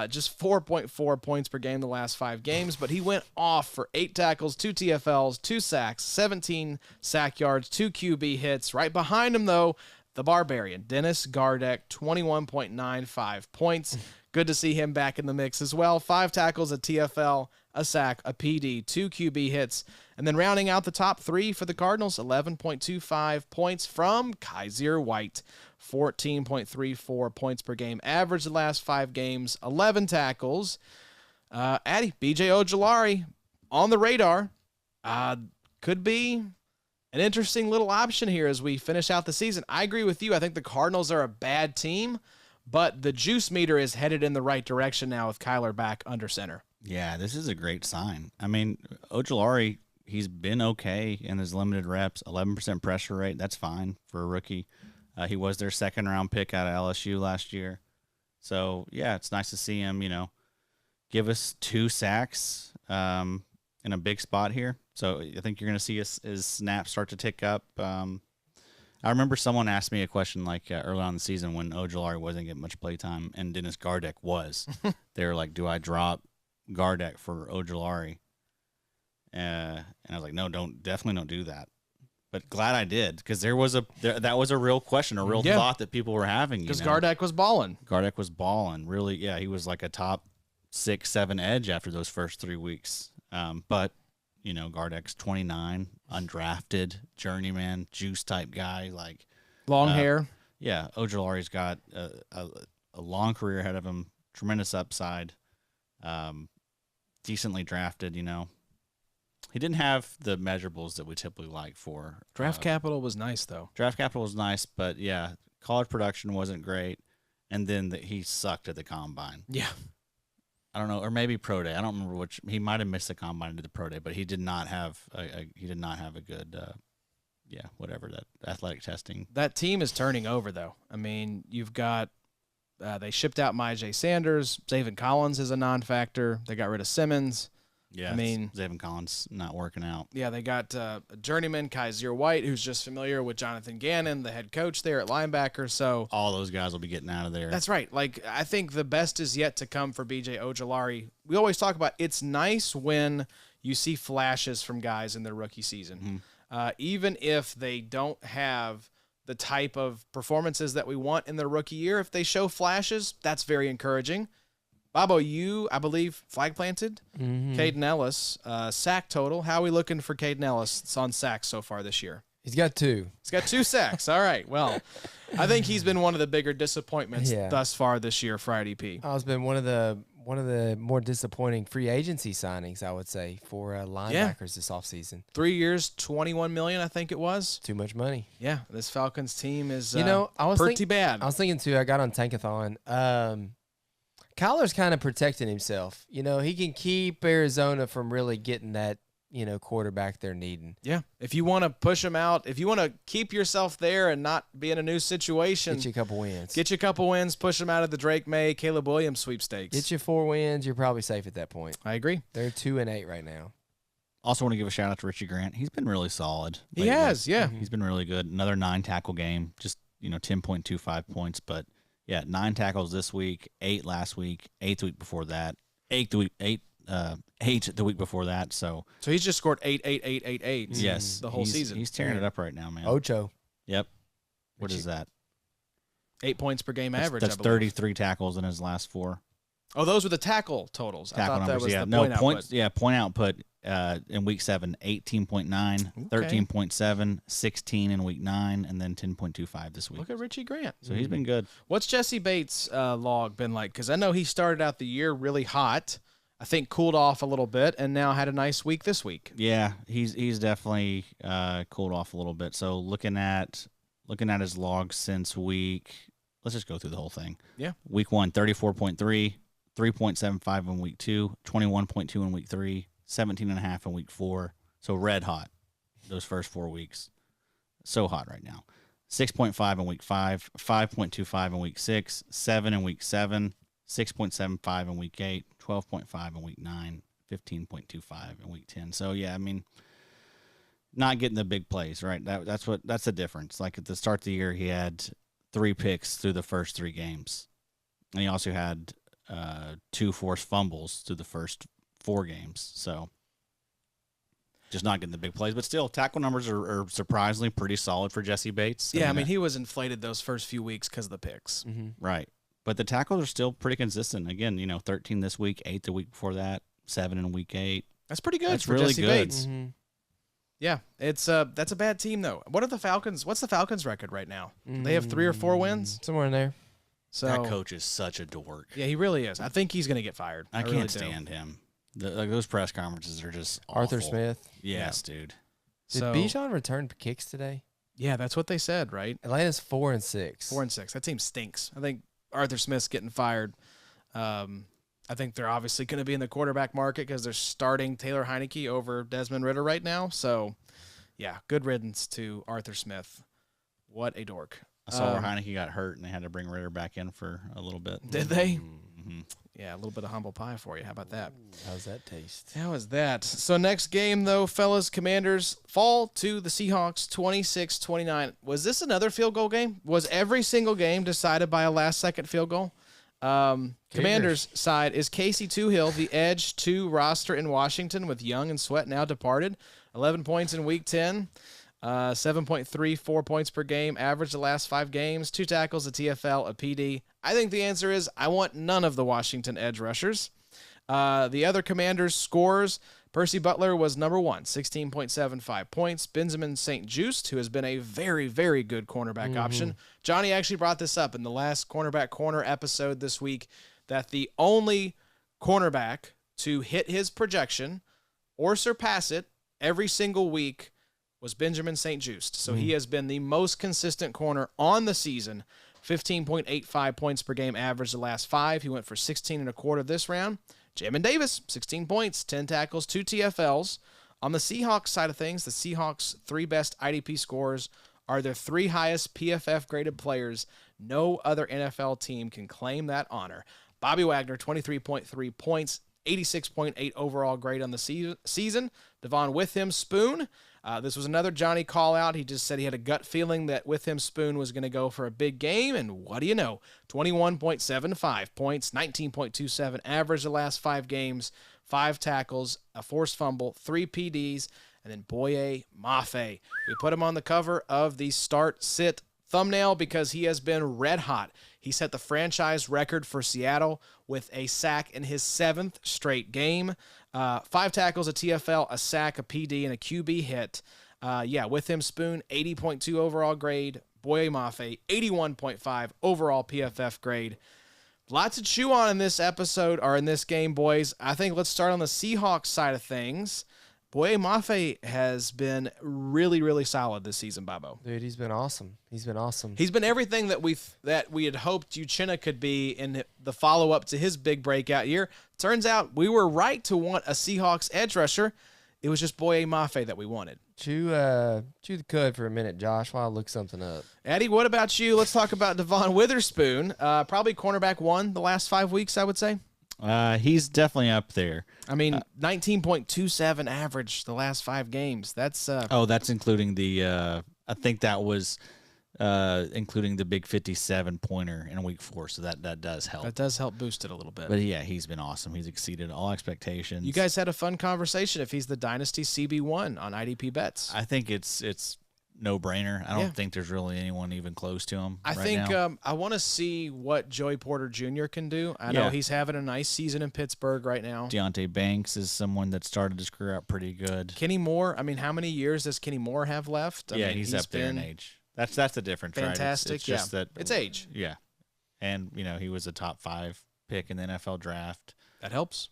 [SPEAKER 2] Just 4.4 points per game the last 5 games, but he went off for 8 tackles, 2 TFLs, 2 sacks, 17 sack yards, 2 QB hits. Right behind him, though, the Barbarian, Dennis Gardeck, 21.95 points. Good to see him back in the mix as well. 5 tackles, a TFL, a sack, a PD, 2 QB hits. And then rounding out the top 3 for the Cardinals, 11.25 points from Kaiser White. 14.34 points per game average the last 5 games, 11 tackles. Addy, B.J. Ojulari on the radar. Could be an interesting little option here as we finish out the season. I agree with you. I think the Cardinals are a bad team, but the juice meter is headed in the right direction now with Kyler back under center.
[SPEAKER 3] Yeah, this is a great sign. I mean, Ojulari, he's been okay in his limited reps, 11% pressure rate. That's fine for a rookie. He was their second-round pick out of LSU last year. So, yeah, it's nice to see him, give us 2 sacks in a big spot here. So I think you're going to see his snaps start to tick up. I remember someone asked me a question like early on in the season when Ojulari wasn't getting much play time and Dennis Gardeck was. They were like, do I drop Gardeck for Ojulari? And I was like, no, definitely don't do that. But glad I did, because that was a real question, a real thought that people were having.
[SPEAKER 2] Because Gardeck was balling.
[SPEAKER 3] Gardeck was balling. Really, yeah, he was like a top 6-7 edge after those first 3 weeks. But, Gardeck's 29, undrafted, journeyman, juice type guy. Like
[SPEAKER 2] Long hair.
[SPEAKER 3] Yeah, Ojulari's got a long career ahead of him, tremendous upside, decently drafted, He didn't have the measurables that we typically like for.
[SPEAKER 2] Draft capital was nice, though.
[SPEAKER 3] Draft capital was nice, but, yeah, college production wasn't great, and then he sucked at the combine.
[SPEAKER 2] Yeah.
[SPEAKER 3] I don't know, or maybe pro day. I don't remember which. He might have missed the combine and did the pro day, but he did not have a good, whatever, that athletic testing.
[SPEAKER 2] That team is turning over, though. I mean, you've got they shipped out Myjai Sanders. Zaven Collins is a non-factor. They got rid of Simmons.
[SPEAKER 3] Yeah,
[SPEAKER 2] I mean,
[SPEAKER 3] Zaven Collins not working out.
[SPEAKER 2] Yeah, they got a journeyman, Kaiser White, who's just familiar with Jonathan Gannon, the head coach there at linebacker. So
[SPEAKER 3] all those guys will be getting out of there.
[SPEAKER 2] That's right. Like, I think the best is yet to come for B.J. Ojulari. We always talk about it's nice when you see flashes from guys in their rookie season, even if they don't have the type of performances that we want in their rookie year. If they show flashes, that's very encouraging. Bobo, you, I believe, flag planted. Caden Ellis, sack total. How are we looking for Caden Ellis on sacks so far this year?
[SPEAKER 4] He's got 2.
[SPEAKER 2] He's got 2 sacks. All right. Well, I think he's been one of the bigger disappointments thus far this year for IDP.
[SPEAKER 4] It's been one of the more disappointing free agency signings, I would say, for linebackers this offseason.
[SPEAKER 2] 3 years, $21 million, I think it was.
[SPEAKER 4] Too much money.
[SPEAKER 2] Yeah, this Falcons team is
[SPEAKER 4] pretty
[SPEAKER 2] bad.
[SPEAKER 4] I was thinking, too, I got on Tankathon. Kyler's kind of protecting himself. He can keep Arizona from really getting that, quarterback they're needing.
[SPEAKER 2] Yeah. If you want to push them out, if you want to keep yourself there and not be in a new situation.
[SPEAKER 4] Get you a couple wins.
[SPEAKER 2] Push them out of the Drake May, Caleb Williams sweepstakes.
[SPEAKER 4] Get you 4 wins. You're probably safe at that point.
[SPEAKER 2] I agree.
[SPEAKER 4] They're 2-8 right now.
[SPEAKER 3] Also want to give a shout out to Richie Grant. He's been really solid lately.
[SPEAKER 2] He has, yeah.
[SPEAKER 3] He's been really good. Another 9 tackle game, just, 10.25 points, but yeah, 9 tackles this week, 8 last week, 8 the week before that, 8 the week before that. So
[SPEAKER 2] he's just scored 8.
[SPEAKER 3] Yes,
[SPEAKER 2] the whole season.
[SPEAKER 3] He's tearing it up right now, man.
[SPEAKER 4] Ocho.
[SPEAKER 3] Yep. What is that?
[SPEAKER 2] 8 points per game average.
[SPEAKER 3] That's 33 tackles in his last 4.
[SPEAKER 2] Oh, those were the tackle totals.
[SPEAKER 3] Tackle
[SPEAKER 2] I thought
[SPEAKER 3] numbers,
[SPEAKER 2] that was the point
[SPEAKER 3] points.
[SPEAKER 2] output.
[SPEAKER 3] Yeah, point output in week 7, 18.9, 13.7, 16 in week 9, and then 10.25 this week.
[SPEAKER 2] Look at Richie Grant.
[SPEAKER 3] So he's been good.
[SPEAKER 2] What's Jesse Bates' log been like? Because I know he started out the year really hot. I think cooled off a little bit, and now had a nice week this week.
[SPEAKER 3] Yeah, he's definitely cooled off a little bit. So looking at his log since week, let's just go through the whole thing.
[SPEAKER 2] Yeah.
[SPEAKER 3] Week 1, 34.3. 3.75 in week 2, 21.2 in week 3, 17.5 in week 4. So red hot those first 4 weeks. So hot right now. 6.5 in week 5, 5.25 in week 6, 7 in week 7, 6.75 in week 8, 12.5 in week 9, 15.25 in week 10. So yeah, I mean, not getting the big plays, right? That's the difference. Like at the start of the year, he had 3 picks through the first 3 games, and he also had 2 forced fumbles through the first 4 games. So just not getting the big plays, but still tackle numbers are surprisingly pretty solid for Jesse Bates.
[SPEAKER 2] Yeah, I mean, he was inflated those first few weeks because of the picks.
[SPEAKER 3] Right. But the tackles are still pretty consistent. Again, 13 this week, 8 the week before that, 7 in week 8.
[SPEAKER 2] That's pretty good.
[SPEAKER 3] That's
[SPEAKER 2] for
[SPEAKER 3] really
[SPEAKER 2] Jesse
[SPEAKER 3] good.
[SPEAKER 2] Bates. Yeah, that's a bad team though. What are the Falcons? What's the Falcons' record right now? They have 3 or 4 wins,
[SPEAKER 4] somewhere in there.
[SPEAKER 2] So
[SPEAKER 3] that coach is such a dork.
[SPEAKER 2] Yeah, he really is. I think he's going to get fired.
[SPEAKER 3] I
[SPEAKER 2] really
[SPEAKER 3] can't stand him. Those press conferences are just
[SPEAKER 4] Arthur
[SPEAKER 3] awful.
[SPEAKER 4] Smith.
[SPEAKER 3] Yes, dude.
[SPEAKER 4] Did Bijan return kicks today?
[SPEAKER 2] Yeah, that's what they said, right?
[SPEAKER 4] Atlanta's 4-6.
[SPEAKER 2] 4-6. That team stinks. I think Arthur Smith's getting fired. I think they're obviously going to be in the quarterback market because they're starting Taylor Heineke over Desmond Ridder right now. So, yeah, good riddance to Arthur Smith. What a dork.
[SPEAKER 3] I saw where Heineke got hurt and they had to bring Ridder back in for a little bit.
[SPEAKER 2] Did they? Yeah, a little bit of humble pie for you. How about that?
[SPEAKER 4] How's that taste?
[SPEAKER 2] How was that? So next game, though, fellas, Commanders fall to the Seahawks 26-29. Was this another field goal game? Was every single game decided by a last-second field goal? Commanders side is Casey Toohill, the edge 2 roster in Washington with Young and Sweat now departed. 11 points in Week 10. 7.34 points per game, average the last 5 games, 2 tackles, a TFL, a PD. I think the answer is I want none of the Washington edge rushers. The other Commanders scores, Percy Butler was number 1, 16.75 points. Benjamin St. Juste, who has been a very, very good cornerback option. Johnny actually brought this up in the last Cornerback Corner episode this week, that the only cornerback to hit his projection or surpass it every single week was Benjamin St. Juste. So he has been the most consistent corner on the season. 15.85 points per game average the last 5. He went for 16.25 this round. Jamin Davis, 16 points, 10 tackles, 2 TFLs. On the Seahawks side of things, the Seahawks' 3 best IDP scores are their 3 highest PFF graded players. No other NFL team can claim that honor. Bobby Wagner, 23.3 points, 86.8 overall grade on the season. Devon Witham-Spoon, this was another Johnny call-out. He just said he had a gut feeling that Witham-Spoon was going to go for a big game, and what do you know? 21.75 points, 19.27 average the last 5 games, 5 tackles, a forced fumble, 3 PDs, and then Foye Mafe. We put him on the cover of the start-sit thumbnail because he has been red hot. He set the franchise record for Seattle with a sack in his 7th straight game. 5 tackles, a TFL, a sack, a PD, and a QB hit. Witham-Spoon, 80.2 overall grade. Foye Mafe, 81.5 overall PFF grade. Lots to chew on in this episode, or in this game, boys. I think let's start on the Seahawks side of things. Foye Mafe has been really, really solid this season, Bobo.
[SPEAKER 4] Dude, he's been awesome. He's
[SPEAKER 2] been everything that we had hoped Uchenna could be in the follow-up to his big breakout year. Turns out we were right to want a Seahawks edge rusher. It was just Foye Mafe that we wanted.
[SPEAKER 4] Chew the cud for a minute, Josh, while I look something up.
[SPEAKER 2] Eddie, what about you? Let's talk about Devon Witherspoon. Probably cornerback 1 the last 5 weeks, I would say.
[SPEAKER 3] He's definitely up there.
[SPEAKER 2] I mean, 19.27 average the last 5 games. That's
[SPEAKER 3] that's including the I think that was including the big 57 pointer in week 4, so that does help.
[SPEAKER 2] That does help boost it a little bit.
[SPEAKER 3] But yeah, he's been awesome. He's exceeded all expectations.
[SPEAKER 2] You guys had a fun conversation if he's the Dynasty CB1 on IDP bets.
[SPEAKER 3] I think it's no-brainer. I don't think there's really anyone even close to him.
[SPEAKER 2] I think I want to see what Joey Porter Jr. can do. I know he's having a nice season in Pittsburgh right now.
[SPEAKER 3] Deontay Banks is someone that started his career out pretty good.
[SPEAKER 2] Kenny Moore, I mean, how many years does Kenny Moore have left? I mean,
[SPEAKER 3] he's up there in age. That's the difference,
[SPEAKER 2] fantastic,
[SPEAKER 3] right? It's just that
[SPEAKER 2] it's age.
[SPEAKER 3] Yeah. And, he was a top 5 pick in the NFL draft.
[SPEAKER 2] That helps.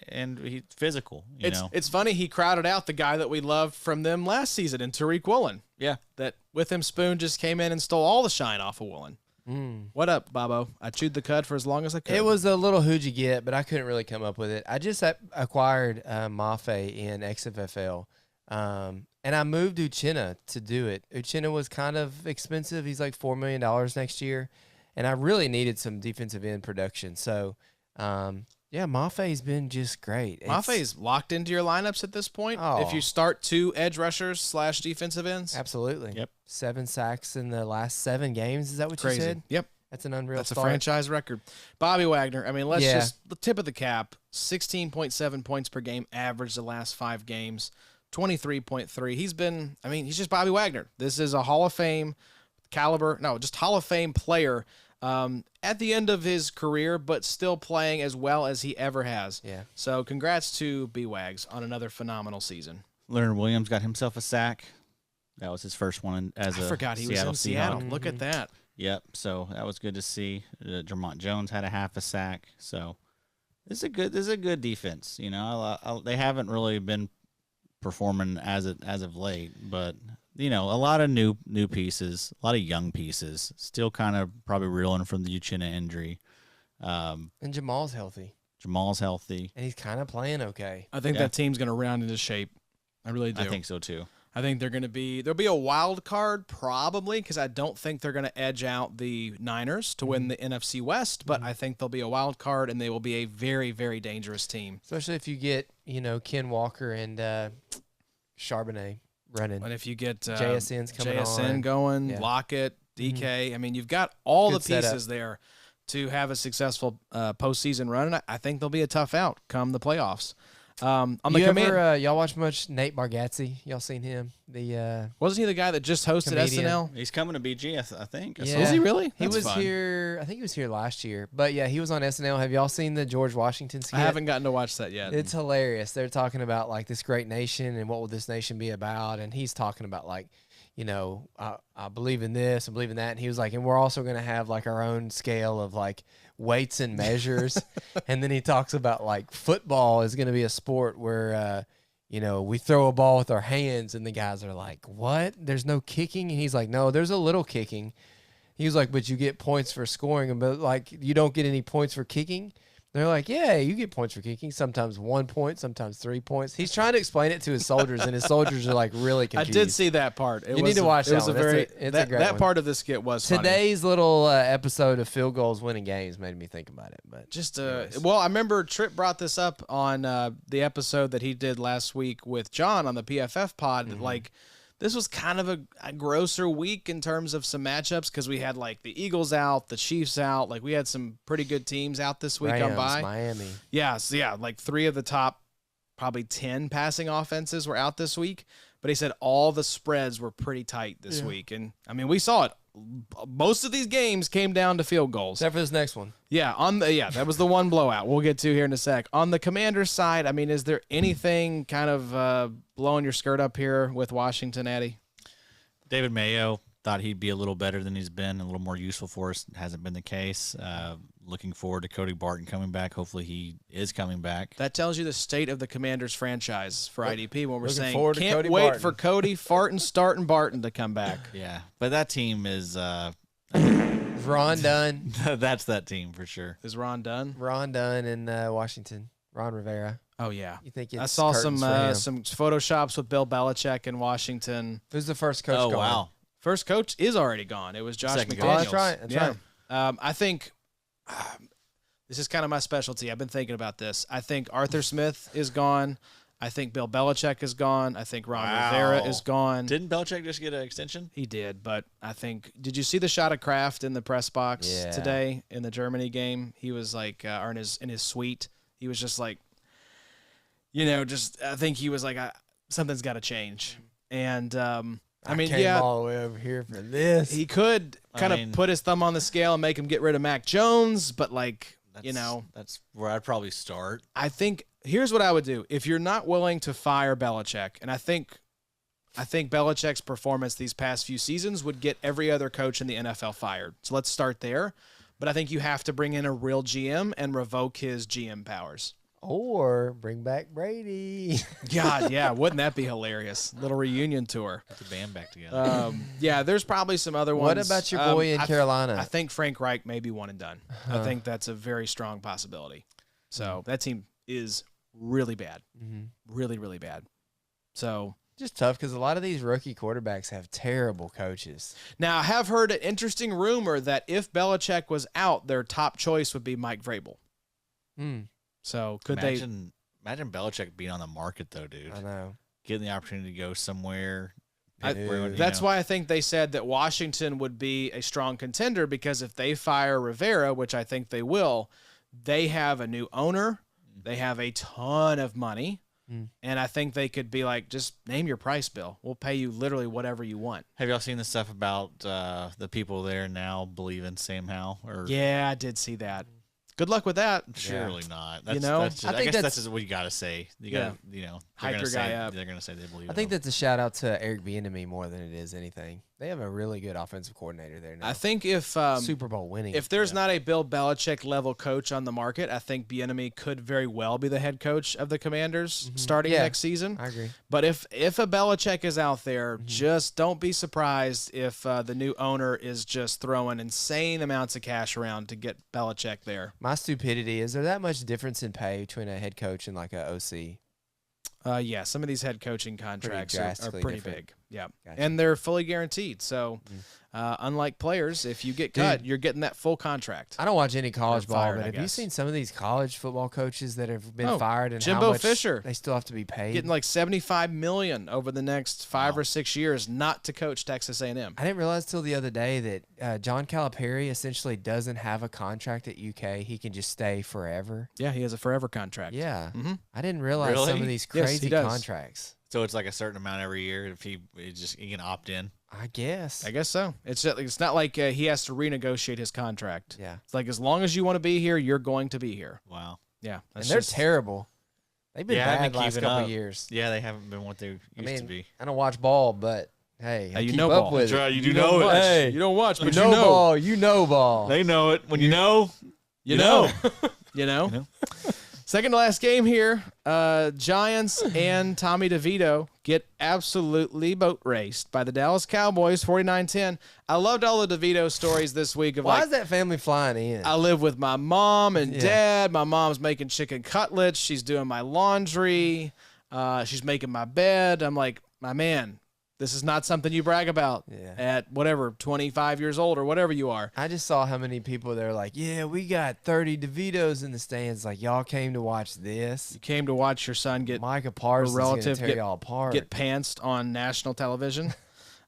[SPEAKER 3] And he's physical,
[SPEAKER 2] It's funny, he crowded out the guy that we loved from them last season in Tariq Woolen.
[SPEAKER 3] Yeah.
[SPEAKER 2] That Witham-Spoon just came in and stole all the shine off of Woolen. What up, Bobo? I chewed the cud for as long as I could.
[SPEAKER 4] It was a little who'd you get, but I couldn't really come up with it. I just acquired Mafe in XFFL, and I moved Uchenna to do it. Uchenna was kind of expensive. He's like $4 million next year, and I really needed some defensive end production. So, Mafe's been just great.
[SPEAKER 2] Maffei's locked into your lineups at this point.
[SPEAKER 4] Oh.
[SPEAKER 2] If you start 2 edge rushers / defensive ends.
[SPEAKER 4] Absolutely.
[SPEAKER 3] Yep.
[SPEAKER 4] 7 sacks in the last 7 games. Is that what
[SPEAKER 2] Crazy.
[SPEAKER 4] you said?
[SPEAKER 2] Yep.
[SPEAKER 4] That's an unreal
[SPEAKER 2] That's
[SPEAKER 4] start.
[SPEAKER 2] a franchise record. Bobby Wagner, I mean, let's just, the tip of the cap, 16.7 points per game average the last 5 games, 23.3. He's just Bobby Wagner. This is a Hall of Fame Hall of Fame player at the end of his career, but still playing as well as he ever has.
[SPEAKER 4] Yeah.
[SPEAKER 2] So congrats to B-Wags on another phenomenal season.
[SPEAKER 3] Leonard Williams got himself a sack. That was his first one
[SPEAKER 2] I forgot he was in Seattle. Look at that.
[SPEAKER 3] Yep. So that was good to see. Jermont Jones had a half a sack. So this is a good defense. They haven't really been performing as of late, but a lot of new pieces, a lot of young pieces, still kind of probably reeling from the Uchenna injury.
[SPEAKER 4] And Jamal's healthy.
[SPEAKER 3] And
[SPEAKER 4] he's kind of playing okay.
[SPEAKER 2] I think that team's going to round into shape. I really do.
[SPEAKER 3] I think so too.
[SPEAKER 2] I think there'll be a wild card probably because I don't think they're going to edge out the Niners to win the NFC West, but I think they'll be a wild card and they will be a very, very dangerous team.
[SPEAKER 4] Especially if you get, Ken Walker and Charbonnet running.
[SPEAKER 2] And if you get
[SPEAKER 4] JSN's coming
[SPEAKER 2] JSN
[SPEAKER 4] on.
[SPEAKER 2] going,
[SPEAKER 4] Yeah.
[SPEAKER 2] Lockett, DK, I mean, you've got all
[SPEAKER 4] Good
[SPEAKER 2] the pieces
[SPEAKER 4] setup.
[SPEAKER 2] there to have a successful postseason run, and I think they'll be a tough out come the playoffs. On the command,
[SPEAKER 4] y'all watch much Nate Bargatze? Y'all seen him?
[SPEAKER 2] wasn't he the guy that just hosted
[SPEAKER 4] Comedian.
[SPEAKER 2] SNL?
[SPEAKER 3] He's coming to BG, I think. I
[SPEAKER 4] Yeah.
[SPEAKER 3] saw
[SPEAKER 2] Was he really?
[SPEAKER 4] He
[SPEAKER 2] That's
[SPEAKER 4] was
[SPEAKER 2] fun.
[SPEAKER 4] here. I think he was here last year. But yeah, he was on SNL. Have y'all seen the George Washington skit?
[SPEAKER 2] I haven't gotten to watch that yet.
[SPEAKER 4] It's hilarious. They're talking about like this great nation and what will this nation be about, and he's talking about like, I believe in this and believe in that, and he was like, and we're also going to have like our own scale of like weights and measures, and then he talks about like football is going to be a sport where we throw a ball with our hands, and the guys are like, what? There's no kicking, and he's like, no, there's a little kicking. He was like, but you get points for scoring, but like you don't get any points for kicking. They're like, yeah, you get points for kicking. Sometimes 1 point, sometimes 3 points. He's trying to explain it to his soldiers, and his soldiers are like really
[SPEAKER 2] I
[SPEAKER 4] confused.
[SPEAKER 2] did see that part.
[SPEAKER 4] You need to watch
[SPEAKER 2] It
[SPEAKER 4] that
[SPEAKER 2] was a
[SPEAKER 4] one. That's
[SPEAKER 2] very
[SPEAKER 4] it's a great
[SPEAKER 2] that
[SPEAKER 4] one.
[SPEAKER 2] part of the skit was funny.
[SPEAKER 4] Today's little episode of Field Goals Winning Games made me think about it. But
[SPEAKER 2] Just
[SPEAKER 4] anyways.
[SPEAKER 2] well, I remember Tripp brought this up on the episode that he did last week with John on the PFF pod.
[SPEAKER 4] Mm-hmm.
[SPEAKER 2] Like, this was kind of a grosser week in terms of some matchups because we had like the Eagles out, the Chiefs out. Like, we had some pretty good teams out this week on
[SPEAKER 4] Rams,
[SPEAKER 2] bye.
[SPEAKER 4] Miami.
[SPEAKER 2] Yeah, so yeah, like 3 of the top probably 10 passing offenses were out this week. But he said all the spreads were pretty tight this week, and I mean we saw it. Most of these games came down to field goals.
[SPEAKER 4] Except for this next one.
[SPEAKER 2] Yeah, that was the one blowout. We'll get to here in a sec. On the Commanders side, I mean, is there anything kind of blowing your skirt up here with Washington, Eddie?
[SPEAKER 3] David Mayo thought he'd be a little better than he's been, a little more useful for us. Hasn't been the case. Looking forward to Cody Barton coming back. Hopefully he is coming back.
[SPEAKER 2] That tells you the state of the Commanders franchise for IDP when we're
[SPEAKER 4] looking
[SPEAKER 2] saying
[SPEAKER 4] forward to
[SPEAKER 2] can't
[SPEAKER 4] Cody
[SPEAKER 2] wait
[SPEAKER 4] Barton."
[SPEAKER 2] for Cody, Farton, Starton, Barton to come back.
[SPEAKER 3] Yeah, but that team is
[SPEAKER 4] Ron Dunn.
[SPEAKER 3] that's that team for sure.
[SPEAKER 2] Is Ron done?
[SPEAKER 4] Ron Dunn in Washington. Ron Rivera.
[SPEAKER 2] Oh yeah.
[SPEAKER 4] You think it's
[SPEAKER 2] I saw some
[SPEAKER 4] curtains for him?
[SPEAKER 2] photoshops with Bill Belichick in Washington.
[SPEAKER 4] Who's the first coach
[SPEAKER 3] Oh
[SPEAKER 4] gone?
[SPEAKER 3] wow,
[SPEAKER 2] First coach is already gone. It was Josh
[SPEAKER 3] Second
[SPEAKER 2] McDaniels.
[SPEAKER 3] coach.
[SPEAKER 4] Oh, that's right. That's
[SPEAKER 2] yeah.
[SPEAKER 4] right.
[SPEAKER 2] I think this is kind of my specialty. I've been thinking about this. I think Arthur Smith is gone. I think Bill Belichick is gone. I think Ron Rivera is gone.
[SPEAKER 3] Didn't Belichick just get an extension?
[SPEAKER 2] He did, but I think. Did you see the shot of Kraft in the press box
[SPEAKER 4] Yeah.
[SPEAKER 2] today in the Germany game? He was like, or in his suite, he was just like, I think he was like, something's got to change. And I mean,
[SPEAKER 4] came
[SPEAKER 2] yeah,
[SPEAKER 4] all the way over here for this.
[SPEAKER 2] he could kind
[SPEAKER 3] mean-
[SPEAKER 2] of put his thumb on the scale and make him get rid of Mac Jones, but like,
[SPEAKER 3] That's where I'd probably start.
[SPEAKER 2] I think here's what I would do. If you're not willing to fire Belichick, and I think Belichick's performance these past few seasons would get every other coach in the NFL fired. So let's start there. But I think you have to bring in a real GM and revoke his GM powers.
[SPEAKER 4] Or bring back Brady.
[SPEAKER 2] God, yeah, wouldn't that be hilarious? Little reunion tour.
[SPEAKER 3] Get the band back together.
[SPEAKER 2] Yeah, there's probably some other ones.
[SPEAKER 4] What about your boy in Carolina?
[SPEAKER 2] I think Frank Reich may be one and done. I think that's a very strong possibility. So that team is really bad. Really, really bad. So
[SPEAKER 4] Just tough because a lot of these rookie quarterbacks have terrible coaches.
[SPEAKER 2] now I have heard an interesting rumor that if Belichick was out, their top choice would be Mike Vrabel. So could
[SPEAKER 3] imagine Belichick being on the market though, dude.
[SPEAKER 4] I know.
[SPEAKER 3] Getting the opportunity to go somewhere.
[SPEAKER 2] That's why I think they said that Washington would be a strong contender because if they fire Rivera, which I think they will, they have a new owner. They have a ton of money. And I think they could be like, just name your price, Bill. We'll pay you literally whatever you want.
[SPEAKER 3] Have y'all seen the stuff about the people there now believe in Sam Howell? Or
[SPEAKER 2] Yeah, I did see that. Good luck with that.
[SPEAKER 3] surely not. That's,
[SPEAKER 2] You know?
[SPEAKER 3] that's just,
[SPEAKER 4] I
[SPEAKER 3] I,
[SPEAKER 4] think
[SPEAKER 3] guess
[SPEAKER 4] that's-
[SPEAKER 3] that's just what you got to say. You
[SPEAKER 2] Yeah.
[SPEAKER 3] got to,
[SPEAKER 2] Hype your guy up.
[SPEAKER 3] They're gonna say they believe.
[SPEAKER 4] I
[SPEAKER 3] in
[SPEAKER 4] think
[SPEAKER 3] him.
[SPEAKER 4] that's a shout out to Eric Bieniemy more than it is anything. They have a really good offensive coordinator there now.
[SPEAKER 2] I think if
[SPEAKER 4] Super Bowl winning.
[SPEAKER 2] if there's not a Bill Belichick level coach on the market, I think Bieniemy could very well be the head coach of the Commanders starting
[SPEAKER 4] Yeah.
[SPEAKER 2] next season.
[SPEAKER 4] I agree.
[SPEAKER 2] But if a Belichick is out there, just don't be surprised if the new owner is just throwing insane amounts of cash around to get Belichick there.
[SPEAKER 4] My stupidity is there that much difference in pay between a head coach and like a OC?
[SPEAKER 2] Yeah, some of these head coaching contracts are
[SPEAKER 4] drastically
[SPEAKER 2] pretty
[SPEAKER 4] different.
[SPEAKER 2] big. Yeah,
[SPEAKER 4] Gotcha.
[SPEAKER 2] and they're fully guaranteed. So, unlike players, if you get cut, you're getting that full contract.
[SPEAKER 4] I don't watch any college ball,
[SPEAKER 2] fired,
[SPEAKER 4] but
[SPEAKER 2] I
[SPEAKER 4] have you
[SPEAKER 2] guess.
[SPEAKER 4] seen some of these college football coaches that have been
[SPEAKER 2] Oh,
[SPEAKER 4] fired and
[SPEAKER 2] Jimbo
[SPEAKER 4] how much
[SPEAKER 2] Fisher.
[SPEAKER 4] they still have to be paid?
[SPEAKER 2] Getting like $75 million over the next 5 or 6 years not to coach Texas A&M.
[SPEAKER 4] I didn't realize till the other day that John Calipari essentially doesn't have a contract at UK. He can just stay forever.
[SPEAKER 2] Yeah, he has a forever contract.
[SPEAKER 4] Yeah.
[SPEAKER 2] Mhm.
[SPEAKER 4] I didn't realize some
[SPEAKER 3] Really?
[SPEAKER 4] of these
[SPEAKER 2] Yes, he
[SPEAKER 4] crazy
[SPEAKER 2] does.
[SPEAKER 4] contracts.
[SPEAKER 3] So it's like a certain amount every year if he can opt in.
[SPEAKER 4] I guess.
[SPEAKER 2] I guess so. It's not like he has to renegotiate his contract.
[SPEAKER 4] Yeah.
[SPEAKER 2] It's like as long as you want to be here, you're going to be here.
[SPEAKER 3] Wow.
[SPEAKER 2] Yeah,
[SPEAKER 4] And
[SPEAKER 2] that's
[SPEAKER 4] they're
[SPEAKER 2] just-
[SPEAKER 4] terrible. They've been
[SPEAKER 3] Yeah, I've
[SPEAKER 4] bad
[SPEAKER 3] been
[SPEAKER 4] last
[SPEAKER 3] keeping
[SPEAKER 4] couple
[SPEAKER 3] up.
[SPEAKER 4] years.
[SPEAKER 3] Yeah, they haven't been what they used to be.
[SPEAKER 4] I don't watch ball, but hey, I
[SPEAKER 2] you
[SPEAKER 4] keep
[SPEAKER 2] know
[SPEAKER 4] up
[SPEAKER 2] ball.
[SPEAKER 4] with
[SPEAKER 3] That's
[SPEAKER 4] it.
[SPEAKER 3] right, you
[SPEAKER 2] You
[SPEAKER 3] do
[SPEAKER 2] don't
[SPEAKER 3] know it.
[SPEAKER 2] watch.
[SPEAKER 4] Hey,
[SPEAKER 2] You don't watch, but
[SPEAKER 4] you know ball. You know ball.
[SPEAKER 3] They know it. When you know,
[SPEAKER 2] You know. You know. Second to last game here, Giants and Tommy DeVito get absolutely boat raced by the Dallas Cowboys, 49-10. I loved all the DeVito stories this week of
[SPEAKER 4] Why
[SPEAKER 2] like,
[SPEAKER 4] is that family flying in?
[SPEAKER 2] I live with my mom and
[SPEAKER 4] Yeah.
[SPEAKER 2] dad. My mom's making chicken cutlets. She's doing my laundry. She's making my bed. I'm like, my man, this is not something you brag about
[SPEAKER 4] Yeah.
[SPEAKER 2] at whatever, 25 years old or whatever you are.
[SPEAKER 4] I just saw how many people they're like, yeah, we got 30 DeVitos in the stands. Like, y'all came to watch this.
[SPEAKER 2] You came to watch your son get
[SPEAKER 4] Micah Parsons gonna
[SPEAKER 2] relative
[SPEAKER 4] tear
[SPEAKER 2] get-
[SPEAKER 4] y'all apart.
[SPEAKER 2] get pantsed on national television.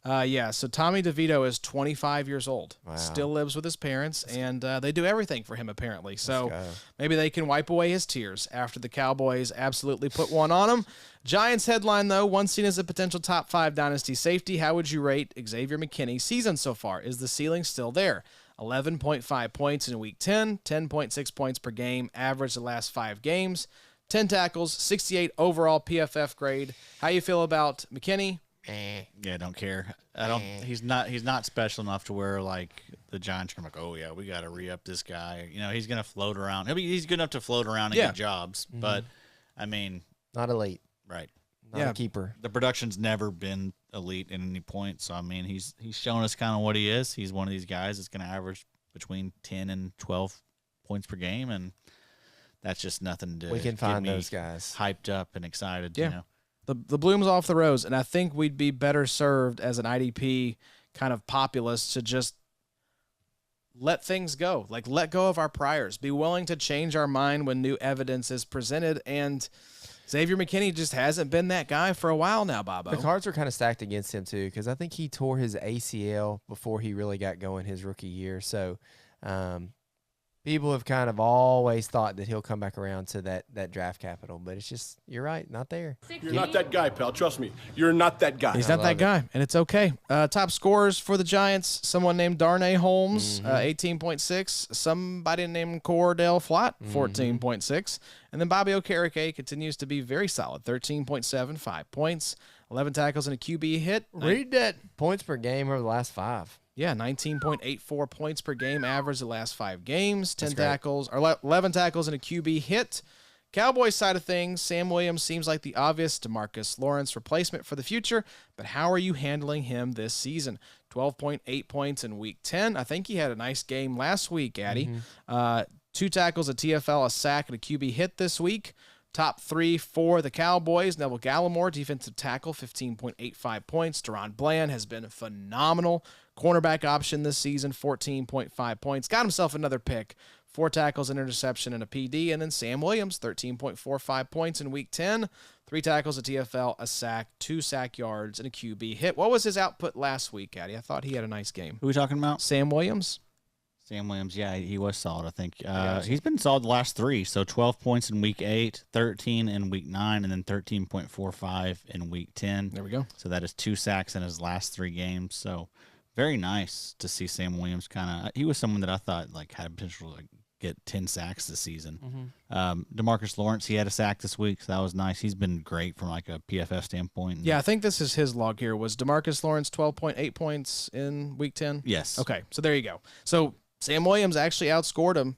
[SPEAKER 2] Yeah, so Tommy DeVito is 25 years old,
[SPEAKER 4] Wow.
[SPEAKER 2] still lives with his parents, and they do everything for him apparently. So
[SPEAKER 4] go.
[SPEAKER 2] maybe they can wipe away his tears after the Cowboys absolutely put one on him. Giants headline, though, once seen as a potential top 5 dynasty safety, how would you rate Xavier McKinney's season so far? Is the ceiling still there? 11.5 points in Week 10, 10.6 points per game, average the last 5 games, 10 tackles, 68 overall PFF grade. How you feel about McKinney?
[SPEAKER 3] yeah, don't care. I don't. He's not special enough to where like the Giants are like, oh yeah, we got to re-up this guy. You know, he's gonna float around. He's good enough to float around and
[SPEAKER 2] Yeah.
[SPEAKER 3] get jobs, but I mean,
[SPEAKER 4] Not elite.
[SPEAKER 3] right.
[SPEAKER 4] Not
[SPEAKER 2] Yeah.
[SPEAKER 4] a keeper.
[SPEAKER 3] The production's never been elite at any point. So I mean, he's shown us kind of what he is. He's one of these guys that's going to average between 10 and 12 points per game, and that's just nothing to
[SPEAKER 4] We can
[SPEAKER 3] get
[SPEAKER 4] find
[SPEAKER 3] me
[SPEAKER 4] those guys.
[SPEAKER 3] hyped up and excited.
[SPEAKER 2] Yeah.
[SPEAKER 3] You know,
[SPEAKER 2] The bloom's off the rose, and I think we'd be better served as an IDP kind of populace to just let things go. Like, let go of our priors. Be willing to change our mind when new evidence is presented, and Xavier McKinney just hasn't been that guy for a while now, Bobo.
[SPEAKER 4] The cards are kind of stacked against him, too, because I think he tore his ACL before he really got going his rookie year. So people have kind of always thought that he'll come back around to that draft capital. But it's just, you're right, not there.
[SPEAKER 5] You're not that guy, pal. Trust me. You're not that guy.
[SPEAKER 2] He's not that guy, and it's okay. Top scorers for the Giants, someone named Darnay Holmes, 18.6. Somebody named Cordell Flott, 14.6. And then Bobby Okereke continues to be very solid, 13.7, 5 points, 11 tackles, and a QB hit.
[SPEAKER 4] Read that points per game over the last 5.
[SPEAKER 2] Yeah, 19.84 points per game average the last 5 games, 10
[SPEAKER 4] That's great.
[SPEAKER 2] tackles, or 11 tackles and a QB hit. Cowboys side of things, Sam Williams seems like the obvious DeMarcus Lawrence replacement for the future, but how are you handling him this season? 12.8 points in Week 10. I think he had a nice game last week, Addy. 2 tackles, a TFL, a sack, and a QB hit this week. Top 3 for the Cowboys. Neville Gallimore, defensive tackle, 15.85 points. Deron Bland has been phenomenal. Cornerback option this season, 14.5 points. Got himself another pick. 4 tackles, an interception, and a PD. And then Sam Williams, 13.45 points in Week 10. 3 tackles, a TFL, a sack, 2 sack yards, and a QB hit. What was his output last week, Addy? I thought he had a nice game.
[SPEAKER 3] who are we talking about?
[SPEAKER 2] Sam Williams?
[SPEAKER 3] Sam Williams, yeah, he was solid, I think. He's been solid the last 3, so 12 points in Week 8, 13 in Week 9, and then 13.45 in Week 10.
[SPEAKER 2] There we go.
[SPEAKER 3] So that is 2 sacks in his last 3 games. So very nice to see Sam Williams kind of – he was someone that I thought like had potential to like, get 10 sacks this season. DeMarcus Lawrence, he had a sack this week, so that was nice. He's been great from like a PFF standpoint.
[SPEAKER 2] Yeah, I think this is his log here. Was DeMarcus Lawrence 12.8 points in Week 10?
[SPEAKER 3] Yes.
[SPEAKER 2] Okay, so there you go. So Sam Williams actually outscored him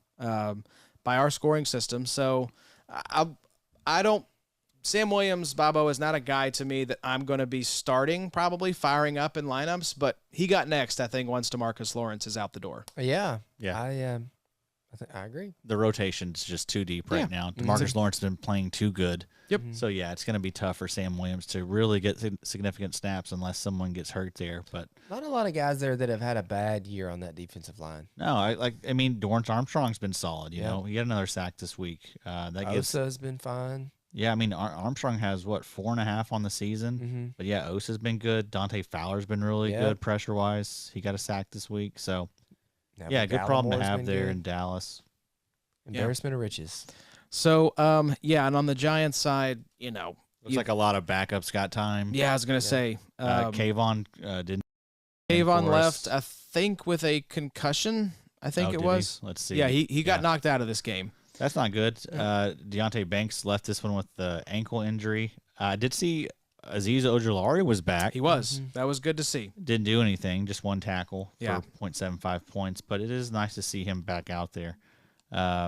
[SPEAKER 2] by our scoring system. So I don't – Sam Williams, Bobo, is not a guy to me that I'm going to be starting, probably firing up in lineups, but he got next, I think, once DeMarcus Lawrence is out the door.
[SPEAKER 4] Yeah.
[SPEAKER 3] Yeah.
[SPEAKER 4] I I agree.
[SPEAKER 3] The rotation's just too deep right now. DeMarcus Lawrence has been playing too good.
[SPEAKER 2] Yep.
[SPEAKER 3] So, yeah, it's going to be tough for Sam Williams to really get significant snaps unless someone gets hurt there. But
[SPEAKER 4] Not a lot of guys there that have had a bad year on that defensive line.
[SPEAKER 3] no, I mean, Dorrance Armstrong's been solid. You know, he had another sack this week. That gives.
[SPEAKER 4] Osa's been fine.
[SPEAKER 3] Yeah, I mean, Armstrong has, 4.5 on the season.
[SPEAKER 4] Mm-hmm.
[SPEAKER 3] But, yeah, Osa's been good. Dante Fowler's been really good pressure-wise. He got a sack this week. So, yeah, good problem to have there in Dallas.
[SPEAKER 4] Embarrassment of riches.
[SPEAKER 2] So, and on the Giants side,
[SPEAKER 3] Looks like a lot of backups got time.
[SPEAKER 2] Yeah, I was gonna say,
[SPEAKER 3] Kayvon didn't.
[SPEAKER 2] Kayvon left, I think, with a concussion. I think it was.
[SPEAKER 3] Let's see.
[SPEAKER 2] Yeah, he got knocked out of this game.
[SPEAKER 3] That's not good. Deontay Banks left this one with the ankle injury. I did see Azeez Ojulari was back.
[SPEAKER 2] He was. That was good to see.
[SPEAKER 3] Didn't do anything, just one tackle for
[SPEAKER 2] Yeah.
[SPEAKER 3] 0.75 points, but it is nice to see him back out there.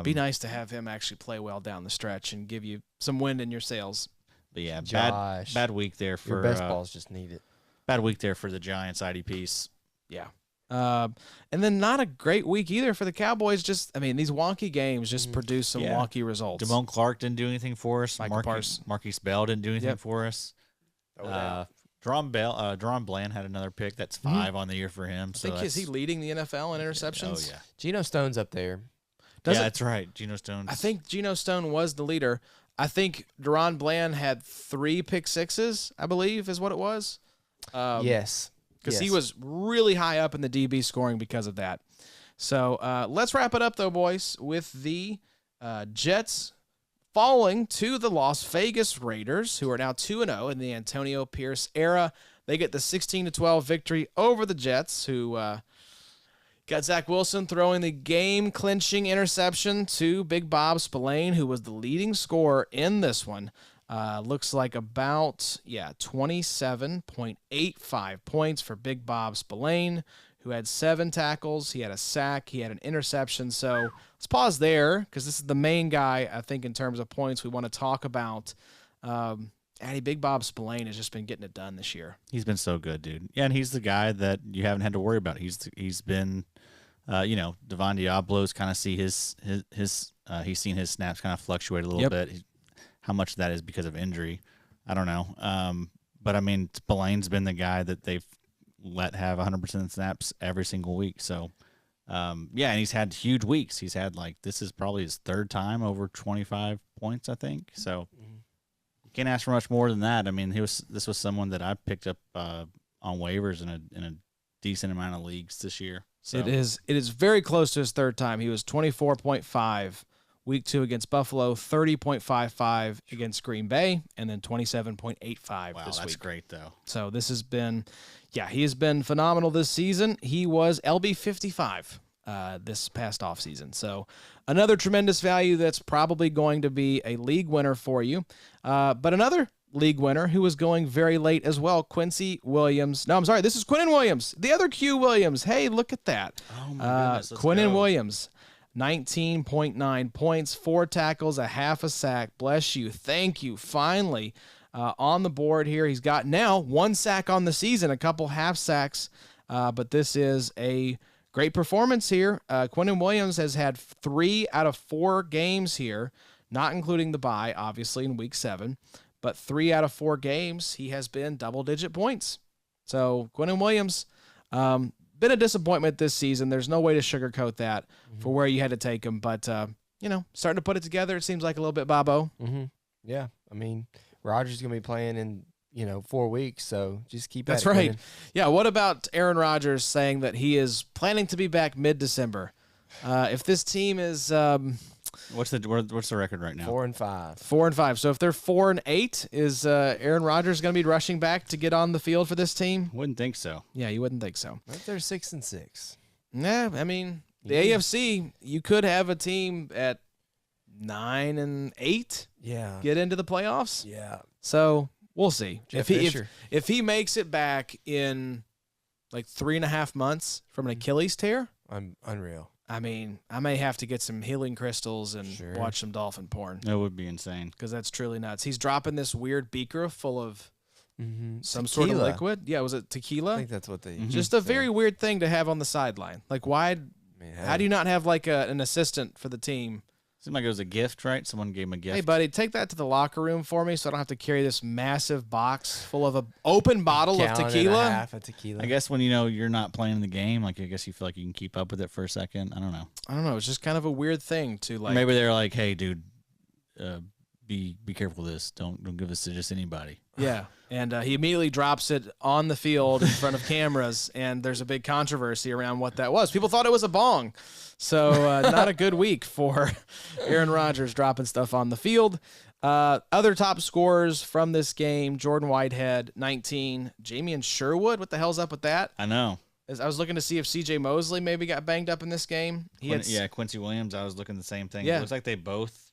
[SPEAKER 2] Be nice to have him actually play well down the stretch and give you some wind in your sails.
[SPEAKER 3] But yeah,
[SPEAKER 4] Josh,
[SPEAKER 3] bad week there for
[SPEAKER 4] your best balls just need it.
[SPEAKER 3] Bad week there for the Giants IDPs.
[SPEAKER 2] Yeah. And then not a great week either for the Cowboys. These wonky games just produce some wonky results.
[SPEAKER 3] Damone Clark didn't do anything for us. Marquise Bell didn't do anything for us. Deron Bland had another pick. That's 5 on the year for him.
[SPEAKER 2] I think is he leading the NFL in interceptions?
[SPEAKER 3] Oh, yeah.
[SPEAKER 4] Geno Stone's up there.
[SPEAKER 3] That's right. Geno Stone.
[SPEAKER 2] I think Geno Stone was the leader. I think Deron Bland had 3 pick sixes, I believe is what it was.
[SPEAKER 4] Yes.
[SPEAKER 2] Because he was really high up in the DB scoring because of that. So let's wrap it up, though, boys, with the Jets falling to the Las Vegas Raiders, who are now 2-0 in the Antonio Pierce era. They get the 16-12 victory over the Jets, who got Zach Wilson throwing the game-clinching interception to Big Bob Spillane, who was the leading scorer in this one. Looks like about 27.85 points for Big Bob Spillane, who had 7 tackles. He had a sack. He had an interception. So let's pause there because this is the main guy, I think, in terms of points we want to talk about. Big Bob Spillane has just been getting it done this year.
[SPEAKER 3] He's been so good, dude. Yeah, and he's the guy that you haven't had to worry about. He's been, Devon Diablo's kind of see he's seen his snaps kind of fluctuate a little bit. How much of that is because of injury, I don't know. But I mean, Spillane's been the guy that they've let have 100% snaps every single week. So, and he's had huge weeks. He's had this is probably his 3rd time over 25 points, I think. So. Can't ask for much more than that. I mean, this was someone that I picked up on waivers in a decent amount of leagues this year. So.
[SPEAKER 2] It is very close to his 3rd time. He was 24.5 week 2 against Buffalo, 30.55 against Green Bay, and then 27.85 this week.
[SPEAKER 3] Wow, that's great though.
[SPEAKER 2] So this has been, he has been phenomenal this season. He was LB 55 this past offseason. So another tremendous value that's probably going to be a league winner for you. But another league winner who was going very late as well, Quincy Williams. No, I'm sorry. This is Quinnen Williams, the other Q Williams. Hey, look at that.
[SPEAKER 3] Oh, my goodness.
[SPEAKER 2] Quinnen Williams, 19.9 points, 4 tackles, a half a sack. Bless you. Thank you. Finally on the board here. He's got now 1 sack on the season, a couple half sacks. But this is a great performance here. Quinnen Williams has had 3 out of 4 games here, not including the bye, obviously, in week 7. But 3 out of 4 games, he has been double-digit points. So Quinnen Williams, been a disappointment this season. There's no way to sugarcoat that for where you had to take him. But, starting to put it together, it seems like a little bit Bobo.
[SPEAKER 4] Mm-hmm. Yeah, I mean, Rodgers is going to be playing in 4 weeks, so just keep
[SPEAKER 2] That's
[SPEAKER 4] at it,
[SPEAKER 2] right.
[SPEAKER 4] Quinnen.
[SPEAKER 2] Yeah, what about Aaron Rodgers saying that he is planning to be back mid-December? If this team is
[SPEAKER 3] what's the record right now?
[SPEAKER 4] 4-5.
[SPEAKER 2] 4-5. So if they're 4-8, is Aaron Rodgers going to be rushing back to get on the field for this team?
[SPEAKER 3] Wouldn't think so.
[SPEAKER 2] Yeah, you wouldn't think so.
[SPEAKER 4] What if they're 6-6?
[SPEAKER 2] Nah, I mean, the AFC, you could have a team at 9-8
[SPEAKER 4] Yeah.
[SPEAKER 2] get into the playoffs.
[SPEAKER 4] Yeah.
[SPEAKER 2] So we'll see.
[SPEAKER 4] Jeff
[SPEAKER 2] If
[SPEAKER 4] Fisher.
[SPEAKER 2] he makes it back in 3.5 months from an Achilles tear,
[SPEAKER 4] I'm unreal.
[SPEAKER 2] I mean, I may have to get some healing crystals and
[SPEAKER 4] Sure.
[SPEAKER 2] watch some dolphin porn
[SPEAKER 3] That would be insane.
[SPEAKER 2] because that's truly nuts. He's dropping this weird beaker full of some
[SPEAKER 4] Tequila.
[SPEAKER 2] sort of liquid. Yeah, was it
[SPEAKER 4] I
[SPEAKER 2] tequila?
[SPEAKER 4] think that's what they
[SPEAKER 2] Just a very weird thing to have on the sideline. Why
[SPEAKER 4] Man,
[SPEAKER 2] How do you not have like an assistant for the team?
[SPEAKER 3] Seemed like it was a gift, right? Someone gave him a gift.
[SPEAKER 2] Hey, buddy, take that to the locker room for me so I don't have to carry this massive box full of an open bottle of
[SPEAKER 4] gallon and a
[SPEAKER 2] tequila.
[SPEAKER 4] half of tequila.
[SPEAKER 3] I guess when you're not playing the game, like I guess you feel like you can keep up with it for a second. I don't know.
[SPEAKER 2] I don't know. It's just kind of a weird thing to like.
[SPEAKER 3] Maybe they're like, hey, dude, be careful with this. Don't give this to just anybody.
[SPEAKER 2] Yeah, and he immediately drops it on the field in front of cameras, and there's a big controversy around what that was. People thought it was a bong, so not a good week for Aaron Rodgers dropping stuff on the field. Other top scorers from this game: Jordan Whitehead, 19. Jamian Sherwood, what the hell's up with that?
[SPEAKER 3] I know.
[SPEAKER 2] As I was looking to see if C.J. Mosley maybe got banged up in this game.
[SPEAKER 3] Quincy Williams. I was looking the same thing.
[SPEAKER 2] Yeah.
[SPEAKER 3] It looks like they both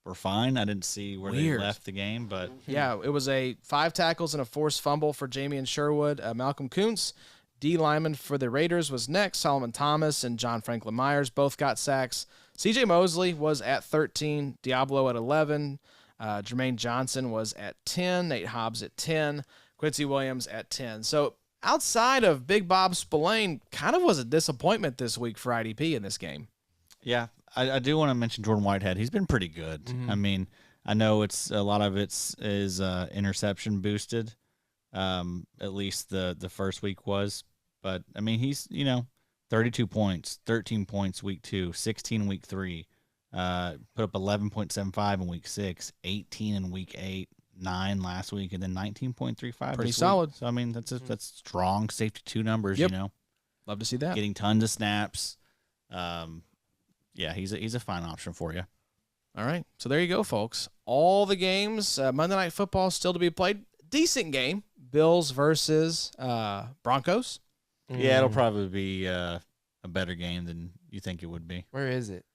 [SPEAKER 3] were fine. I didn't see where
[SPEAKER 2] Weird.
[SPEAKER 3] they left the game, but
[SPEAKER 2] Yeah, it was a 5 tackles and a forced fumble for Jamian Sherwood. Malcolm Kuntz, D lineman for the Raiders, was next. Solomon Thomas and John Franklin Myers both got sacks. C.J. Mosley was at 13, Diablo at 11, Jermaine Johnson was at 10, Nate Hobbs at 10, Quincy Williams at 10. So outside of Big Bob Spillane, kind of was a disappointment this week for IDP in this game.
[SPEAKER 3] yeah, I do want to mention Jordan Whitehead. He's been pretty good. I mean, I know it's a lot of it's is interception boosted. At least the first week was, but I mean he's 32 points, 13 points week 2, 16 week 3, put up 11.75 in week 6, 18 in week 8, 9 last week, and then 19.35.
[SPEAKER 2] Pretty solid.
[SPEAKER 3] So I mean that's strong safety 2 numbers.
[SPEAKER 2] Yep. Love to see that.
[SPEAKER 3] Getting tons of snaps. Yeah, he's a fine option for you.
[SPEAKER 2] All right, so there you go, folks. All the games, Monday Night Football still to be played. Decent game, Bills versus Broncos.
[SPEAKER 3] Yeah, it'll probably be a better game than you think it would be.
[SPEAKER 4] Where is it?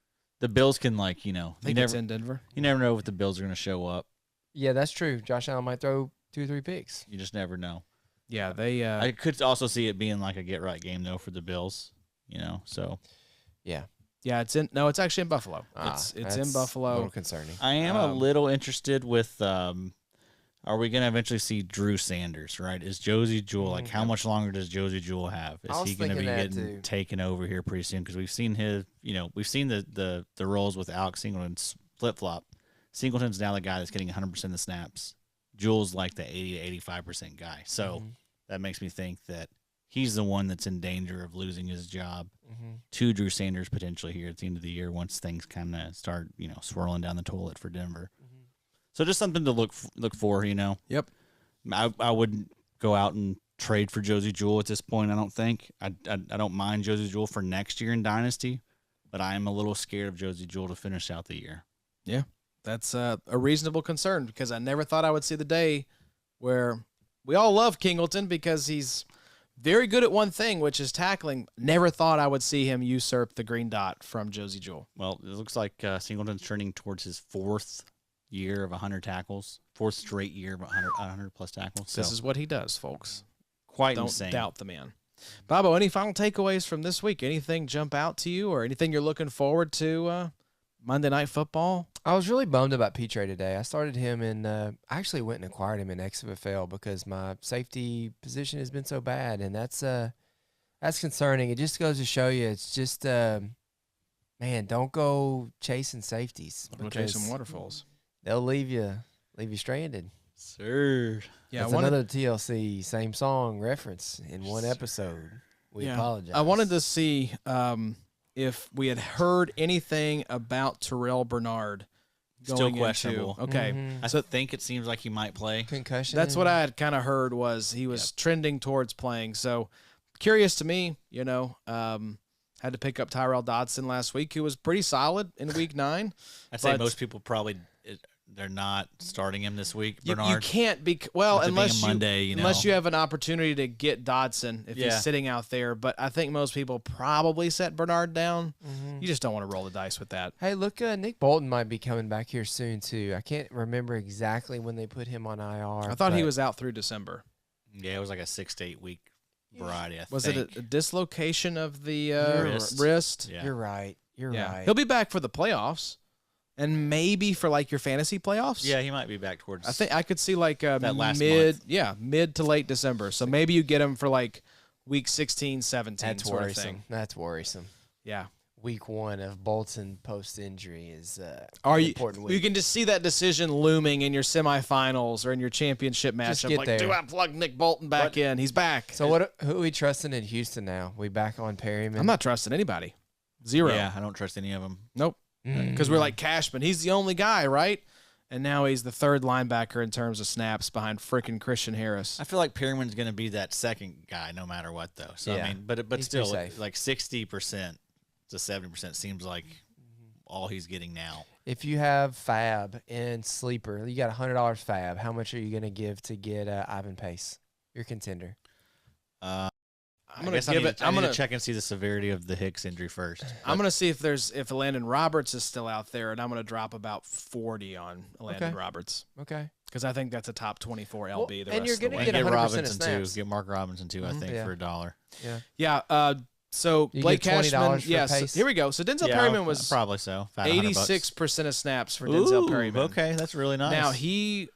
[SPEAKER 3] The Bills can
[SPEAKER 2] I think it's in Denver.
[SPEAKER 3] You never know if the Bills are going to show up.
[SPEAKER 4] Yeah, that's true. Josh Allen might throw 2 or 3 picks.
[SPEAKER 3] You just never know.
[SPEAKER 2] Yeah, they.
[SPEAKER 3] I could also see it being like a get right game though for the Bills. So
[SPEAKER 4] Yeah.
[SPEAKER 2] Yeah, it's actually in Buffalo. It's in
[SPEAKER 4] That's
[SPEAKER 2] Buffalo.
[SPEAKER 4] A little concerning.
[SPEAKER 3] I am a little interested with. Are we going to eventually see Drew Sanders? Right? Is Josie Jewell like how much longer does Josie Jewell have? Is
[SPEAKER 4] I was
[SPEAKER 3] he going to be
[SPEAKER 4] thinking that
[SPEAKER 3] getting
[SPEAKER 4] too.
[SPEAKER 3] taken over here pretty soon? Because we've seen his. We've seen the roles with Alex Singleton flip flop. Singleton's now the guy that's getting 100% of the snaps. Jewell's like the 80 to 85% guy. So that makes me think that he's the one that's in danger of losing his job to Drew Sanders potentially here at the end of the year once things kind of start, swirling down the toilet for Denver. So just something to look for,
[SPEAKER 2] Yep.
[SPEAKER 3] I wouldn't go out and trade for Josie Jewell at this point, I don't think. I don't mind Josie Jewell for next year in Dynasty, but I am a little scared of Josie Jewell to finish out the year.
[SPEAKER 2] Yeah, that's a reasonable concern because I never thought I would see the day where we all love Kingleton because he's very good at one thing, which is tackling. Never thought I would see him usurp the green dot from Josie Jewell.
[SPEAKER 3] Well, it looks like Singleton's turning towards his 4th year of 100 tackles, 4th straight year of 100 plus tackles.
[SPEAKER 2] This is what he does, folks.
[SPEAKER 3] quite
[SPEAKER 2] Don't
[SPEAKER 3] insane.
[SPEAKER 2] doubt the man. Bobo, any final takeaways from this week? Anything jump out to you or anything you're looking forward to Monday Night Football?
[SPEAKER 4] I was really bummed about Petre today. I started him in I actually went and acquired him in XFL because my safety position has been so bad, and that's concerning. It just goes to show you it's just man, don't go chasing safeties.
[SPEAKER 2] Don't chase some waterfalls.
[SPEAKER 4] They'll leave you stranded.
[SPEAKER 3] Sir.
[SPEAKER 2] Yeah,
[SPEAKER 4] That's another TLC same song reference in one episode. We apologize.
[SPEAKER 2] I wanted to see if we had heard anything about Terrell Bernard.
[SPEAKER 3] Still questionable.
[SPEAKER 2] Okay.
[SPEAKER 4] Mhm.
[SPEAKER 3] I think it seems like he might play.
[SPEAKER 4] Concussion.
[SPEAKER 2] That's what I had kind of heard was he was trending towards playing. So curious to me, had to pick up Tyrell Dodson last week, who was pretty solid in week 9.
[SPEAKER 3] I'd say
[SPEAKER 2] but
[SPEAKER 3] most people probably they're not starting him this week.
[SPEAKER 2] You
[SPEAKER 3] Bernard.
[SPEAKER 2] can't be
[SPEAKER 3] With it
[SPEAKER 2] unless
[SPEAKER 3] being a Monday,
[SPEAKER 2] unless you have an opportunity to get Dodson if
[SPEAKER 3] Yeah.
[SPEAKER 2] he's sitting out there. But I think most people probably set Bernard down. You just don't want to roll the dice with that.
[SPEAKER 4] Hey, look, Nick Bolton might be coming back here soon too. I can't remember exactly when they put him on IR.
[SPEAKER 2] I thought he
[SPEAKER 4] but
[SPEAKER 2] was out through December.
[SPEAKER 3] Yeah, it was like a 6 to 8 week variety. I
[SPEAKER 2] Was
[SPEAKER 3] think.
[SPEAKER 2] it a dislocation of the
[SPEAKER 3] Wrist.
[SPEAKER 2] wrist?
[SPEAKER 3] Yeah.
[SPEAKER 4] You're right. You're right.
[SPEAKER 2] He'll be back for the playoffs, and maybe for like your fantasy playoffs.
[SPEAKER 3] Yeah, he might be back towards.
[SPEAKER 2] I think I could see like
[SPEAKER 3] That last
[SPEAKER 2] mid
[SPEAKER 3] month.
[SPEAKER 2] to late December. So maybe you get him for like week 16, 17
[SPEAKER 4] That's
[SPEAKER 2] sort of
[SPEAKER 4] worrisome.
[SPEAKER 2] thing.
[SPEAKER 4] That's worrisome.
[SPEAKER 2] Yeah.
[SPEAKER 4] Week 1 of Bolton post-injury is
[SPEAKER 2] Are
[SPEAKER 4] an
[SPEAKER 2] you?
[SPEAKER 4] important week.
[SPEAKER 2] You can just see that decision looming in your semifinals or in your championship
[SPEAKER 4] Just
[SPEAKER 2] matchup.
[SPEAKER 4] get
[SPEAKER 2] Like,
[SPEAKER 4] there.
[SPEAKER 2] do I plug Nick Bolton back in? He's back.
[SPEAKER 4] So who are we trusting in Houston now? We back on Perryman?
[SPEAKER 2] I'm not trusting anybody. Zero.
[SPEAKER 3] Yeah, I don't trust any of them.
[SPEAKER 2] Nope. Because we're like Cashman. He's the only guy, right? And now he's the third linebacker in terms of snaps behind frickin' Christian Harris.
[SPEAKER 3] I feel like Perryman's going to be that second guy no matter what, though. So
[SPEAKER 4] Yeah.
[SPEAKER 3] I mean, but
[SPEAKER 4] He's
[SPEAKER 3] still,
[SPEAKER 4] pretty safe.
[SPEAKER 3] like 60% to 70% seems like all he's getting now.
[SPEAKER 4] If you have Fab and Sleeper, you got $100 Fab. How much are you going to give to get Ivan Pace, your contender?
[SPEAKER 2] I'm gonna give it.
[SPEAKER 3] I'm gonna check and see the severity of the Hicks injury first.
[SPEAKER 2] I'm gonna see if Landon Roberts is still out there, and I'm gonna drop about 40 on Landon
[SPEAKER 4] Okay.
[SPEAKER 2] Roberts
[SPEAKER 4] Okay.
[SPEAKER 2] because I think that's a top 24 LB. the
[SPEAKER 4] and
[SPEAKER 2] rest
[SPEAKER 4] you're
[SPEAKER 2] of the
[SPEAKER 4] gonna
[SPEAKER 2] way.
[SPEAKER 4] get
[SPEAKER 3] Get
[SPEAKER 4] 100% of
[SPEAKER 3] Robinson
[SPEAKER 4] snaps.
[SPEAKER 3] too. Get Mark Robinson too. I think
[SPEAKER 4] Yeah.
[SPEAKER 3] for $1.
[SPEAKER 4] Yeah.
[SPEAKER 2] Yeah. So
[SPEAKER 4] You
[SPEAKER 2] Blake
[SPEAKER 4] get $20
[SPEAKER 2] Cashman.
[SPEAKER 4] for
[SPEAKER 2] Yes.
[SPEAKER 4] Pace?
[SPEAKER 2] Here we go. So Denzel Perryman was
[SPEAKER 3] probably so. About $100.
[SPEAKER 2] 86% of snaps for Denzel
[SPEAKER 3] Ooh,
[SPEAKER 2] Perryman.
[SPEAKER 3] Okay, that's really nice.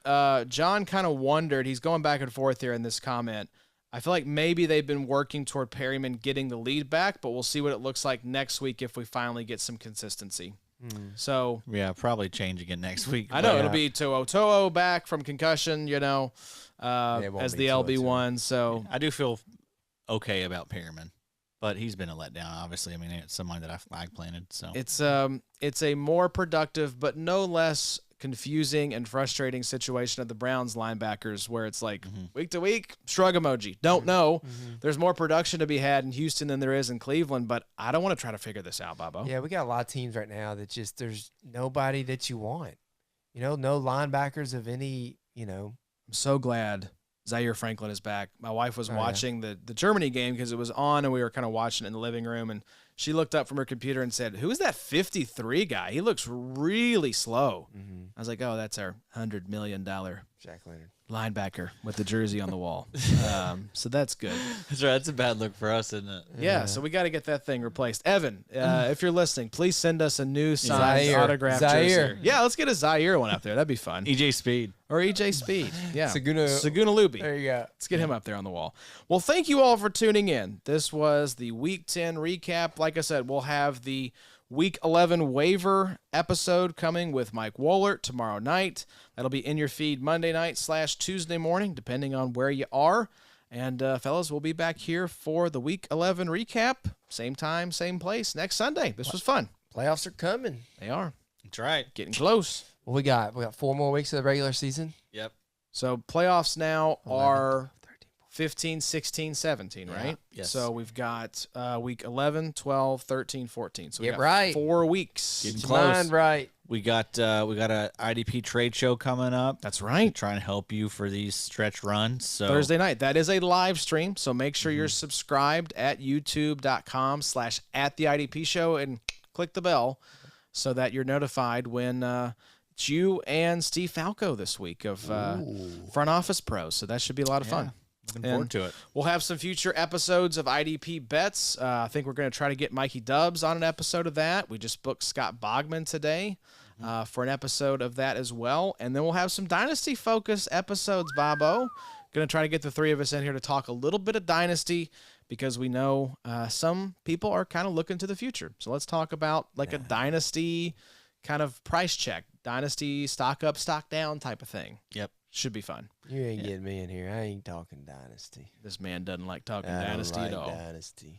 [SPEAKER 2] Now John kind of wondered. He's going back and forth here in this comment. I feel like maybe they've been working toward Perryman getting the lead back, but we'll see what it looks like next week if we finally get some consistency. So
[SPEAKER 3] yeah, probably change again next week.
[SPEAKER 2] I know
[SPEAKER 3] but-
[SPEAKER 2] it'll be To'o back from concussion,
[SPEAKER 4] it won't
[SPEAKER 2] as
[SPEAKER 4] be
[SPEAKER 2] the
[SPEAKER 4] To'o.
[SPEAKER 2] LB1. So
[SPEAKER 3] I do feel okay about Perryman, but he's been a letdown. Obviously, I mean it's somebody that I flag planted. So
[SPEAKER 2] it's a more productive but no less confusing and frustrating situation of the Browns linebackers where it's like week to week, shrug emoji. Don't know. There's more production to be had in Houston than there is in Cleveland, but I don't want to try to figure this out, Bobo.
[SPEAKER 4] Yeah, we got a lot of teams right now that just there's nobody that you want. No linebackers of any,
[SPEAKER 2] I'm so glad Zaire Franklin is back. My wife was
[SPEAKER 4] yeah.
[SPEAKER 2] watching the Germany game because it was on and we were kind of watching it in the living room, and she looked up from her computer and said, "Who is that 53 guy? He looks really slow." I was like, "Oh, that's our $100 million
[SPEAKER 4] Jack Leonard.
[SPEAKER 2] linebacker with the jersey on the wall." So that's good.
[SPEAKER 3] that's right. That's a bad look for us, isn't it?
[SPEAKER 2] Yeah, so we got to get that thing replaced. Evan, if you're listening, please send us a new signed
[SPEAKER 4] Zaire.
[SPEAKER 2] autographed
[SPEAKER 4] Zaire.
[SPEAKER 2] jersey. Yeah, let's get a Zaire one up there. That'd be fun.
[SPEAKER 3] EJ Speed.
[SPEAKER 2] Or EJ Speed. Yeah.
[SPEAKER 4] Saguna
[SPEAKER 2] Luby.
[SPEAKER 4] There you go.
[SPEAKER 2] Let's get him up there on the wall. Well, thank you all for tuning in. This was the Week 10 recap. Like I said, we'll have the Week 11 waiver episode coming with Mike Wohlert tomorrow night. That'll be in your feed Monday night / Tuesday morning, depending on where you are. And, fellas, we'll be back here for the Week 11 recap. Same time, same place, next Sunday. This was fun.
[SPEAKER 4] Playoffs are coming.
[SPEAKER 2] They are.
[SPEAKER 3] That's right.
[SPEAKER 2] Getting close.
[SPEAKER 4] Well, we got 4 more weeks of the regular season.
[SPEAKER 3] Yep.
[SPEAKER 2] So playoffs now
[SPEAKER 4] 11,
[SPEAKER 2] are
[SPEAKER 4] 13.
[SPEAKER 2] 15, 16, 17, right?
[SPEAKER 3] Yes.
[SPEAKER 2] So we've got week 11, 12, 13, 14. So we
[SPEAKER 4] Get
[SPEAKER 2] got
[SPEAKER 4] right.
[SPEAKER 2] 4 weeks.
[SPEAKER 3] Getting
[SPEAKER 4] Get
[SPEAKER 3] close.
[SPEAKER 4] your mind right.
[SPEAKER 3] We got a IDP trade show coming up.
[SPEAKER 2] That's right.
[SPEAKER 3] Trying to help you for these stretch runs. So
[SPEAKER 2] Thursday night. That is a live stream. So make sure you're subscribed at youtube.com/@theIDP show and click the bell so that you're notified when it's you and Steve Falco this week of Front Office Pros. So that should be a lot of fun.
[SPEAKER 3] looking forward to it.
[SPEAKER 2] We'll have some future episodes of IDP bets. I think we're going to try to get Mikey Dubs on an episode of that. We just booked Scott Bogman today for an episode of that as well. And then we'll have some Dynasty focus episodes, Bobo. Going to try to get the 3 of us in here to talk a little bit of Dynasty because we know some people are kind of looking to the future. So let's talk about like a Dynasty kind of price check, Dynasty stock up, stock down type of thing.
[SPEAKER 3] Yep.
[SPEAKER 2] Should be fun.
[SPEAKER 4] You ain't getting me in here. I ain't talking Dynasty.
[SPEAKER 2] This man doesn't like talking
[SPEAKER 4] I don't
[SPEAKER 2] Dynasty
[SPEAKER 4] like
[SPEAKER 2] at all.
[SPEAKER 4] Dynasty.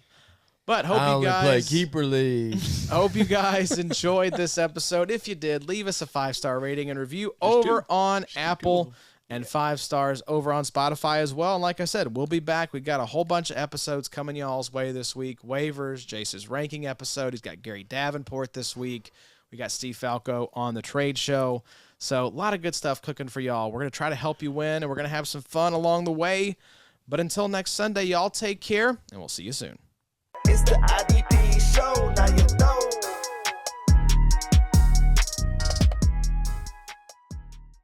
[SPEAKER 2] But
[SPEAKER 4] I
[SPEAKER 2] hope you
[SPEAKER 4] only play
[SPEAKER 2] guys
[SPEAKER 4] keeper leagues.
[SPEAKER 2] hope you guys enjoyed this episode. If you did, leave us a 5-star rating and review over on Apple and 5 stars over on Spotify as well. And like I said, we'll be back. We've got a whole bunch of episodes coming y'all's way this week. Waivers, Jace's ranking episode. He's got Gary Davenport this week. We got Steve Falco on the trade show. So a lot of good stuff cooking for y'all. We're going to try to help you win, and we're going to have some fun along the way. But until next Sunday, y'all take care, and we'll see you soon.
[SPEAKER 1] It's the IDP show.